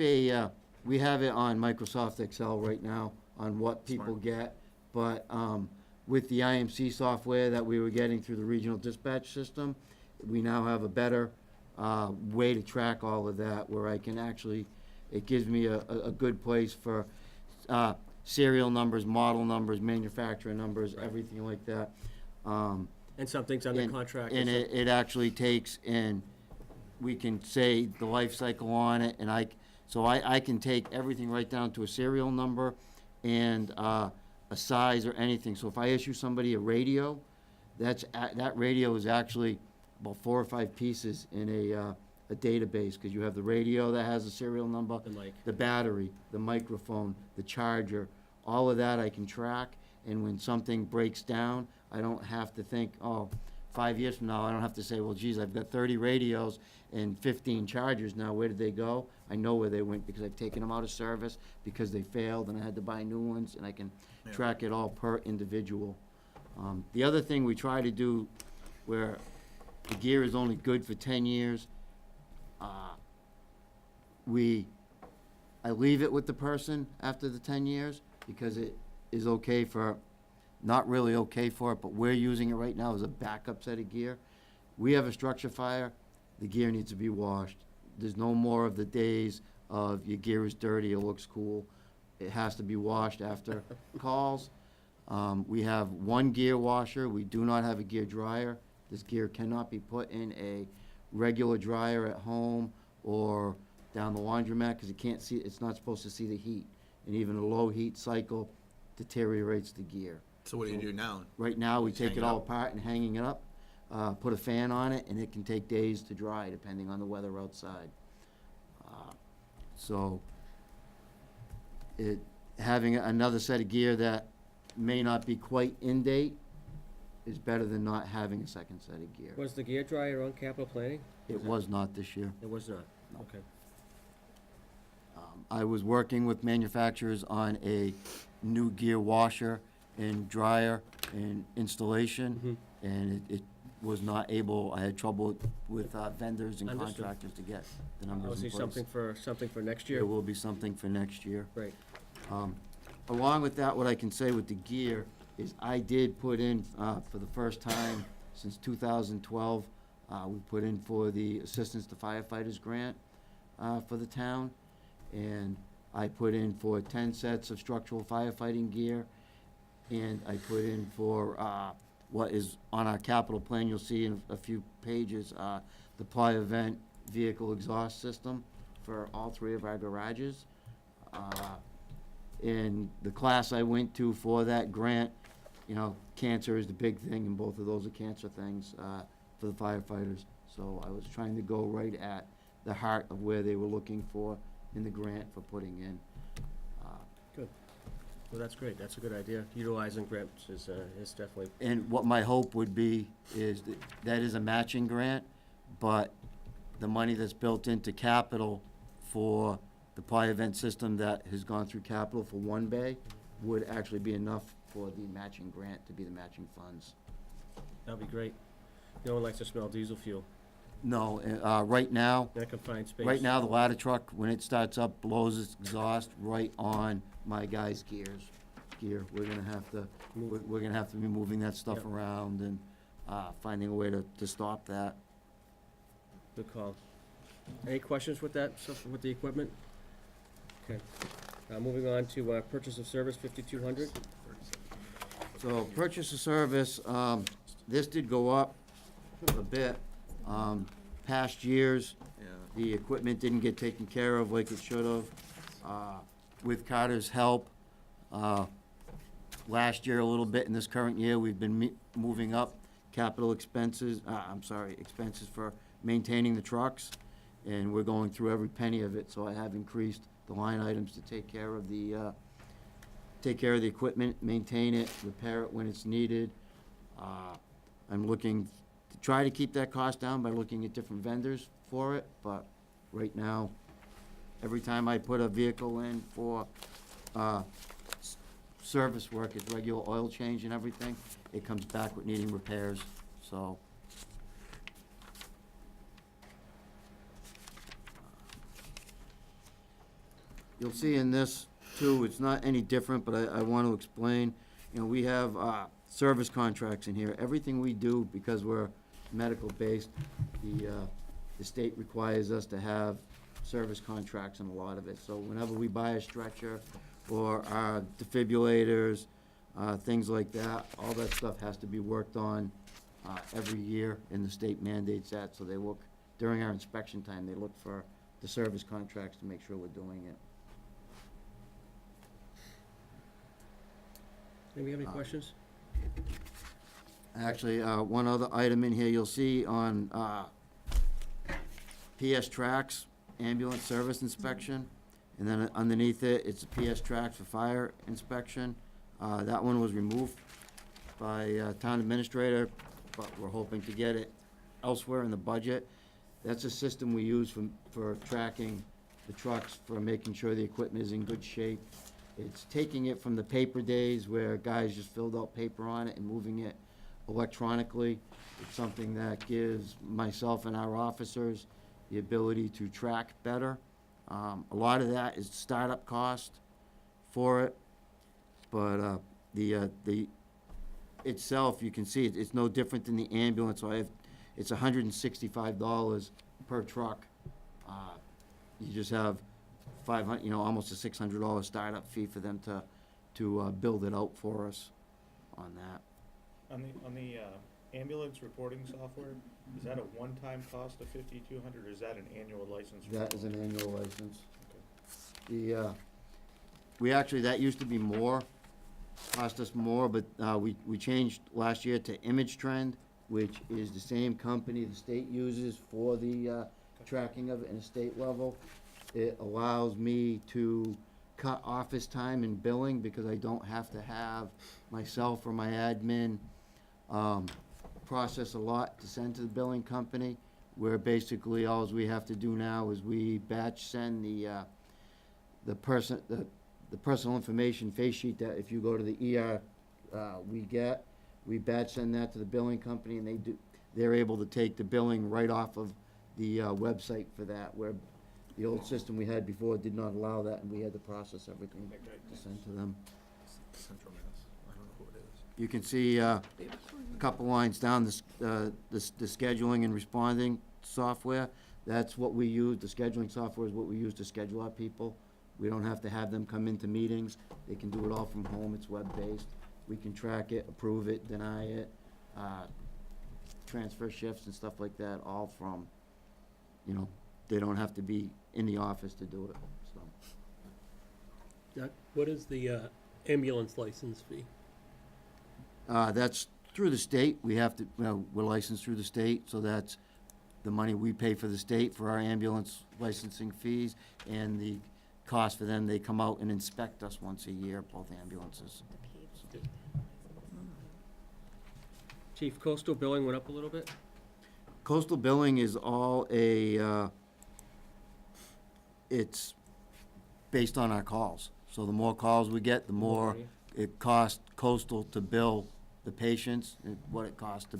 O: we have it on Microsoft Excel right now on what people
D: Smart.
O: get. But with the IMC software that we were getting through the regional dispatch system, we now have a better way to track all of that, where I can actually, it gives me a good place for serial numbers, model numbers, manufacturer numbers, everything like that.
A: And some things under contract.
O: And it actually takes, and we can say the life cycle on it, and I can take everything right down to a serial number and a size or anything. So if I issue somebody a radio, that radio is actually about 4 or 5 pieces in a database, because you have the radio that has a serial number, the battery, the microphone, the charger, all of that I can track. And when something breaks down, I don't have to think, 5 years from now, I don't have to say, well, geez, I've got 30 radios and 15 chargers now, where did they go? I know where they went, because I've taken them out of service, because they failed and I had to buy new ones, and I can track it all per individual. The other thing we try to do, where the gear is only good for 10 years, I leave it with the person after the 10 years, because it is okay for, not really okay for it, but we're using it right now as a backup set of gear. We have a structure fire, the gear needs to be washed. There's no more of the days of your gear is dirty, it looks cool. It has to be washed after calls. We have one gear washer, we do not have a gear dryer. This gear cannot be put in a regular dryer at home or down the laundromat, because it's not supposed to see the heat. And even a low heat cycle deteriorates the gear.
D: So what do you do now?
O: Right now, we
D: Just
O: take
D: hang
O: it
D: it
O: all
D: up?
O: apart and hanging it up, put a fan on it, and it can take days to dry, depending on the weather outside. So, having another set of gear that may not be quite in date is better than not having a second set of gear.
A: Was the gear dryer on capital planning?
O: It was not this year.
A: It was not, okay.
O: I was working with manufacturers on a new gear washer and dryer and installation, and was not able, I had trouble with vendors and
A: Understood.
O: contractors to get the
A: I'll
O: numbers
A: see
O: in place.
A: something for next
O: There
A: year.
O: will be something for next year.
A: Great.
O: Along with that, what I can say with the gear is I did put in, for the first time since 2012, we put in for the Assistance to Firefighters grant for the town. And I put in for 10 sets of structural firefighting gear. And I put in for what is on our capital plan, you'll see in a few pages, the Ply Event Vehicle Exhaust System for all 3 of our garages. In the class I went to for that grant, you know, cancer is the big thing, and both of those are cancer things for the firefighters. So I was trying to go right at the heart of where they were looking for in the grant for putting in.
A: Well, that's great. That's a good idea. Utilizing grants is definitely,
O: And what my hope would be is that is a matching grant, but the money that's built into capital for the Ply Event system that has gone through capital for one bay would actually be enough for the matching grant to be the matching funds.
A: that'd be great. No one likes to smell diesel fuel.
O: No, right now,
A: That confined space.
O: right now, the ladder truck, when it starts up, blows its exhaust right on my guy's gear. We're gonna have to, we're gonna have to be moving that stuff
A: Yep.
O: around and finding a way to stop that.
A: Good call. Any questions with that, stuff with the equipment? Okay. Moving on to purchase of service, 5,200.
O: So purchase of service, this did go up a bit. Past years, the equipment didn't get taken care of like it should have. With Carter's help, last year a little bit, in this current year, we've been moving up capital expenses, expenses for maintaining the trucks, and we're going through every penny of it, so I have increased the line items to take care of the equipment, maintain it, repair it when it's needed. I'm looking to try to keep that cost down by looking at different vendors for it, but right now, every time I put a vehicle in for service work, it's regular oil change and everything, it comes back with needing repairs, so. You'll see in this too, it's not any different, but I want to explain, you know, we have service contracts in here. Everything we do, because we're medical-based, the state requires us to have service contracts in a lot of it. So whenever we buy a stretcher or our defibrillators, things like that, all that stuff has to be worked on every year, and the state mandates that. So they look, during our inspection time, they look for the service contracts to make sure we're doing it.
A: Anybody have any questions?
O: Actually, one other item in here, you'll see on PS Tracks, ambulance service inspection, and then underneath it, it's a PS Tracks for fire inspection. That one was removed by town administrator, but we're hoping to get it elsewhere in the budget. That's a system we use for tracking the trucks, for making sure the equipment is in good shape. It's taking it from the paper days where guys just filled out paper on it and moving it electronically. It's something that gives myself and our officers the ability to track better. A lot of that is startup cost for it, but the itself, you can see it's no different than the ambulance. So it's $165 per truck. You just have 500, you know, almost a $600 startup fee for them to build it out for us on that.
E: On the ambulance reporting software, is that a one-time cost of 5,200, or is that an annual license?
O: That is an annual license. We actually, that used to be more, cost us more, but we changed last year to Image Trend, which is the same company the state uses for the tracking of it in a state level. It allows me to cut office time and billing because I don't have to have myself or my admin process a lot to send to the billing company, where basically all we have to do now is we batch send the personal information face sheet that if you go to the ER, we batch send that to the billing company, and they're able to take the billing right off of the website for that, where the old system we had before did not allow that, and we had to process everything to send to them.
E: Central Mass, I don't know who it is.
O: You can see a couple lines down, the scheduling and responding software. That's what we use, the scheduling software is what we use to schedule our people. We don't have to have them come into meetings. They can do it all from home, it's web-based. We can track it, approve it, deny it, transfer shifts and stuff like that, all from, they don't have to be in the office to do it, so.
K: What is the ambulance license fee?
O: That's through the state. We have to, we're licensed through the state, so that's the money we pay for the state for our ambulance licensing fees, and the cost for them, they come out and inspect us once a year, both ambulances.
A: Chief, coastal billing went up a little bit?
O: Coastal billing is all it's based on our calls. So the more calls we get, the more it costs coastal to bill the patients, and what it costs to,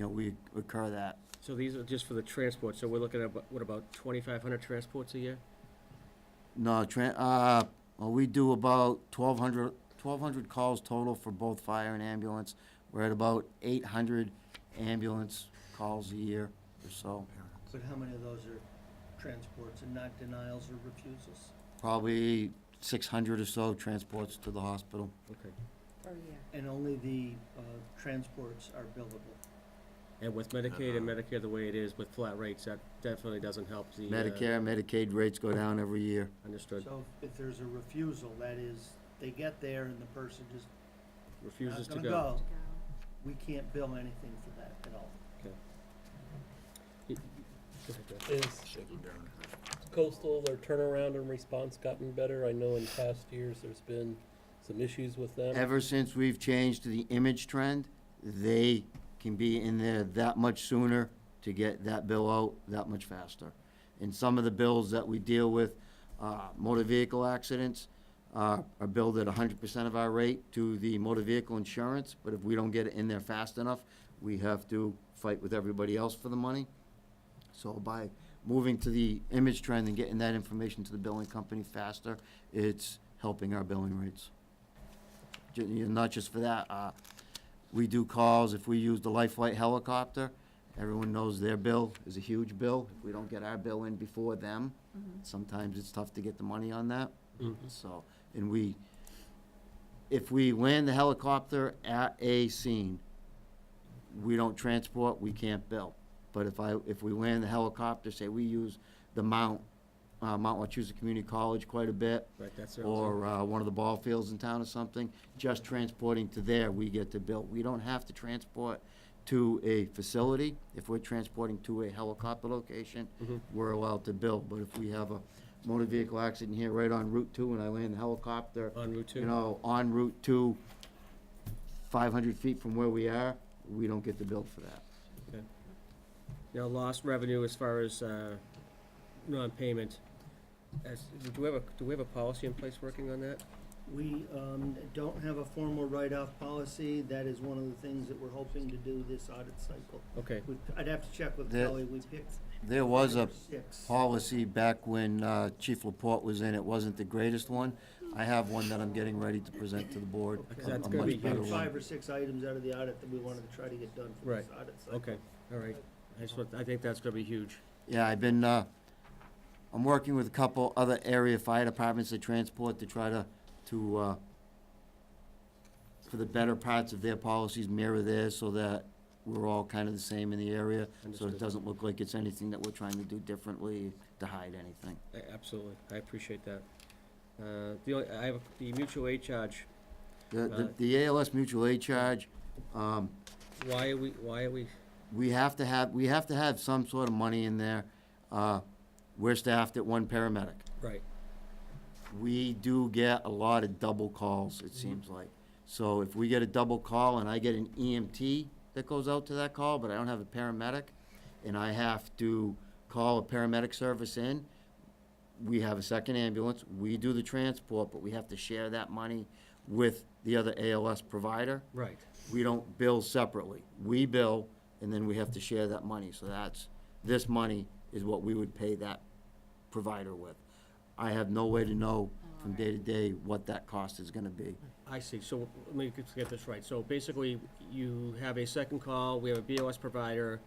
O: we incur that.
A: So these are just for the transport, so we're looking at, what, about 2,500 transports a year?
O: No, well, we do about 1,200 calls total for both fire and ambulance. We're at about 800 ambulance calls a year or so.
F: But how many of those are transports and not denials or refusals?
O: Probably 600 or so transports to the hospital.
A: Okay.
H: Per year.
F: And only the transports are billable.
A: And with Medicaid and Medicare the way it is with flat rates, that definitely doesn't help the.
O: Medicare, Medicaid rates go down every year.
A: Understood.
F: So if there's a refusal, that is, they get there and the person just
A: Refuses
F: not
A: to
F: gonna
A: go.
F: go, we can't bill anything for that at all.
A: Okay. Go ahead, Jeff.
K: Is coastal, their turnaround and response gotten better? I know in past years there's been some issues with them.
O: Ever since we've changed to the image trend, they can be in there that much sooner to get that bill out that much faster. And some of the bills that we deal with, motor vehicle accidents, are billed at 100% of our rate to the motor vehicle insurance, but if we don't get it in there fast enough, we have to fight with everybody else for the money. So by moving to the image trend and getting that information to the billing company faster, it's helping our billing rates. Not just for that, we do calls, if we use the Life Flight helicopter, everyone knows their bill is a huge bill. If we don't get our bill in before them, sometimes it's tough to get the money on that. So, and if we land the helicopter at a scene, we don't transport, we can't bill. But if we land the helicopter, say we use the Mount Wachusett Community College quite a bit,
A: Right, that's
O: or one of the ball fields in town or something, just transporting to there, we get to bill. We don't have to transport to a facility. If we're transporting to a helicopter location, we're allowed to bill. But if we have a motor vehicle accident here right on Route 2 and I land the helicopter,
A: On Route 2?
O: on Route 2, 500 feet from where we are, we don't get the bill for that.
A: Okay. Now, lost revenue as far as non-payment, do we have a policy in place working on that?
F: We don't have a formal write-off policy. That is one of the things that we're hoping to do this audit cycle.
A: Okay.
F: I'd have to check with
O: There-
F: Kelly. We picked
O: There was
F: 5
O: a
F: or 6.
O: policy back when Chief Laporte was in. It wasn't the greatest one. I have one that I'm getting ready to present to the board.
A: Because
O: a
A: that's
O: much
A: gonna be
O: better
A: huge.
O: one.
F: 5 or 6 items out of the audit that we wanted to try to get done for
A: Right.
F: this audit cycle.
A: Okay, all right. I think that's gonna be huge.
O: Yeah, I'm working with a couple other area fire departments that transport to try to for the better parts of their policies, mirror theirs, so that we're all kind of the same in the area. So
A: Understood.
O: it doesn't look like it's anything that we're trying to do differently to hide anything.
A: Absolutely, I appreciate that. I have the mutual aid charge.
O: The ALS mutual aid charge,
A: Why are we,
O: we have to have some sort of money in there. We're staffed at one paramedic.
A: right,
O: We do get a lot of double calls, it seems like. So if we get a double call and I get an EMT that goes out to that call, but I don't have a paramedic, and I have to call a paramedic service in, we have a second ambulance, we do the transport, but we have to share that money with the other ALS provider.
A: right.
O: We don't bill separately. We bill and then we have to share that money. So this money is what we would pay that provider with. I have no way to know from day to day what that cost is gonna be.
A: I see, so let me just get this right. So basically, you have a second call, we have a BOS provider,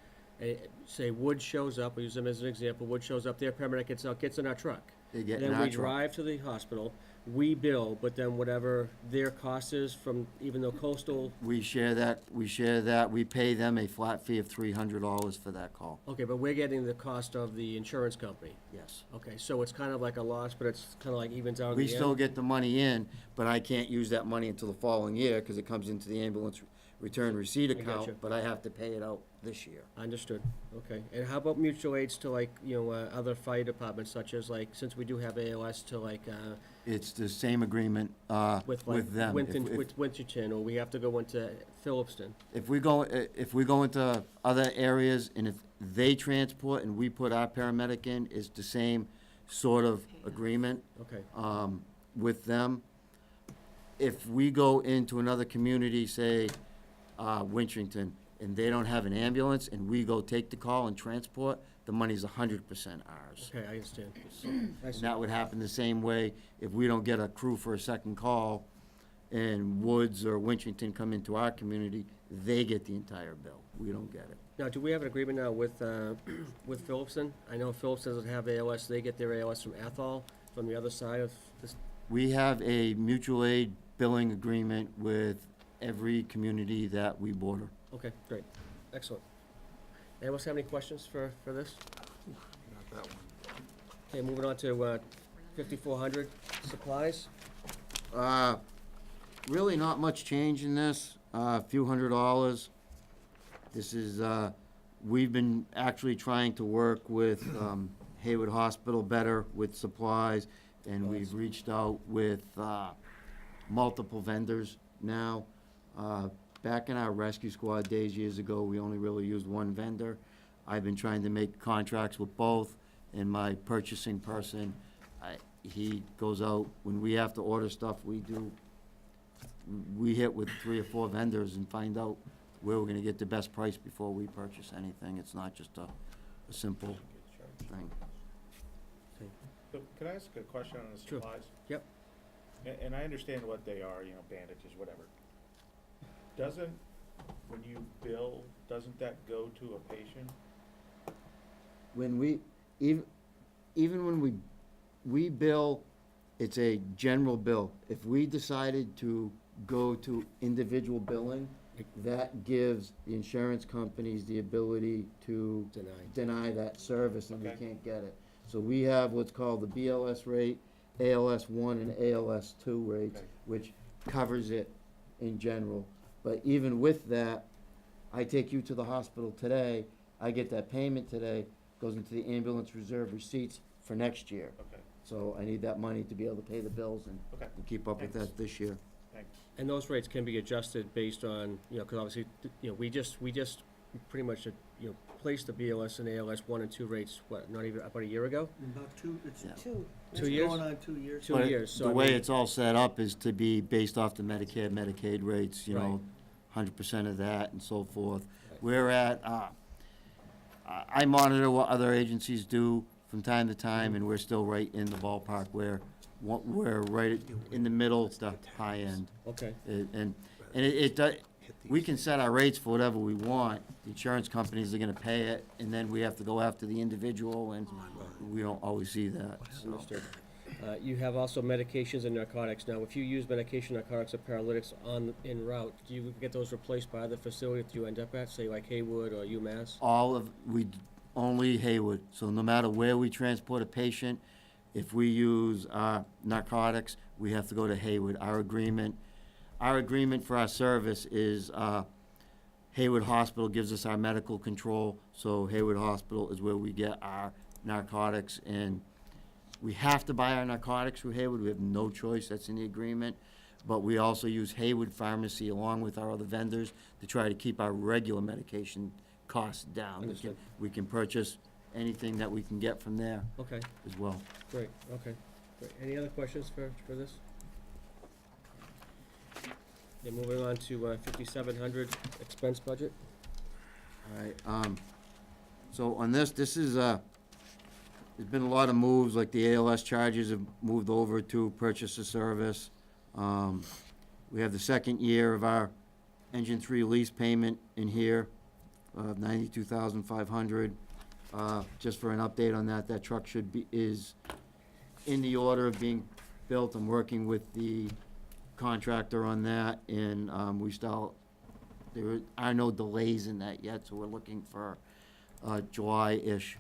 A: say Wood shows up, we'll use them as an example, Wood shows up, their paramedic gets in our truck.
O: They get in
A: Then
O: our
A: we
O: truck.
A: drive to the hospital, we bill, but then whatever their cost is from, even though coastal,
O: We share that, we pay them a flat fee of $300 for that call.
A: okay, but we're getting the cost of the insurance company.
O: Yes.
A: Okay, so it's kind of like a loss, but it's kind of like evens out in
O: We
A: the end?
O: still get the money in, but I can't use that money until the following year, because it comes into the ambulance return receipt
A: I gotcha.
O: account, but I have to pay it out this year.
A: Understood, okay. And how about mutual aids to like, other fire departments, such as like, since we do have ALS, to like,
O: It's the same agreement
A: with like
O: with them.
A: With Winterton, or we have to go into Phillipston?
O: If we go into other areas, and if they transport and we put our paramedic in, it's the same sort of agreement
A: Okay,
O: with them. If we go into another community, say, Winchington, and they don't have an ambulance, and we go take the call and transport, the money's 100% ours.
A: okay, I understand. I
O: And
A: see.
O: that would happen the same way if we don't get a crew for a second call, and Woods or Winchington come into our community, they get the entire bill. We don't get it.
A: Now, do we have an agreement now with Phillipston? I know Phillips doesn't have ALS, they get their ALS from Athol, from the other side of this.
O: We have a mutual aid billing agreement with every community that we border.
A: Okay, great, excellent. Anyone else have any questions for this?
E: Not that one.
A: Okay, moving on to 5400, supplies.
O: Really not much change in this, a few $100s. This is, we've been actually trying to work with Hayward Hospital better with supplies, and we've reached out with multiple vendors now. Back in our rescue squad days years ago, we only really used one vendor. I've been trying to make contracts with both, and my purchasing person, he goes out, when we have to order stuff, we hit with 3 or 4 vendors and find out where we're gonna get the best price before we purchase anything. It's not just a simple thing.
E: So, could I ask a question on the
A: Sure.
E: supplies?
A: Yep.
E: And I understand what they are, bandages, whatever. When you bill, doesn't that go to a patient?
O: When we, even when we bill, it's a general bill. If we decided to go to individual billing, that gives the insurance companies the ability to deny that service, and we
E: Okay.
O: can't get it. So we have what's called the BLS rate, ALS 1 and ALS 2 rates,
E: Okay.
O: which covers it in general. But even with that, I take you to the hospital today, I get that payment today, goes into the ambulance reserve receipts for next year.
E: Okay,
O: So I need that money to be able to pay the bills and
E: okay,
O: to keep up with
E: Thanks.
O: that this year.
E: thanks.
A: And those rates can be adjusted based on, because obviously, we just pretty much, placed the BLS and ALS 1 and 2 rates, not even, about a year ago?
F: About two, it's
O: Yeah.
F: two.
A: 2 years?
F: Going on 2 years.
A: 2
O: But
A: years, so
O: the
A: I
O: way
A: mean-
O: it's all set up is to be based off the Medicare, Medicaid rates,
A: Right.
O: 100% of that and so forth.
A: Right.
O: We're at, I monitor what other agencies do from time to time, and we're still right in the ballpark where we're right in the middle to high end.
A: Okay,
O: We can set our rates for whatever we want. The insurance companies are gonna pay it, and then we have to go after the individual, and we don't always see that, so.
A: understood. You have also medications and narcotics. Now, if you use medication, narcotics, or paralytics en route, do you get those replaced by the facility that you end up at, say like Haywood or UMass?
O: Only Haywood, so no matter where we transport a patient, if we use narcotics, we have to go to Haywood. Our agreement for our service is Haywood Hospital gives us our medical control, so Haywood Hospital is where we get our narcotics, and we have to buy our narcotics through Haywood. We have no choice, that's in the agreement. But we also use Haywood Pharmacy along with our other vendors to try to keep our regular medication costs down.
A: Understood.
O: We can purchase anything that we can get from there
A: Okay,
O: as well.
A: great, okay. Great. Any other questions for this? Then moving on to 5700 expense budget.
O: All right, so on this is, there's been a lot of moves, like the ALS charges have moved over to purchase of service. We have the second year of our engine 3 lease payment in here of $92,500. Just for an update on that, that truck is in the order of being built. I'm working with the contractor on that, and there are no delays in that yet, so we're looking for July-ish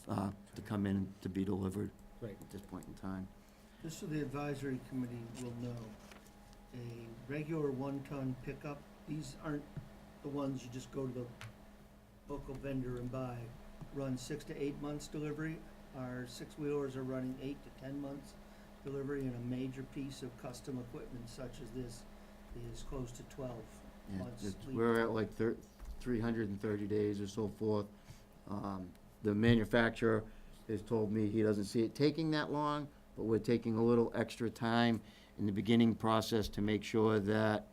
O: to come in to be delivered
A: Right.
O: at this point in time.
F: Just so the advisory committee will know, a regular one-ton pickup, these aren't the ones you just go to the local vendor and buy, run 6 to 8 months delivery. Our six-wheelers are running 8 to 10 months delivery, and a major piece of custom equipment such as this is close to 12
O: Yeah,
F: months. lead
O: we're
F: time.
O: at like 330 days or so forth. The manufacturer has told me he doesn't see it taking that long, but we're taking a little extra time in the beginning process to make sure that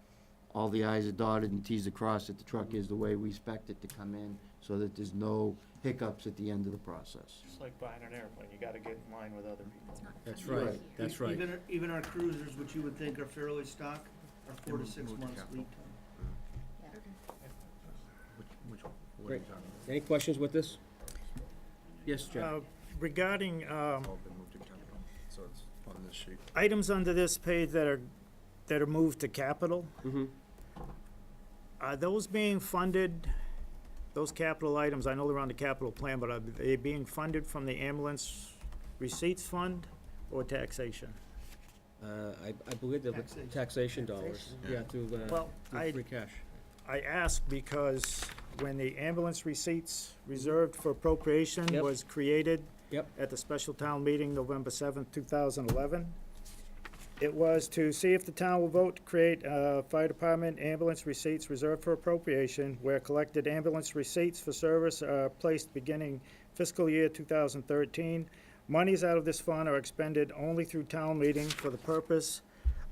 O: all the i's are dotted and t's are crossed, that the truck is the way we expect it to come in, so that there's no hiccups at the end of the process.
E: Just like buying an airplane, you gotta get in line with other people.
A: That's
C: Coming
A: right,
C: here.
A: that's right.
F: Even our cruisers, which you would think are fairly stock, are 4 to 6 months lead time.
A: Great. Any questions with this? Yes, Jeff?
G: Regarding,
E: So it's on this sheet.
G: items under this page that are moved to capital,
A: Mm-hmm.
G: are those being funded, those capital items, I know they're on the capital plan, but are they being funded from the ambulance receipts fund or taxation?
A: I believe that with taxation dollars, yeah, through,
G: Well,
A: through free cash.
G: I ask because when the ambulance receipts reserved for appropriation
A: Yep.
G: was created
A: Yep.
G: at the special town meeting November 7th, 2011, it was to see if the town will vote to create fire department ambulance receipts reserved for appropriation, where collected ambulance receipts for service are placed beginning fiscal year 2013. Monies out of this fund are expended only through town meeting for the purpose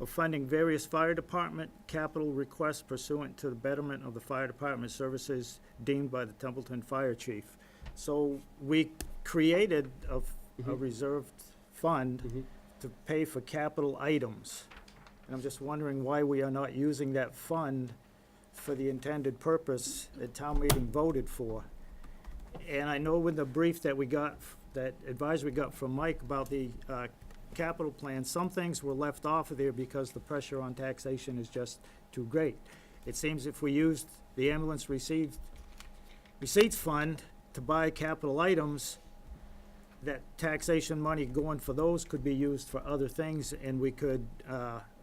G: of funding various fire department capital requests pursuant to the betterment of the fire department services deemed by the Templeton Fire Chief. So we created a
A: Mhm.
G: reserved fund
A: Mhm.
G: to pay for capital items. And I'm just wondering why we are not using that fund for the intended purpose that town meeting voted for. And I know with the brief that we got, that advisory got from Mike about the capital plan, some things were left off of there because the pressure on taxation is just too great. It seems if we used the ambulance receipts fund to buy capital items, that taxation money going for those could be used for other things, and we could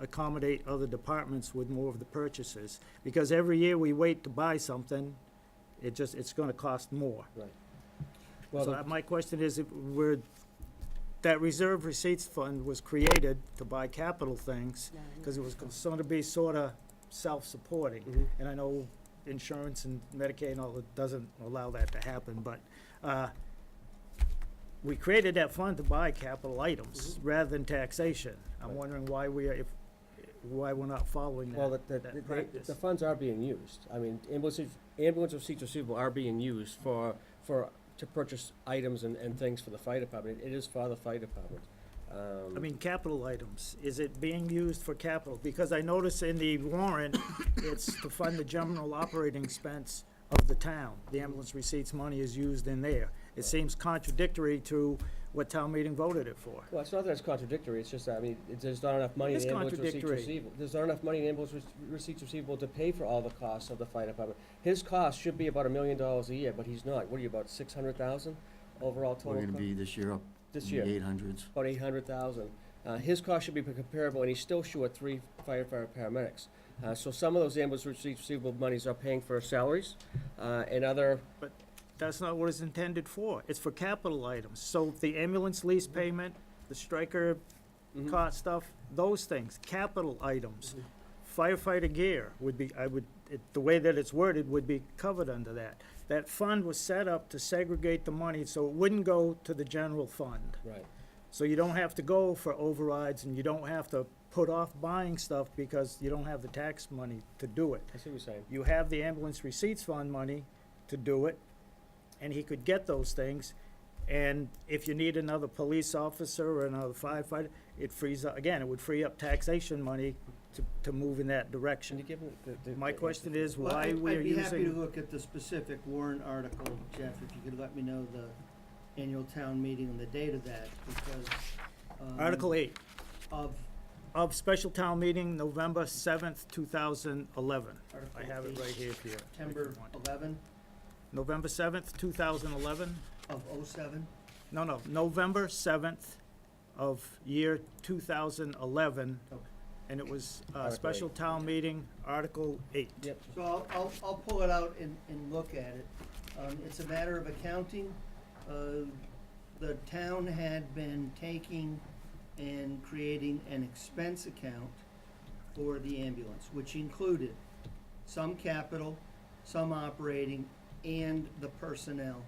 G: accommodate other departments with more of the purchases. Because every year we wait to buy something, it's gonna cost more.
A: Right. Well,
G: So
A: the-
G: my question is, that reserve receipts fund was created to buy capital things, because it was going to be sort of self-supporting.
A: Mhm.
G: And I know insurance and Medicaid and all, it doesn't allow that to happen, but we created that fund to buy capital items rather than taxation. I'm
A: Right.
G: wondering why why we're not following
A: Well,
G: that practice.
A: the funds are being used. I mean, ambulance receipts receivable are being used to purchase items and things for the fire department. It is for the fire department.
G: I mean, capital items, is it being used for capital? Because I notice in the warrant, it's to fund the general operating expense of the town. The ambulance receipts money is used in there. It seems contradictory to what town meeting voted it for.
A: Well, it's not that it's contradictory, it's just that, I mean, there's not enough money
G: It
A: in
G: is
A: ambulance receipts
G: contradictory.
A: receivable. There's not enough money in ambulance receipts receivable to pay for all the costs of the fire department. His cost should be about $1 million a year, but he's not. What are you, about 600,000 overall total?
O: We're gonna
A: cost?
O: be this year up
A: This
O: in
A: year.
O: the 800s.
A: About 800,000. His cost should be comparable, and he's still short 3 firefighter paramedics. So some of those ambulance receipts receivable monies are paying for salaries, and other,
G: That's not what it's intended for. It's for capital items. So the ambulance lease payment, the striker
A: Mhm.
G: cost stuff, those things, capital items. Firefighter gear would be, the way that it's worded would be covered under that. That fund was set up to segregate the money so it wouldn't go to the general fund.
A: right.
G: So you don't have to go for overrides and you don't have to put off buying stuff because you don't have the tax money to do it.
A: I see what you're saying.
G: You have the ambulance receipts fund money to do it, and he could get those things. And if you need another police officer or another firefighter, it frees up, again, it would free up taxation money to move in that
A: Can
G: direction.
A: you give them the?
G: My question is
F: Well,
G: why we're
F: I'd be happy to
G: using,
F: look at the specific warrant article, Jeff, if you could let me know the annual town meeting and the date of that, because.
G: Article 8,
F: Of
G: special town meeting, November 7th, 2011. I
F: Article
G: have it
F: 8,
G: right here for you.
F: September 11
G: November 7th, 2011?
F: of '07.
G: No, November 7th of year 2011,
F: Okay.
G: and it was
A: Article
G: special
A: 8.
G: town meeting, Article 8.
A: Yep.
F: So I'll pull it out and look at it. It's a matter of accounting. The town had been taking and creating an expense account for the ambulance, which included some capital, some operating, and the personnel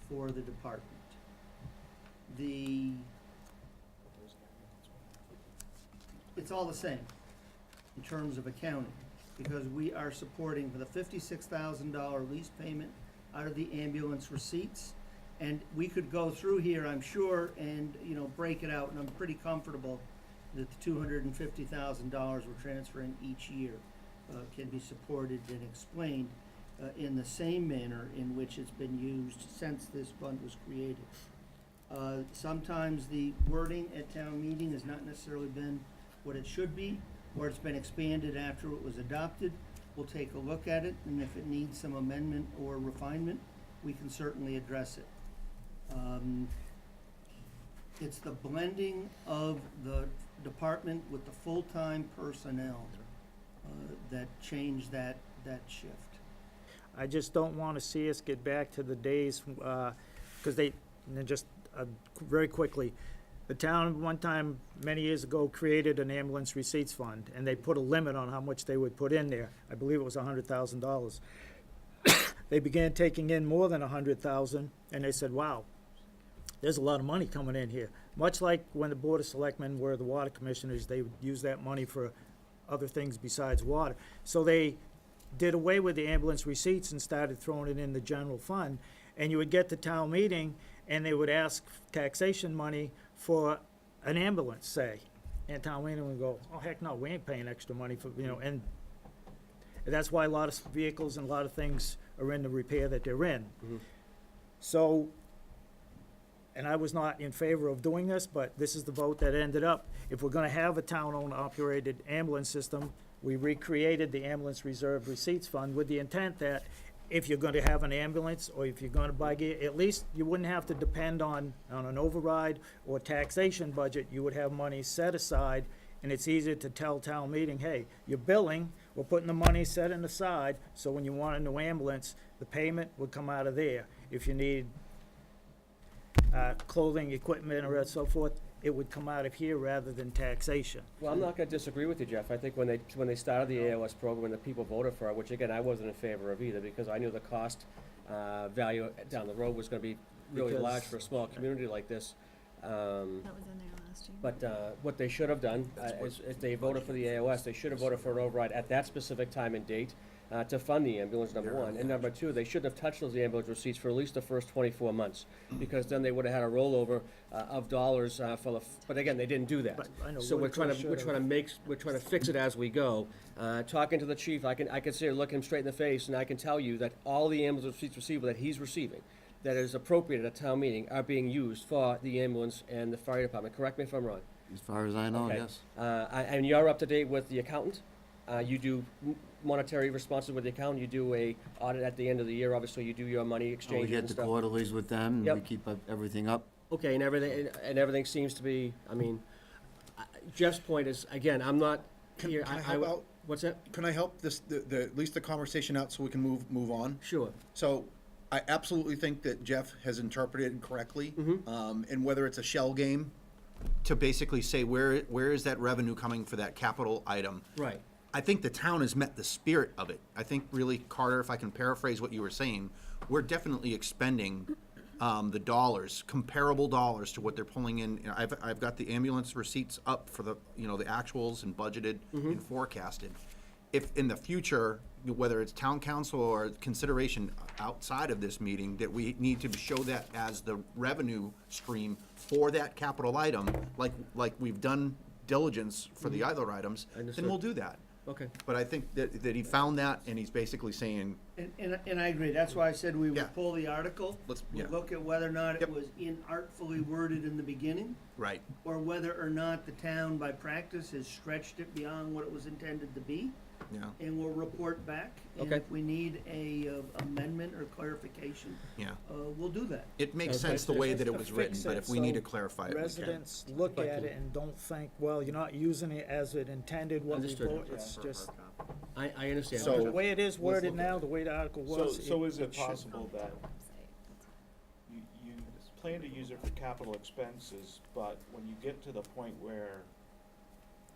F: for the department. It's all the same in terms of accounting, because we are supporting for the $56,000 lease payment out of the ambulance receipts. And we could go through here, I'm sure, and, break it out, and I'm pretty comfortable that the $250,000 we're transferring each year can be supported and explained in the same manner in which it's been used since this fund was created. Sometimes the wording at town meeting has not necessarily been what it should be, or it's been expanded after it was adopted. We'll take a look at it, and if it needs some amendment or refinement, we can certainly address it. It's the blending of the department with the full-time personnel that changed that shift.
G: I just don't want to see us get back to the days, because very quickly, the town one time, many years ago, created an ambulance receipts fund, and they put a limit on how much they would put in there. I believe it was $100,000. They began taking in more than $100,000, and they said, wow, there's a lot of money coming in here. Much like when the Board of Selectmen were the water commissioners, they would use that money for other things besides water. So they did away with the ambulance receipts and started throwing it in the general fund. And you would get to town meeting, and they would ask taxation money for an ambulance, say. And town meeting would go, oh, heck no, we ain't paying extra money for, and that's why a lot of vehicles and a lot of things are in the repair that they're in.
A: Mhm.
G: So, and I was not in favor of doing this, but this is the vote that ended up. If we're gonna have a town-owned operated ambulance system, we recreated the ambulance reserve receipts fund with the intent that if you're gonna have an ambulance, or if you're gonna buy gear, at least you wouldn't have to depend on an override or taxation budget. You would have money set aside, and it's easier to tell town meeting, hey, you're billing, we're putting the money setting aside, so when you want a new ambulance, the payment would come out of there. If you need clothing, equipment, or so forth, it would come out of here rather than taxation.
A: Well, I'm not gonna disagree with you, Jeff. I think when they started the AOS program and the people voted for it, which again, I wasn't in favor of either, because I knew the cost, value down the road was gonna be really
G: Because-
A: large for a small community like this.
C: That was in there last year.
A: But what they should have done, is if they voted for the AOS, they should have voted for an override at that specific time and date to fund the ambulance, number one. And number two, they shouldn't have touched those ambulance receipts for at least the first 24 months, because then they would have had a rollover of dollars but again, they didn't do that.
G: But I know
A: So we're trying
G: Woodcroft
A: to fix it as we go. Talking to the chief, I can sit here, look him straight in the face, and I can tell you that all the ambulance receipts received that he's receiving, that is appropriate at town meeting, are being used for the ambulance and the fire department. Correct me if I'm wrong.
M: As far as I know,
A: Okay.
M: yes.
A: And you're up to date with the accountant? You do monetary responses with the accountant, you do a audit at the end of the year, obviously, you do your money
O: We
A: exchanges
O: get
A: and
O: the
A: stuff.
O: quarterlies with them, and we
A: Yep.
O: keep everything up.
A: Okay, and everything seems to be, I mean, Jeff's point is, again, I'm not here,
P: Can I help out?
A: What's that?
P: Can I help at least the conversation out so we can move on?
A: Sure.
P: So, I absolutely think that Jeff has interpreted it correctly, and whether it's a shell game.
D: To basically say, where is that revenue coming for that capital item?
A: Right.
D: I think the town has met the spirit of it. I think really, Carter, if I can paraphrase what you were saying, we're definitely expending the dollars, comparable dollars to what they're pulling in. You know, I've got the ambulance receipts up for the actuals and budgeted and forecasted. If in the future, whether it's town council or consideration outside of this meeting, that we need to show that as the revenue stream for that capital item, like we've done diligence for the other items, then
A: Understood.
D: we'll do that.
A: Okay.
D: But I think that he found that, and he's basically saying,
F: And I agree, that's why I said we
D: Yeah.
F: would pull the article.
D: Let's-
F: We'd
D: yeah.
F: look at whether or not it
D: Yep.
F: was inartfully worded in the beginning,
D: right,
F: or whether or not the town by practice has stretched it beyond what it was intended to be,
D: yeah,
F: and we'll report back. And
A: Okay.
F: if we need a amendment or clarification,
D: yeah.
F: we'll do that.
D: It makes
A: Okay.
D: sense the way
G: Just
D: that it
G: to
D: was
G: fix
D: written, but
G: it
D: if we need to
G: so
D: clarify it, we can.
G: Residents look
A: Thank
G: at
A: you.
G: it and don't think, well, you're not using it as it intended, what we
A: Understood.
G: wrote, it's just,
A: I understand.
D: So-
G: the way it is worded now, the way the article was.
E: So is it
G: should-
E: possible that you plan to use it for capital expenses, but when you get to the point where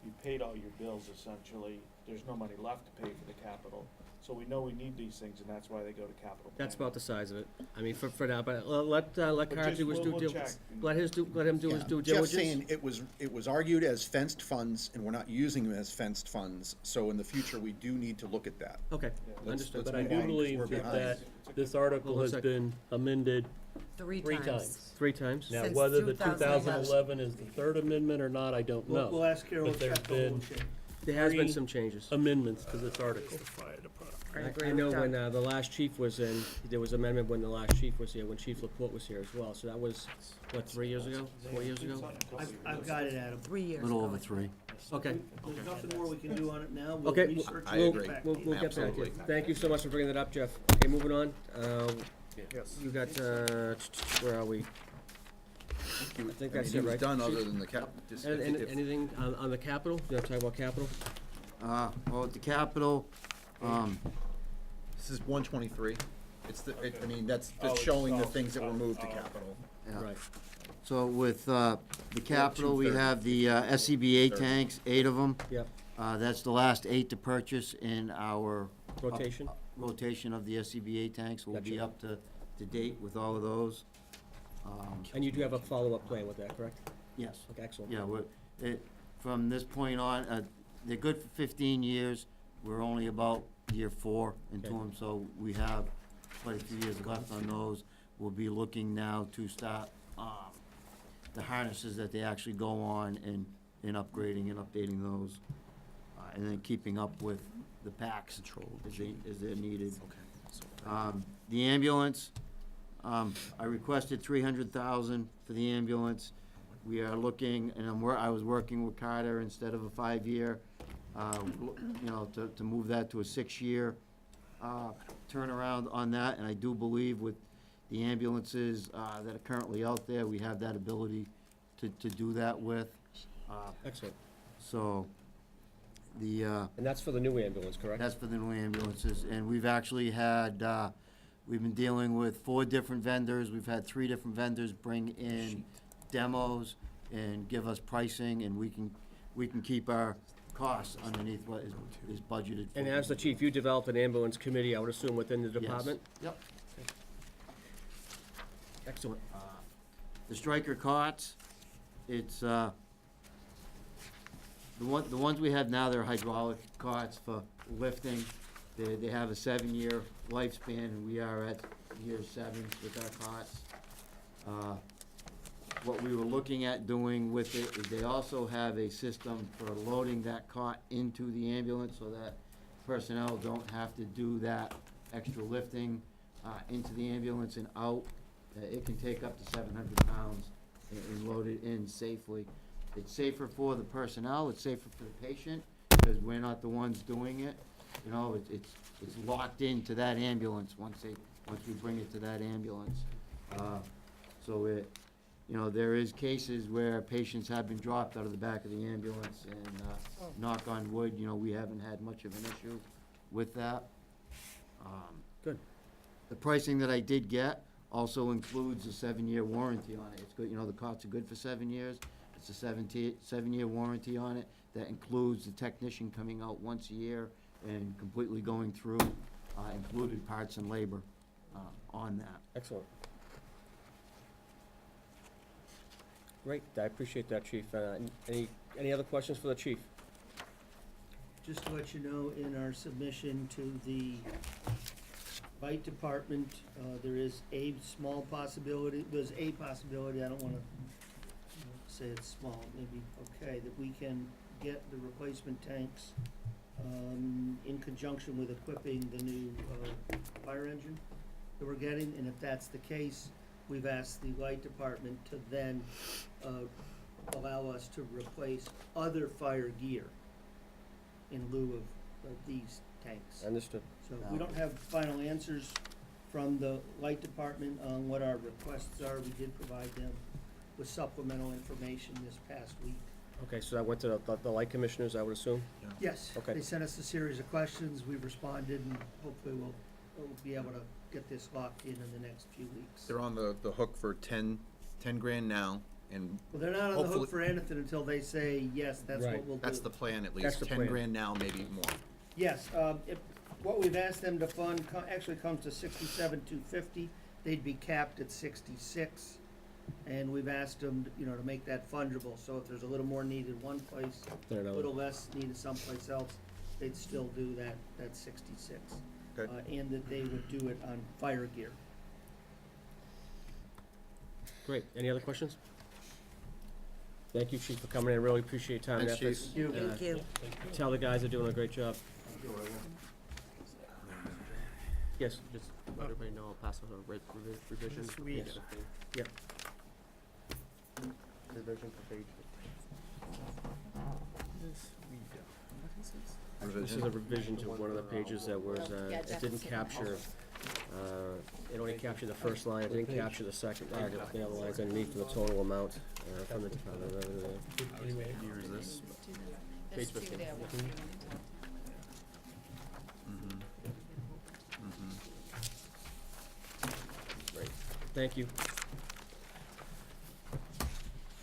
E: you paid all your bills essentially, there's no money left to pay for the capital? So we know we need these things, and that's why they go to capital
A: That's
E: planning.
A: about the size of it. I mean, for now, but let Carter do his
E: we'll
A: due
E: check.
A: diligence. Let him do his
P: Yeah.
A: due
P: Jeff's
A: diligence.
P: saying it was argued as fenced funds, and we're not using them as fenced funds, so in the future, we do need to look at that.
A: Okay,
P: Let's-
A: understood.
K: But I
P: move
K: do
P: on, 'cause
K: believe
P: we're
K: that
P: behind.
K: this article
A: Hold on a
K: has
A: sec.
K: been amended
L: Three
K: three
L: times.
K: times.
A: 3 times?
K: Now,
L: Since
K: whether the
L: 2011.
K: 2011 is the third amendment or not, I don't know.
F: We'll ask Carol
K: But
F: to
K: there's
F: check the whole
K: been
F: chain.
A: There has been
K: three
A: some changes.
K: amendments to this article.
A: I know when the last chief was in, there was amendment when the last chief was here, when Chief Laporte was here as well. So that was, what, 3 years ago, 4 years ago?
F: I've got it, Adam.
L: 3 years.
M: Little
L: ago.
M: over 3.
A: Okay,
F: There's nothing more we can do on it now. We'll
A: okay.
F: research
D: I
F: it.
D: agree.
A: We'll get back to
D: Absolutely.
A: you. Thank you so much for bringing that up, Jeff. Okay, moving on.
G: Yes.
A: You got, where are we? I think that's
D: he
A: it,
D: was
A: right?
D: done
A: Chief?
D: other than the cap, just
A: Anything on the capital? You want to talk about capital?
M: Well, at the Capitol,
D: This is 123. It's I mean, that's
E: Oh, it's
D: showing the
E: all-
D: things that were moved to
E: oh.
D: capital.
M: yeah.
A: Right.
M: So with the Capitol, we
D: 230.
M: have the SCBA tanks, 8 of them.
A: Yep.
M: That's the last 8 to purchase in our
A: Rotation?
M: rotation of the SCBA tanks. We'll be
A: Gotcha.
M: up to date with all of those.
A: And you do have a follow-up plan with that, correct?
M: Yes.
A: Okay, excellent.
M: Yeah, from this point on, they're good for 15 years. We're only about year 4 into
A: Okay.
M: them, so we have quite a few years left on those. We'll be looking now to start the harnesses that they actually go on and upgrading and updating those. And then keeping up with the packs as they're needed. The ambulance, I requested 300,000 for the ambulance. We are looking, and I was working with Carter instead of a 5-year, to move that to a 6-year turnaround on that. And I do believe with the ambulances that are currently out there, we have that ability to do that with.
A: Excellent.
M: So
A: And that's for the new ambulance, correct?
M: that's for the new ambulances, and we've actually had, we've been dealing with 4 different vendors. We've had 3 different vendors bring in demos and give us pricing, and we can keep our costs underneath what is budgeted for.
A: And as the chief, you developed an ambulance committee, I would assume, within the
M: Yes.
A: department?
M: Yep.
A: Excellent.
M: The striker cots, it's, the ones we have now, they're hydraulic cots for lifting. They have a 7-year lifespan, and we are at year 7 with our cots. What we were looking at doing with it is they also have a system for loading that cot into the ambulance so that personnel don't have to do that extra lifting into the ambulance and out. It can take up to 700 pounds and load it in safely. It's safer for the personnel, it's safer for the patient, because we're not the ones doing it. You know, it's locked into that ambulance once we bring it to that ambulance. So there is cases where patients have been dropped out of the back of the ambulance, and knock on wood, we haven't had much of an issue with that.
A: Good.
M: The pricing that I did get also includes a 7-year warranty on it. It's good, the cots are good for 7 years. It's a 7-year warranty on it. That includes the technician coming out once a year and completely going through, included parts and labor on that.
A: Excellent. Great, I appreciate that, chief. Any other questions for the chief?
F: just to let you know, in our submission to the Light Department, there is a small possibility, there's a possibility, I don't wanna say it's small, maybe, okay, that we can get the replacement tanks, in conjunction with equipping the new, fire engine that we're getting, and if that's the case, we've asked the Light Department to then, allow us to replace other fire gear in lieu of these tanks.
A: Understood.
F: So we don't have final answers from the Light Department on what our requests are. We did provide them with supplemental information this past week.
A: Okay, so that went to the light commissioners, I would assume?
F: Yes,
A: Okay.
F: they sent us a series of questions, we responded, and hopefully we'll be able to get this locked in the next few weeks.
P: They're on the hook for 10 grand now, and
F: Well, they're not on the
P: hopefully-
F: hook for anything until they say, yes, that's what
A: Right.
F: we'll do.
P: that's the plan at
A: That's
P: least,
A: the
P: 10
A: plan.
P: grand now, maybe more.
F: Yes, what we've asked them to fund actually comes to 67,250. They'd be capped at 66. And we've asked them, to make that fungible, so if there's a little more needed one place,
A: Then
F: a
A: another.
F: little less needed someplace else, they'd still do that 66.
P: Okay.
F: And that they would do it on fire gear.
A: Great. Any other questions? Thank you, Chief, for coming in. Really appreciate your time and
P: Thanks,
A: efforts.
P: Chief.
L: Thank you.
A: Tell the guys they're doing a great job. Yes.
I: Just let everybody know, I'll pass on a revision.
G: This week.
A: Yep. Revision for page. This is a revision to one of the pages that was,
H: Yeah,
A: it
H: Jeff
A: didn't
H: is here.
A: capture, it only captured the first line, it didn't capture the second, the other lines underneath for the total amount, from the Department of Revenue.
K: Anyway,
P: Here is this.
H: There's
A: Page
H: two
A: 15.
H: there.
A: Great. Thank you.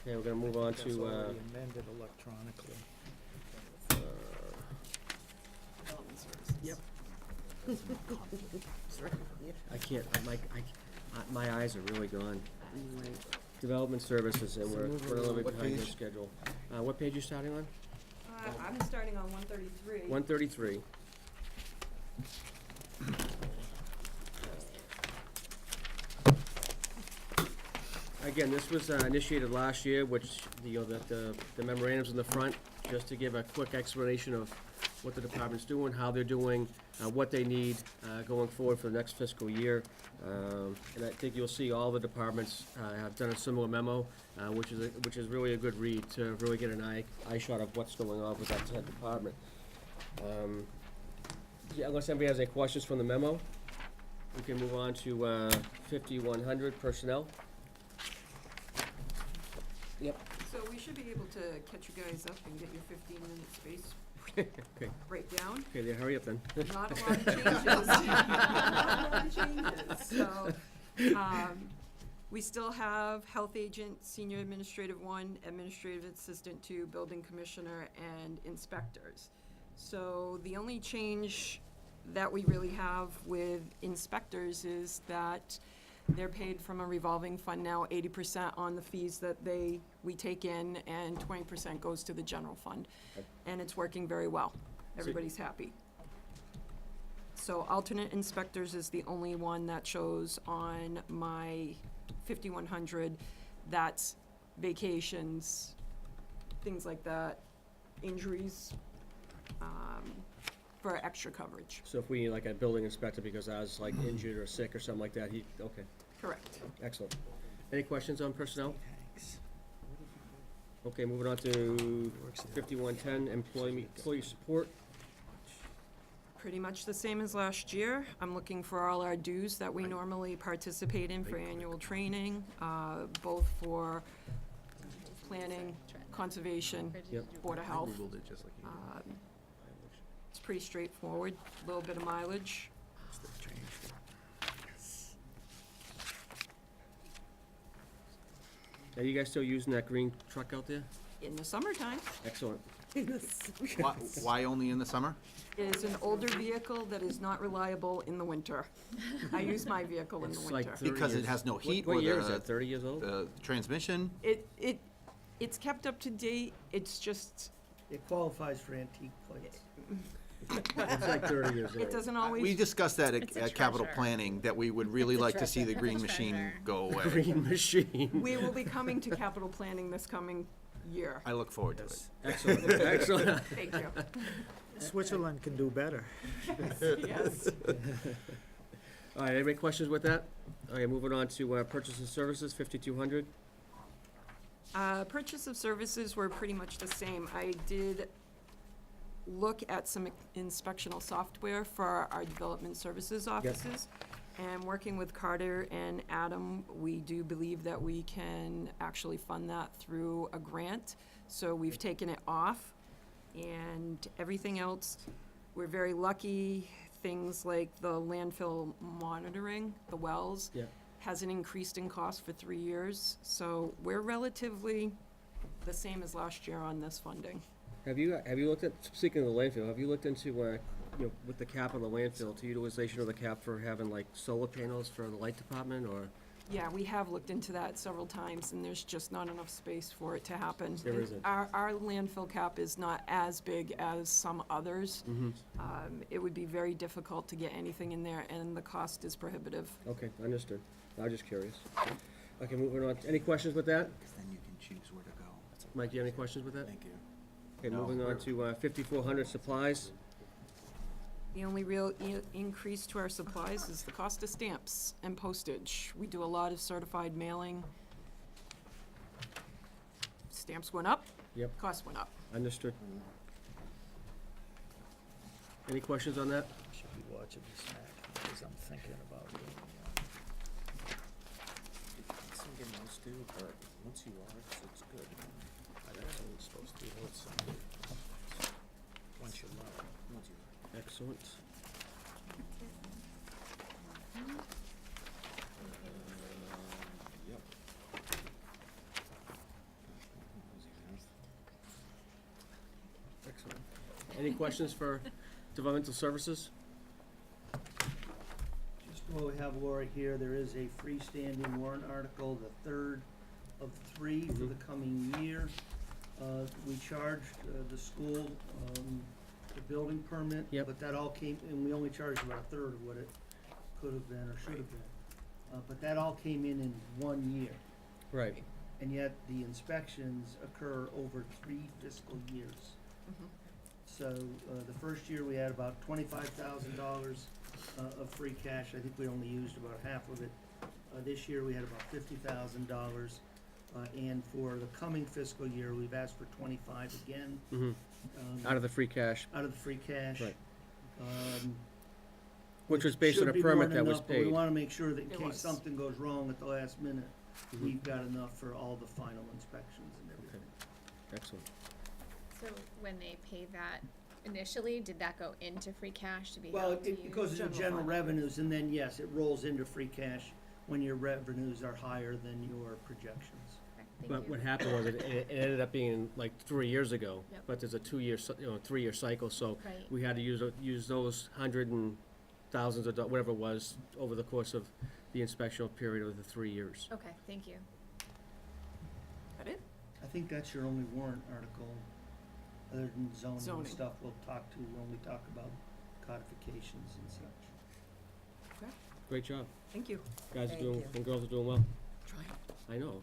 A: Okay, we're gonna move on
G: That's
A: to,
G: already amended electronically.
A: Yep. I can't, my eyes are really gone. Development services, and we're a little bit
P: What
A: behind the
P: page?
A: schedule. What page are you starting on?
Q: I'm starting on 133.
A: 133. Again, this was initiated last year, which, the memorandums in the front, just to give a quick explanation of what the department's doing, how they're doing, what they need going forward for the next fiscal year. And I think you'll see all the departments have done a similar memo, which is really a good read to really get an eye shot of what's going on with that department. Yeah, unless anybody has any questions from the memo, we can move on to 5100 personnel. Yep.
Q: So we should be able to catch you guys up and get your 15-minute space
A: Okay.
Q: breakdown.
A: Okay, then hurry up then.
Q: Not a lot of changes. Not a lot of changes. So, we still have health agent, senior administrative 1, administrative assistant 2, building commissioner, and inspectors. So the only change that we really have with inspectors is that they're paid from a revolving fund now, 80% on the fees that we take in, and 20% goes to the general fund.
A: Okay.
Q: And it's working very well. Everybody's happy. So alternate inspectors is the only one that shows on my 5100. That's vacations, things like that, injuries, for extra coverage.
A: So if we need like a building inspector because I was like injured or sick or something like that, okay,
Q: Correct.
A: excellent. Any questions on personnel? Okay, moving on to 5110, employee support.
Q: Pretty much the same as last year. I'm looking for all our dues that we normally participate in for annual training, both for planning, conservation,
A: Yep.
Q: Board of Health.
P: Googled it just like you did.
Q: It's pretty straightforward, a little bit of mileage.
A: Are you guys still using that green truck out there?
Q: In the summertime,
A: Excellent.
D: Why only in the summer?
Q: it is an older vehicle that is not reliable in the winter. I use my vehicle in the
A: It's like
Q: winter.
A: 30
D: Because it
A: years.
D: has no heat or
A: What year is
D: the-
A: that, 30 years old?
D: The transmission?
Q: It's kept up to date, it's just,
F: It qualifies for antique plates.
A: It's like 30 years old.
Q: It doesn't always.
D: We discussed that
C: It's a
D: at capital
C: treasure.
D: planning, that we would really
C: It's a
D: like to see the
C: treasure.
D: green
C: It's a
D: machine
C: treasure.
D: go away.
A: Green machine.
Q: We will be coming to capital planning this coming year.
D: I look forward to it.
A: Excellent, excellent.
Q: Thank you.
G: Switzerland can do better.
Q: Yes.
A: All right, any questions with that? All right, moving on to purchase and services, 5,200.
Q: Purchase of services were pretty much the same. I did look at some inspectional software for our development services offices. And working with Carter and Adam, we do believe that we can actually fund that through a grant. So we've taken it off. And everything else, we're very lucky. Things like the landfill monitoring, the wells,
A: Yeah.
Q: hasn't increased in cost for 3 years. So we're relatively the same as last year on this funding.
A: Have you looked at, speaking of the landfill, have you looked into, with the cap on the landfill, to utilization of the cap for having like solar panels for the light department, or?
Q: Yeah, we have looked into that several times, and there's just not enough space for it to happen.
A: There
Q: And
A: isn't.
Q: Our landfill cap is not as big as some others.
A: Mm-hmm.
Q: It would be very difficult to get anything in there, and the cost is prohibitive.
A: Okay, understood. I was just curious. Okay, moving on. Any questions with that?
N: Because then you can choose where to go.
A: Mike, do you have any questions with that?
N: Thank you.
A: Okay,
N: No.
A: moving on to 5,400 supplies.
Q: The only real increase to our supplies is the cost of stamps and postage. We do a lot of certified mailing. Stamps went up.
A: Yep.
Q: Cost went up.
A: Understood. Any questions on that?
G: Should be watching this back, because I'm thinking about doing,
I: Once you are, it's good. That's what it's supposed to be.
G: once you love it.
A: Excellent.
I: Yep.
A: Excellent. Any questions for developmental services?
F: Just while we have Laura here, there is a freestanding warrant article, the third of 3 for the coming year. We charged the school the building permit.
A: Yep.
F: But that all came, and we only charged about a third of what it could have been or should have been. But that all came in 1 year.
A: Right.
F: And yet the inspections occur over 3 fiscal years. So, the first year we had about $25,000 of free cash. I think we only used about half of it. This year we had about $50,000. And for the coming fiscal year, we've asked for 25 again.
A: Mm-hmm. Out of the free cash,
F: Out of the free cash.
A: Right.
F: Um,
A: which was
F: it
A: based on
F: should
A: a
F: be more
A: permit
F: than
A: that was
F: enough, but we
A: paid.
F: wanna make sure that in
Q: It
F: case
Q: was.
F: something goes wrong at the last minute,
A: Mhm.
F: we've got enough for all the final inspections and everything.
A: Excellent.
C: So when they pay that initially, did that go into free cash to be
F: Well,
C: held to
F: it
C: use?
F: goes into
Q: General
F: general
Q: fund.
F: revenues, and then, yes, it rolls into free cash when your revenues are higher than your projections.
C: Okay, thank
A: But
C: you.
A: what happened was it ended up being like 3 years ago.
C: Yep.
A: But there's a 3-year cycle, so
C: Right.
A: we had to use those hundred and thousands of, whatever it was, over the course of the inspectional period of the 3 years.
C: Okay, thank you.
Q: That it?
F: I think that's your only warrant article, other than zoning
Q: Zoning.
F: and stuff we'll talk to when we talk about codifications and such.
A: Great job.
Q: Thank you.
A: Guys are
L: Thank
A: doing,
L: you.
A: and girls are doing well.
Q: Trying.
A: I know.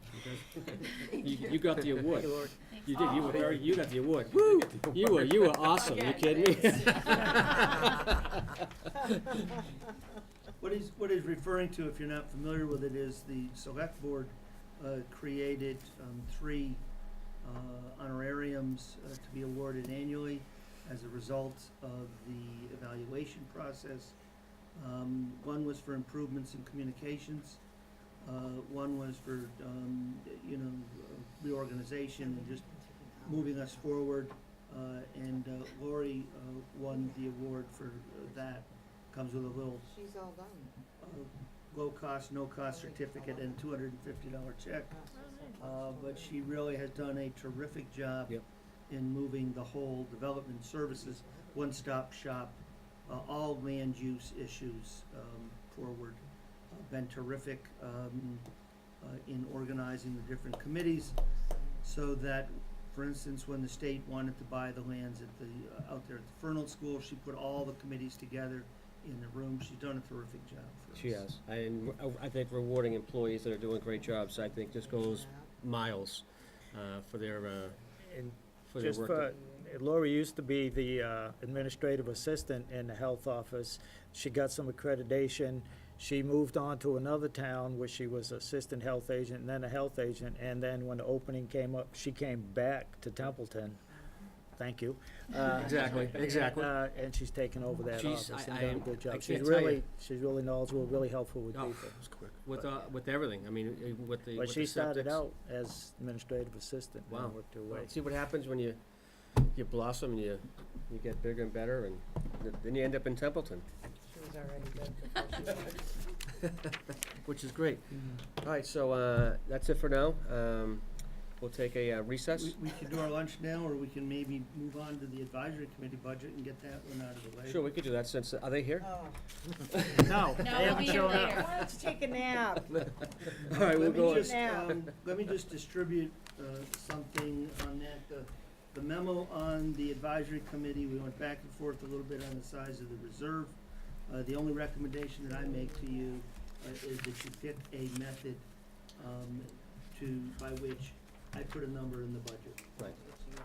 A: You got the award.
C: Thanks.
A: You did, you were very, you got the award. You were awesome, you
Q: Again,
A: kidding me?
F: What he's referring to, if you're not familiar with it, is the select board created 3 honorariums to be awarded annually as a result of the evaluation process. One was for improvements in communications. One was for, reorganization and just moving us forward. And Lori won the award for that. Comes with a little
J: She's all done.
F: low cost, no cost certificate and $250 check. But she really has done a terrific job
A: Yep.
F: in moving the whole development services, one-stop shop, all land use issues forward. Been terrific in organizing the different committees so that For instance, when the state wanted to buy the lands at the, out there at the Fernald School, she put all the committees together in the room. She's done a terrific job for us.
A: She has. And I think rewarding employees that are doing great jobs, I think this goes miles for their
G: And
A: for their
G: just
A: work.
G: for, Lori used to be the administrative assistant in the health office. She got some accreditation. She moved on to another town where she was assistant health agent and then a health agent. And then when the opening came up, she came back to Templeton. Thank you.
A: Exactly, exactly.
G: And she's taken over that
A: She's-
G: office
A: I-
G: and done a
A: I
G: good job.
A: can't
G: She's
A: tell
G: really,
A: you.
G: she's really knowledgeable, really helpful with
A: Oh,
G: people.
A: with everything. I mean, with the
G: But
A: with
G: she
A: the
G: started
A: septics.
G: out as administrative assistant
A: Wow.
G: and worked her way.
A: See what happens when you blossom and you get bigger and better, and then you end up in Templeton,
L: She was already good before she started.
A: which is great. All right, so that's it for now. We'll take a recess.
F: We can do our lunch now, or we can maybe move on to the advisory committee budget and get that one out of the way.
A: Sure, we could do that since, are they here?
G: No, they
H: No, we'll
G: haven't
H: be here
G: shown up.
H: later.
L: Why don't you take a nap?
A: All right, we'll
F: Let me
A: go.
F: just,
L: now.
F: let me just distribute something on that. The memo on the advisory committee, we went back and forth a little bit on the size of the reserve. The only recommendation that I make to you is that you pick a method by which I put a number in the budget.
A: Right.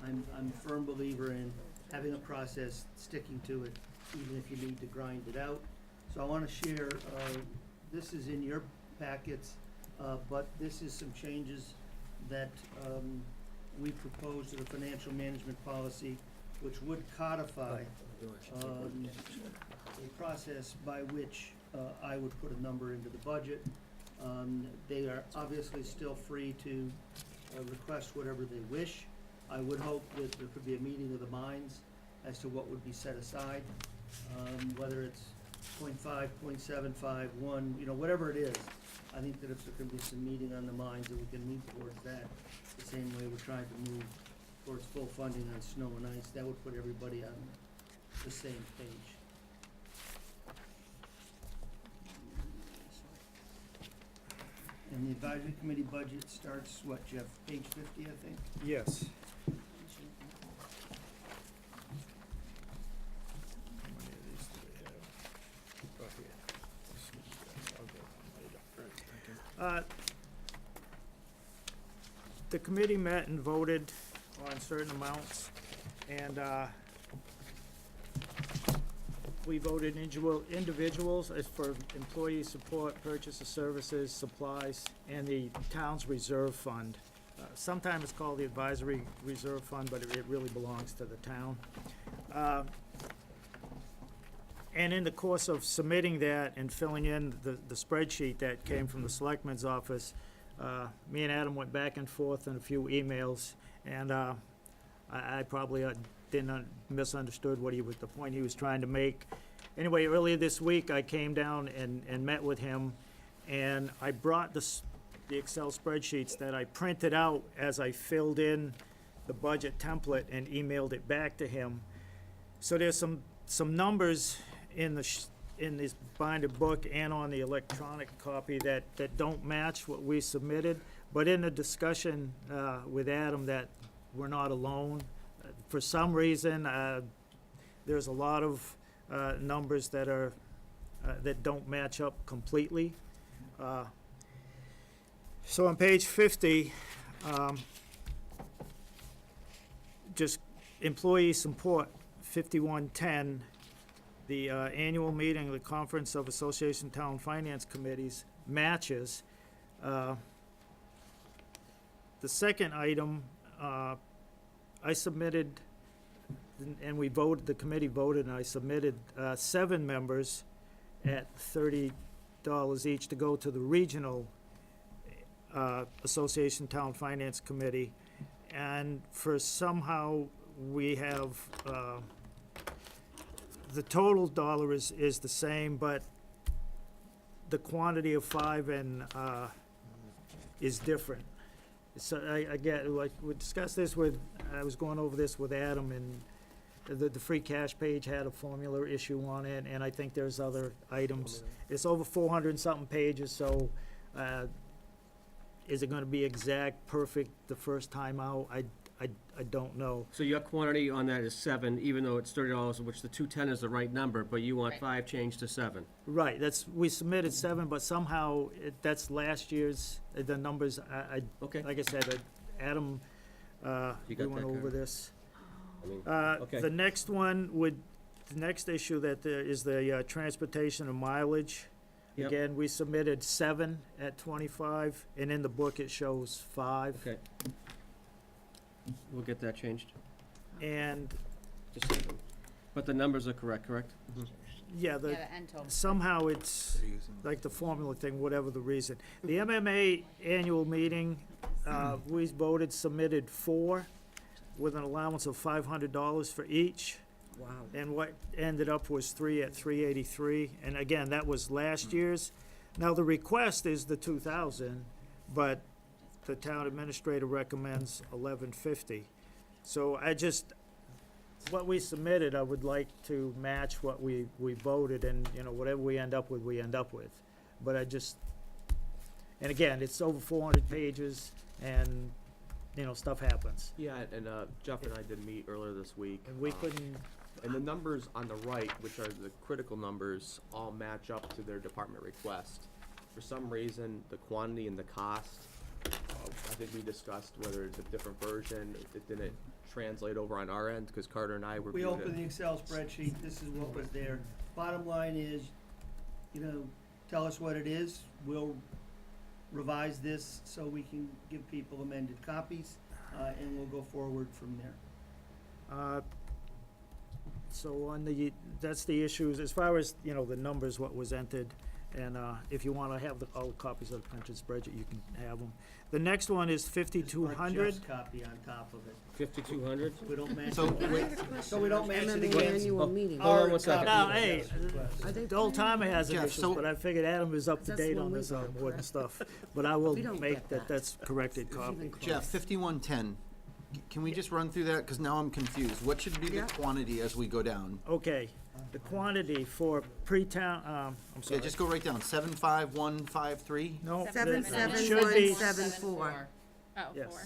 F: I'm a firm believer in having a process, sticking to it, even if you need to grind it out. So I wanna share, this is in your packets, but this is some changes that, we proposed to the financial management policy, which would codify, a process by which, I would put a number into the budget. They are obviously still free to request whatever they wish. I would hope that there could be a meeting of the minds as to what would be set aside, whether it's 0.5, 0.75, 1, whatever it is. I think that if there can be some meeting on the minds, that we can move towards that, the same way we're trying to move towards full funding on snow and ice. That would put everybody on the same page. And the advisory committee budget starts, what, Jeff, page 50, I think?
G: Yes. The committee met and voted on certain amounts, and we voted individuals as for employee support, purchase of services, supplies, and the town's reserve fund. Sometimes it's called the advisory reserve fund, but it really belongs to the town. And in the course of submitting that and filling in the spreadsheet that came from the Selectmen's office, me and Adam went back and forth in a few emails, and I probably didn't misunderstood the point he was trying to make. Anyway, earlier this week, I came down and met with him, and I brought the Excel spreadsheets that I printed out as I filled in the budget template and emailed it back to him. So there's some numbers in this binded book and on the electronic copy that don't match what we submitted, but in the discussion with Adam that we're not alone. For some reason, there's a lot of numbers that don't match up completely. So on page 50, just employee support, 5110, the annual meeting of the Conference of Association Town Finance Committees matches. The second item, I submitted, and we voted, the committee voted, and I submitted 7 members at $30 each to go to the regional Association Town Finance Committee. And for somehow, we have, the total dollar is the same, but the quantity of 5 is different. So I get, like, we discussed this I was going over this with Adam, and the free cash page had a formula issue on it, and I think there's other items. It's over 400 and something pages, so, is it gonna be exact, perfect the first time out? I don't know.
A: So your quantity on that is 7, even though it's $30, which the 210 is the right number, but you want
H: Right.
A: 5 changed to 7.
G: Right, we submitted 7, but somehow, that's last year's, the numbers,
A: Okay.
G: like I said, Adam,
A: You
G: we
A: got
G: went
A: that,
G: over
A: Karen?
G: this.
A: I mean,
G: The
A: okay.
G: next one the next issue that there is the transportation and mileage.
A: Yep.
G: Again, we submitted 7 at 25, and in the book it shows 5.
A: Okay. We'll get that changed.
G: And,
A: Just a second. But the numbers are correct?
G: yeah,
H: Yeah, the end total.
G: somehow it's like the formula thing, whatever the reason. The MMA annual meeting, we voted, submitted 4 with an allowance of $500 for each.
L: Wow.
G: And what ended up was 3 at 383, and again, that was last year's. Now, the request is the 2,000, but the town administrator recommends 1150. So what we submitted, I would like to match what we voted, and, whatever we end up with, we end up with. But and again, it's over 400 pages, and, stuff happens.
I: Yeah, and Jeff and I did meet earlier this week.
G: And we couldn't,
I: And the numbers on the right, which are the critical numbers, all match up to their department request. For some reason, the quantity and the cost, I think we discussed whether it's a different version, it didn't translate over on our end, because Carter and I
F: We
I: reviewed
F: opened the
I: it.
F: Excel spreadsheet, this is what was there. Bottom line is, tell us what it is, we'll revise this so we can give people amended copies, and we'll go forward from there.
G: so that's the issues, as far as, the numbers, what was entered, and if you want to have all the copies of the printed spreadsheet, you can have them. The next one is
F: Just
G: 5,200.
F: Jeff's copy on top of it.
A: 5,200?
F: We don't match
D: So,
F: it.
D: wait,
F: So we don't match it
L: MMA
F: against.
L: annual meeting.
A: Hold on
F: our
A: one second.
F: copy
G: Now,
F: of
G: hey,
F: Jeff's request.
L: Are they
G: The old timer has
D: Jeff,
G: initials,
D: so-
G: but I figured Adam is up to
L: That's
G: date
L: when
G: on
L: we
G: this
L: voted,
G: board and
L: correct?
G: stuff. But I will
L: We don't
G: make
L: get
G: that,
L: that.
G: that's corrected
L: It's
G: copy.
L: even close.
D: Jeff, 5110, can we just run through that, because now I'm confused. What should be the
L: Yeah.
D: quantity as we go down?
G: Okay, the quantity for pre-town, I'm
D: Yeah,
G: sorry.
D: just go right down, 75153?
G: No, the-
L: Seven,
G: it
L: seven,
G: should
L: one,
G: be,
L: seven, 4.
C: Oh,
G: Yes.
C: 4.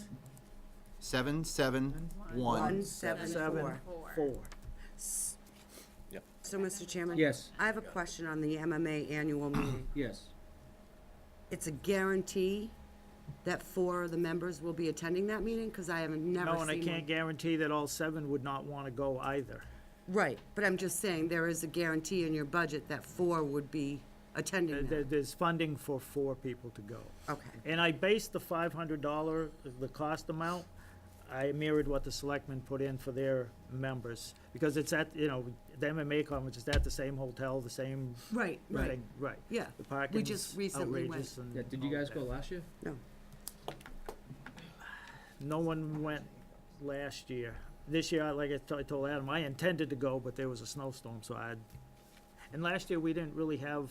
D: 771.
L: 174.
G: 4.
L: So, Mr. Chairman?
A: Yes,
L: I have a question on the MMA annual meeting.
A: yes.
L: It's a guarantee that 4 of the members will be attending that meeting? Because I haven't never seen
G: No, and I
L: one.
G: can't guarantee that all 7 would not want to go either.
L: Right, but I'm just saying, there is a guarantee in your budget that 4 would be attending that.
G: There's funding for 4 people to go.
L: Okay,
G: And I based the $500, the cost amount, I mirrored what the selectmen put in for their members. Because it's at, the MMA conference is at the same hotel, the same
L: right, right,
G: thing, right.
L: yeah.
G: The parking's
L: just recently went.
G: outrageous and
A: Yeah, did you
G: all
A: guys
G: that.
A: go last year?
L: No,
G: No one went last year. This year, like I told Adam, I intended to go, but there was a snowstorm, so and last year, we didn't really have,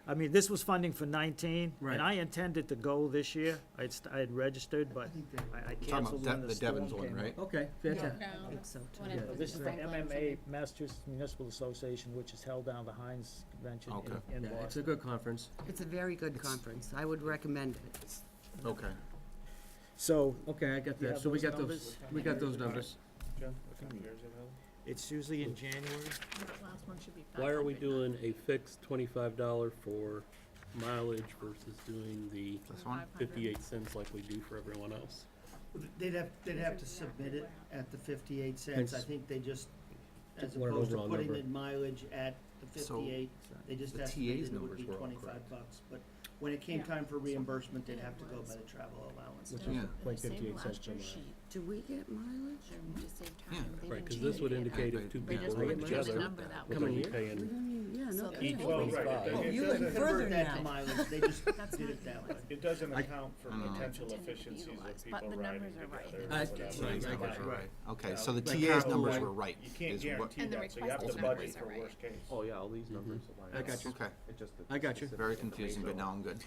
G: this was funding for 19,
A: Right.
G: and I intended to go this year. I had registered, but I
D: Talking
G: canceled
D: about
G: when the
D: the
G: storm
D: Devon's one,
G: came up.
D: right?
A: Okay, fantastic.
H: No,
L: I think so,
H: one
L: too.
H: in
G: Yeah, this is the
H: Franklin,
G: MMA, Massachusetts Municipal Association, which is held down at the Heinz Convention
D: Okay.
G: in
A: Yeah, it's a
G: Boston.
A: good conference.
L: It's a very good conference. I would recommend it.
D: Okay.
G: So,
A: Okay, I got
G: You
A: that.
G: have
A: So we
G: those
A: got those,
G: numbers?
A: we got those numbers.
E: Jeff, what time of year is it held?
G: it's usually in January.
C: Last one should be
K: Why are we
C: 500
K: doing a fixed $25 for mileage versus doing the
D: This one?
K: 58 cents like we do for everyone else?
F: They'd have to submit it at the 58 cents. I
A: Hence-
F: think they just, as
A: Want an
F: opposed to
A: overall
F: putting
A: number.
F: the mileage at the
D: So,
F: 58, they just
D: the
F: estimated
D: TA's
F: it would
D: numbers
F: be
D: were all
F: 25
D: correct.
F: bucks. But when it came time for reimbursement, they'd have to go by the travel allowance.
A: Which
D: Yeah.
A: is like
C: Save
A: 58 cents
C: last
A: per
C: year's
A: mile.
C: sheet.
L: Do we get mileage?
C: They just saved
D: Yeah.
C: time. They
K: Right,
C: didn't
K: because this
C: change
K: would
C: any of that.
K: indicate
D: Yeah,
K: if 2
C: They
K: people
C: just
K: were
C: put the
K: together,
C: number that
K: would
A: Coming
K: they be
A: here?
K: paying?
L: Yeah,
C: So
L: no
C: that
K: Each
C: they-
K: one.
E: Right,
K: Five.
E: it
L: Oh,
E: it
L: you
E: doesn't-
L: went further
F: Convert
L: than
F: that to
L: that.
F: mileage, they just
C: That's
F: did
C: not-
F: it that way.
E: It doesn't
A: I-
E: account for
D: I don't know.
E: potential
C: Intended to be
E: efficiencies of
C: utilized,
E: people
C: but the
E: riding
C: numbers are right.
E: together.
A: I-
E: or whatever.
A: right, I got you.
D: Right. Okay,
E: Yeah.
D: so the
A: Like
D: TA's
A: how-
D: numbers
A: like-
D: were right.
E: You can't
D: is what-
E: guarantee
C: And the
E: that, so you have to
C: requested
E: budget
C: numbers
E: for
C: are right.
E: worst case.
I: Oh, yeah, all these numbers align.
A: I got you.
D: Okay,
I: It just the
A: I got you.
I: specific
D: very confusing, but
I: information.
D: now I'm good.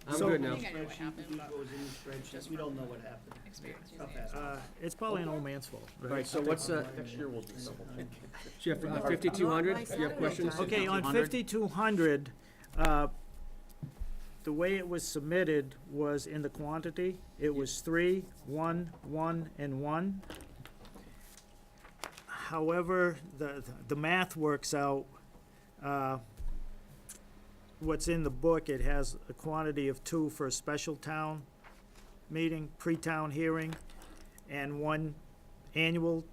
A: I'm
G: So-
A: good
C: I
A: now.
C: think I know what
F: Spreadsheet,
C: happened,
F: the
C: but
F: goes in the spreadsheet, we don't know what happened.
C: experience
F: Stuff
C: using it.
F: happens.
G: It's probably an old man's fault,
A: Right,
G: right?
A: so what's,
I: Next year we'll do double check.
A: Jeff, 5,200, do you have questions?
G: Okay, on
D: 5200.
G: 5,200, the way it was submitted was in the quantity. It was 3, 1, 1, and 1. However, the math works out, what's in the book, it has a quantity of 2 for a special town meeting, pre-town hearing, and 1 annual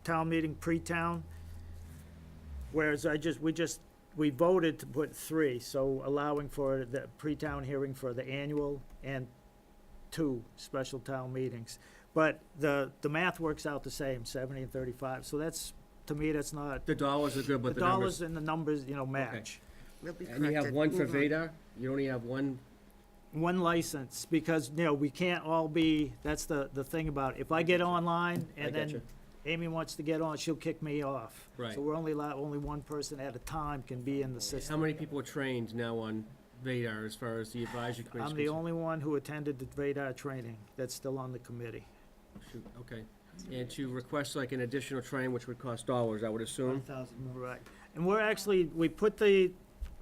G: town meeting, pre-town. Whereas we voted to put 3, so allowing for the pre-town hearing for the annual and 2 special town meetings. But the math works out the same, 70 and 35, so that's, to me, that's not,
A: The dollars are good, but
G: the
A: the numbers.
G: dollars and the numbers, match.
L: We'll be
A: And you have
L: corrected.
A: one for
L: Move on.
A: Vadar? You only have one?
G: One license, because, we can't all be, that's the thing about it. If I get online
A: I
G: and
A: getcha.
G: then Amy wants to get on, she'll kick me off.
A: Right.
G: So we're only only one person at a time can be in the system.
A: How many people are trained now on Vadar as far as the advisory committee?
G: I'm the only one who attended the Vadar training that's still on the committee.
A: Shoot, okay. And to request like an additional train, which would cost dollars, I would assume?
G: Right. And we put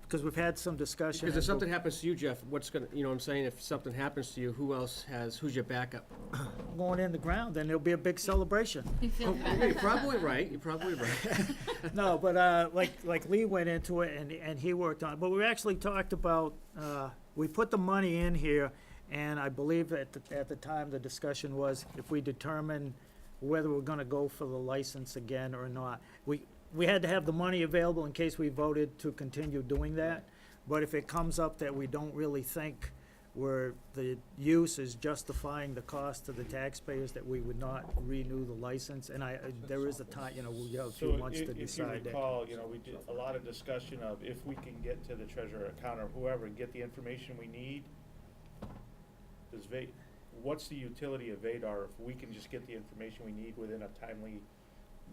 G: because we've had some discussion.
A: Because if something happens to you, Jeff, what's gonna, you know what I'm saying, if something happens to you, who's your backup?
G: Going in the ground, then there'll be a big celebration.
A: You're probably right,
G: No, but, like Lee went into it and he worked on it, but we actually talked about, we put the money in here, and I believe at the time, the discussion was if we determine whether we're gonna go for the license again or not. We had to have the money available in case we voted to continue doing that, but if it comes up that we don't really think the use is justifying the cost to the taxpayers, that we would not renew the license, and there is a time, we have a few months to
E: If you
G: decide that.
E: recall, we did a lot of discussion of if we can get to the treasurer account or whoever and get the information we need, what's the utility of Vadar if we can just get the information we need within a timely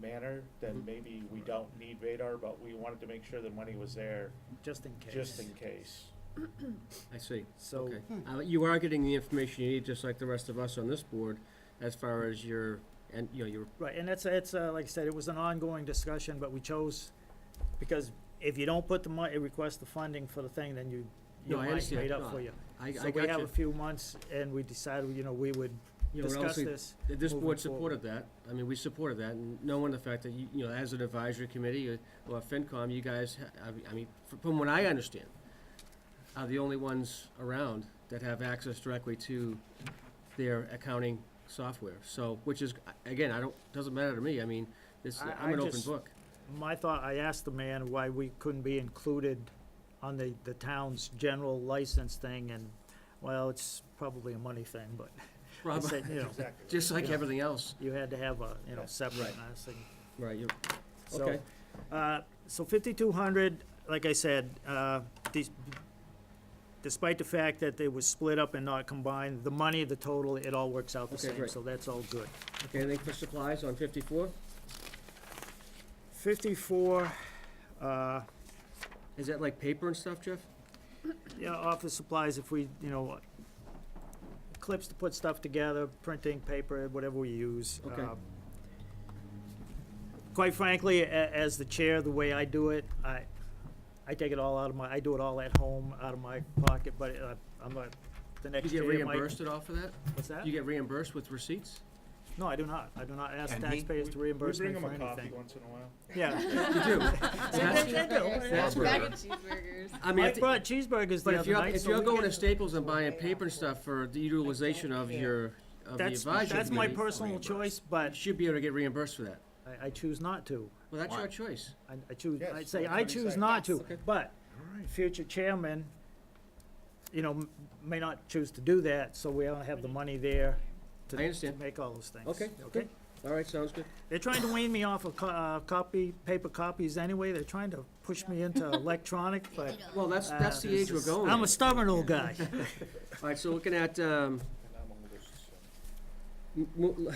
E: manner, then maybe we don't need Vadar, but we wanted to make sure the money was there
G: Just in case.
E: just in case.
A: I see.
G: So,
A: Okay. You are getting the information you need, just like the rest of us on this board, as far as your
G: right, and it's like I said, it was an ongoing discussion, but we chose, because if you don't put the money, request the funding for the thing, then your
A: No, I
G: line's
A: understand.
G: made up
A: No,
G: for you.
A: I
G: So we
A: got
G: have
A: you.
G: a few months, and we decided, we would discuss this.
A: This
G: moving
A: board
G: forward.
A: supported that. I mean, we supported that, and knowing the fact that, as an advisory committee or FinCom, you guys, I mean, from what I understand, are the only ones around that have access directly to their accounting software. So, which is, again, doesn't matter to me. I mean, I'm an open book.
G: My thought, I asked the man why we couldn't be included on the town's general license thing, and, well, it's probably a money thing, but I said,
A: Just like everything else.
G: you had to have a, separate,
A: Right.
G: and I was thinking,
A: Right,
G: so,
A: okay.
G: so 5,200, like I said, despite the fact that they was split up and not combined, the money, the total, it all works out the
A: Okay,
G: same,
A: great.
G: so that's all good.
A: Okay, anything for supplies on 54?
G: 54,
A: Is that like paper and stuff, Jeff?
G: yeah, office supplies, if we, clips to put stuff together, printing, paper, whatever we use.
A: Okay.
G: Quite frankly, as the chair, the way I do it, I take it all out of I do it all at home, out of my pocket, but I'm not, the next
A: You
G: chair
A: get
G: might.
A: reimbursed at all for that?
G: What's that?
A: You get reimbursed with receipts?
G: No, I do not. I do not ask
N: Can he?
G: taxpayers to reimburse
E: We
G: me
E: bring
G: for
E: them a coffee
G: anything.
E: once in a while.
G: Yeah.
A: You do?
C: That's
A: That's
C: bag
A: right.
C: of cheeseburgers.
A: I mean,
G: I brought cheeseburgers
A: but
G: the
A: if
G: other
A: you're,
G: night.
A: if
G: so
A: you're
G: we
A: going
G: can-
A: to Staples and buying paper and stuff for the utilization of your, of the advisory
G: That's my
A: committee,
G: personal choice,
A: you
G: but
A: should be able to get reimbursed for that.
G: I choose not to.
A: Well, that's your choice.
G: I choose,
E: Yes,
G: I'd say
E: that's
G: I
E: what he's
G: choose
E: saying.
G: not to,
A: Okay.
G: but future chairman, may not choose to do that, so we don't have the money there to
A: I understand.
G: make all those things.
A: Okay,
G: Okay?
A: All right, sounds good.
G: They're trying to wean me off of paper copies anyway. They're trying to push me into electronic, but.
A: Well, that's the age we're going
G: I'm
A: in.
G: a stubborn old guy.
A: All right, so looking at,
E: And I'm oldest, so.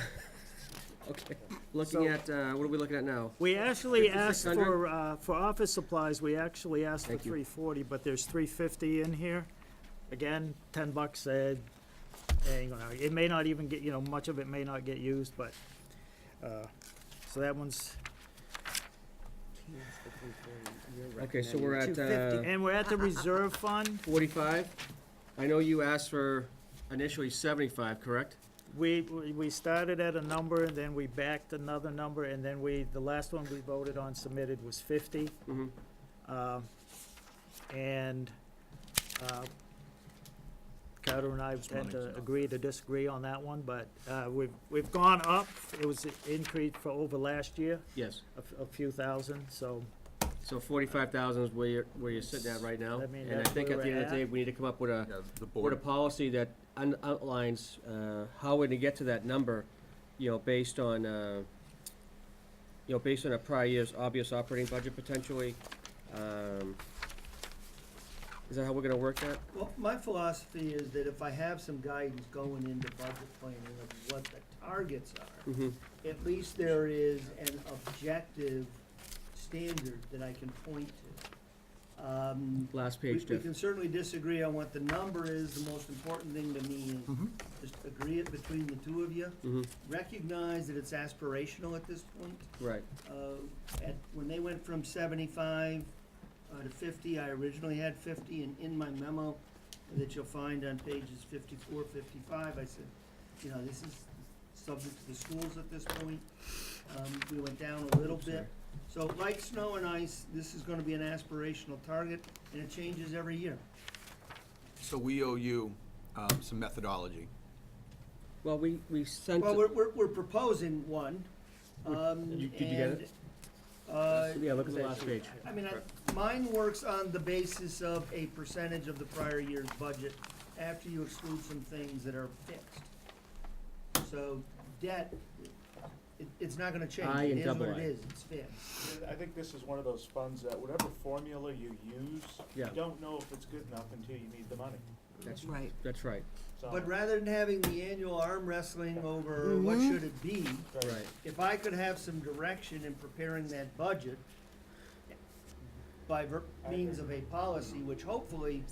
A: okay, looking at, what are we looking at now?
G: We actually asked
A: 5,600?
G: for office supplies, we actually asked for
A: Thank you.
G: $340, but there's $350 in here. Again, $10, it may not even get, much of it may not get used, but, so that one's
A: Okay, so we're at,
G: 250, and we're at the reserve fund.
A: 45. I know you asked for initially 75, correct?
G: We started at a number, and then we backed another number, and then the last one we voted on submitted was 50.
A: Mm-hmm.
G: And Carter and I had to agree to disagree on that one, but we've gone up. It was an increase for over last year,
A: Yes.
G: a few thousand, so.
A: So 45,000 is where you're sitting at right now.
G: I mean,
A: And I
G: that's
A: think
G: where
A: at the end
G: we're
A: of the day,
G: at.
A: we need to come up with a,
D: The
A: with a
D: board,
A: policy that outlines how we're gonna get to that number, based on, based on a prior year's obvious operating budget potentially. Is that how we're gonna work that?
F: Well, my philosophy is that if I have some guidance going into budget planning of what the targets are,
A: Mm-hmm.
F: at least there is an objective standard that I can point to.
A: Last
F: We
A: page, Jeff.
F: can certainly disagree on what the number is. The most important thing to me is just agree it between the two of you.
A: Mm-hmm.
F: Recognize that it's aspirational at this point.
A: Right.
F: When they went from 75 to 50, I originally had 50, and in my memo that you'll find on pages 54, 55, I said, this is subject to the schools at this point. We went down a little bit. So like snow and ice, this is gonna be an aspirational target, and it changes every year.
D: so we owe you some methodology.
A: Well, we sent.
F: Well, we're proposing one.
A: Did you get it? Yeah, look at the last page.
F: I mean, mine works on the basis of a percentage of the prior year's budget after you exclude some things that are fixed. So debt, it's not gonna change.
A: I
F: It
A: and
F: is
A: double
F: what it
A: I.
F: is, it's fixed.
E: I think this is one of those funds that whatever formula you use, you
A: Yeah.
E: don't know if it's good enough until you need the money.
A: That's
L: Right.
A: That's right.
E: So,
F: But rather than having the annual arm wrestling over what should it be,
A: Right.
F: if I could have some direction in preparing that budget by means of a policy, which hopefully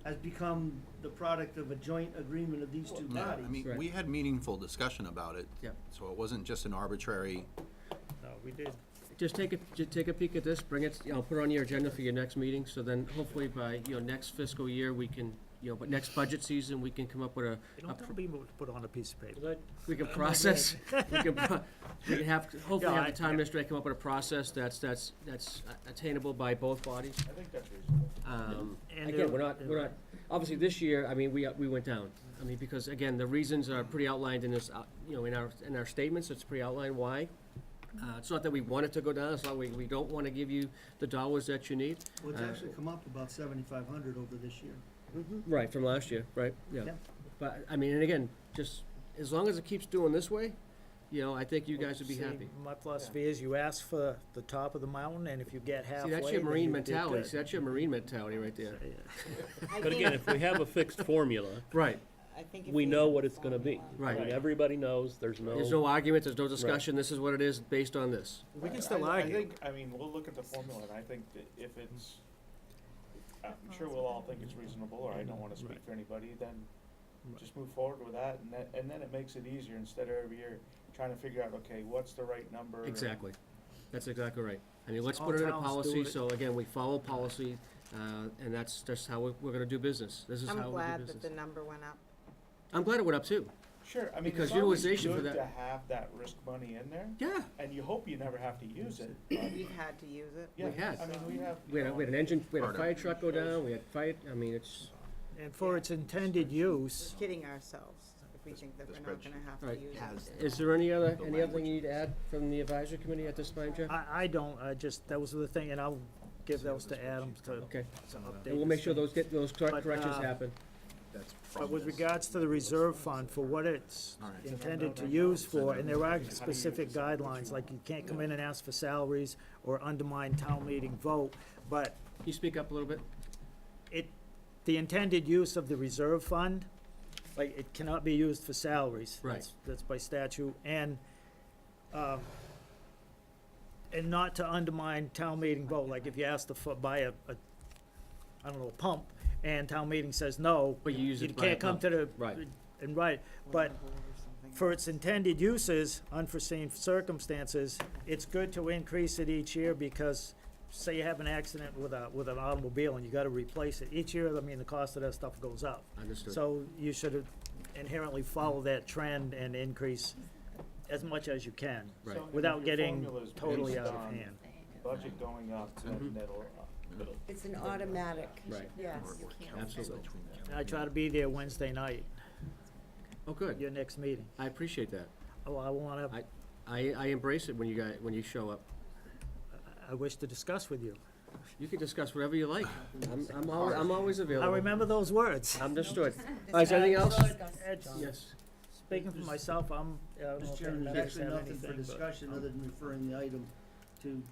F: has become the product of a joint agreement of these two
D: Yeah,
F: bodies.
D: I mean,
A: Right.
D: we had meaningful discussion about it.
A: Yeah.
D: So it wasn't just an arbitrary,
G: No, we did.
A: Just take a peek at this, bring it, put it on your agenda for your next meeting, so then hopefully by, next fiscal year, we can, but next budget season, we can come up with
G: You don't tell me what to put on a piece of paper.
A: we can process, we can hopefully
G: Yeah,
A: have
G: I-
A: the town administrator come up with a process that's attainable by both bodies.
E: I think that's reasonable.
G: And
A: Again, we're not, obviously this year, I mean, we went down. I mean, because again, the reasons are pretty outlined in this, in our statements, it's pretty outlined why. It's not that we want it to go down, it's not we don't wanna give you the dollars that you need.
F: Well, it's actually come up about 7,500 over this year.
A: Right, from last year, right, yeah.
F: Yeah.
A: But, I mean, and again, just as long as it keeps doing this way, I think you guys would be
G: See,
A: happy.
G: My philosophy is you ask for the top of the mountain, and if you get halfway,
A: See, that's your
G: then
A: marine
G: you did
A: mentality,
G: good.
A: see, that's your marine mentality right there.
K: But again, if we have a fixed formula,
A: Right,
J: I think if
K: we know what it's gonna be.
A: Right.
K: I mean, everybody knows, there's
A: there's no argument, there's no discussion, this is what it is based on this.
G: We can still
E: I
G: argue.
E: think, we'll look at the formula, and I think that if it's, I'm sure we'll all think it's reasonable, or I don't wanna speak for anybody, then just move forward with that, and then it makes it easier, instead of every year trying to figure out, okay, what's the right number?
A: Exactly, that's exactly right. I mean, let's
G: All
A: put it in a
G: towns do
A: policy,
G: it.
A: so again, we follow policy, and that's just how we're gonna do business, this is how we
J: I'm
A: do
J: glad
A: business.
J: that the number went up.
A: I'm glad it went up too.
E: Sure, I mean,
A: Because
E: it's always
A: utilization for
E: good
A: that-
E: to have that risk money in there,
A: Yeah,
E: and you hope you never have to use it.
J: We've had to use it.
E: Yeah,
A: had.
E: I mean, we have.
A: we had an engine, we had a
D: Part of
A: fire truck go down, we had fire, I mean, it's,
G: And for its intended use,
J: We're kidding ourselves if we think that
D: the
J: we're not gonna have
A: Right.
J: to use
D: has
J: it.
A: is there any other
D: The
A: thing you need to add from the advisory committee at this time, Jeff?
G: I don't, that was the thing, and I'll give those to Adam to
A: Okay,
G: update.
A: and we'll make sure
G: this thing.
A: those
G: But,
A: corrections happen.
D: that's
G: But
D: from
G: with
D: this.
G: regards to the reserve fund, for what it's
D: All right.
G: intended to use for, and there are specific guidelines, like you can't come in and ask for salaries or undermine town meeting vote, but
A: Can you speak up a little bit?
G: the intended use of the reserve fund, like, it cannot be used for salaries.
A: Right.
G: That's by statute, and not to undermine town meeting vote, like if you ask to buy a I don't know, a pump, and town meeting says no,
A: But you use
G: you
A: it to buy a
G: can't come
A: pump.
G: to the.
A: Right.
G: And right, but for its intended uses, unforeseen circumstances, it's good to increase it each year because, say you have an accident with an automobile and you gotta replace it, each year, I mean, the cost of that stuff goes up.
A: Understood.
G: So you should inherently follow that trend and increase as much as you can,
A: Right.
E: So, and
G: without
E: your
G: getting
E: formula's
G: totally
E: based
G: out of
E: on
G: hand.
E: Budget going up to
A: Mhm.
E: middle.
L: It's an automatic.
A: Right.
L: Yes.
A: Absolutely.
G: I try to be there Wednesday night,
A: Oh, good.
G: your next meeting.
A: I appreciate that.
G: Oh, I wanna,
A: I embrace it when you show up.
G: I wish to discuss with you.
A: You can discuss whatever you like. I'm always
G: I
A: available.
G: remember those words.
A: Understood. All right, is there anything else? Yes.
G: Speaking for myself, I don't know
F: Mr.
G: if
F: Chairman,
G: anybody
F: there's
G: else
F: actually
G: have
F: nothing for
G: anything, but-
F: discussion other than referring the item to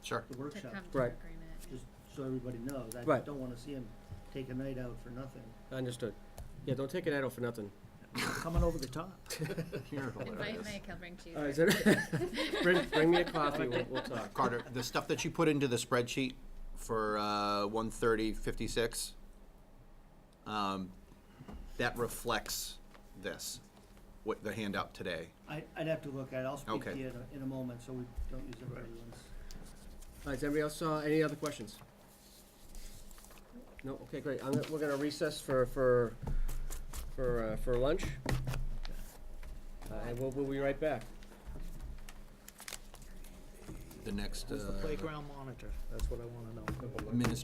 D: Sure.
F: the
C: To
F: workshop,
C: come to
A: Right.
C: agreement.
F: just so everybody knows. I
A: Right.
F: don't wanna see him take a night out for nothing.
A: Understood. Yeah, don't take an idle for nothing.
G: Coming over the top.
C: Invite Mike, he'll bring cheese.
A: All right, is there- bring me a coffee, we'll talk.
D: Carter, the stuff that you put into the spreadsheet for 13056, that reflects this, what the handout today.
F: I'd have to look at it. I'll speak to
D: Okay.
F: you in a moment, so we don't use everybody's.
A: All right, does anybody else, any other questions? No, okay, great. We're gonna recess for lunch. And we'll be right back.
D: The next
G: Who's the playground monitor? That's what I wanna know.
D: administrative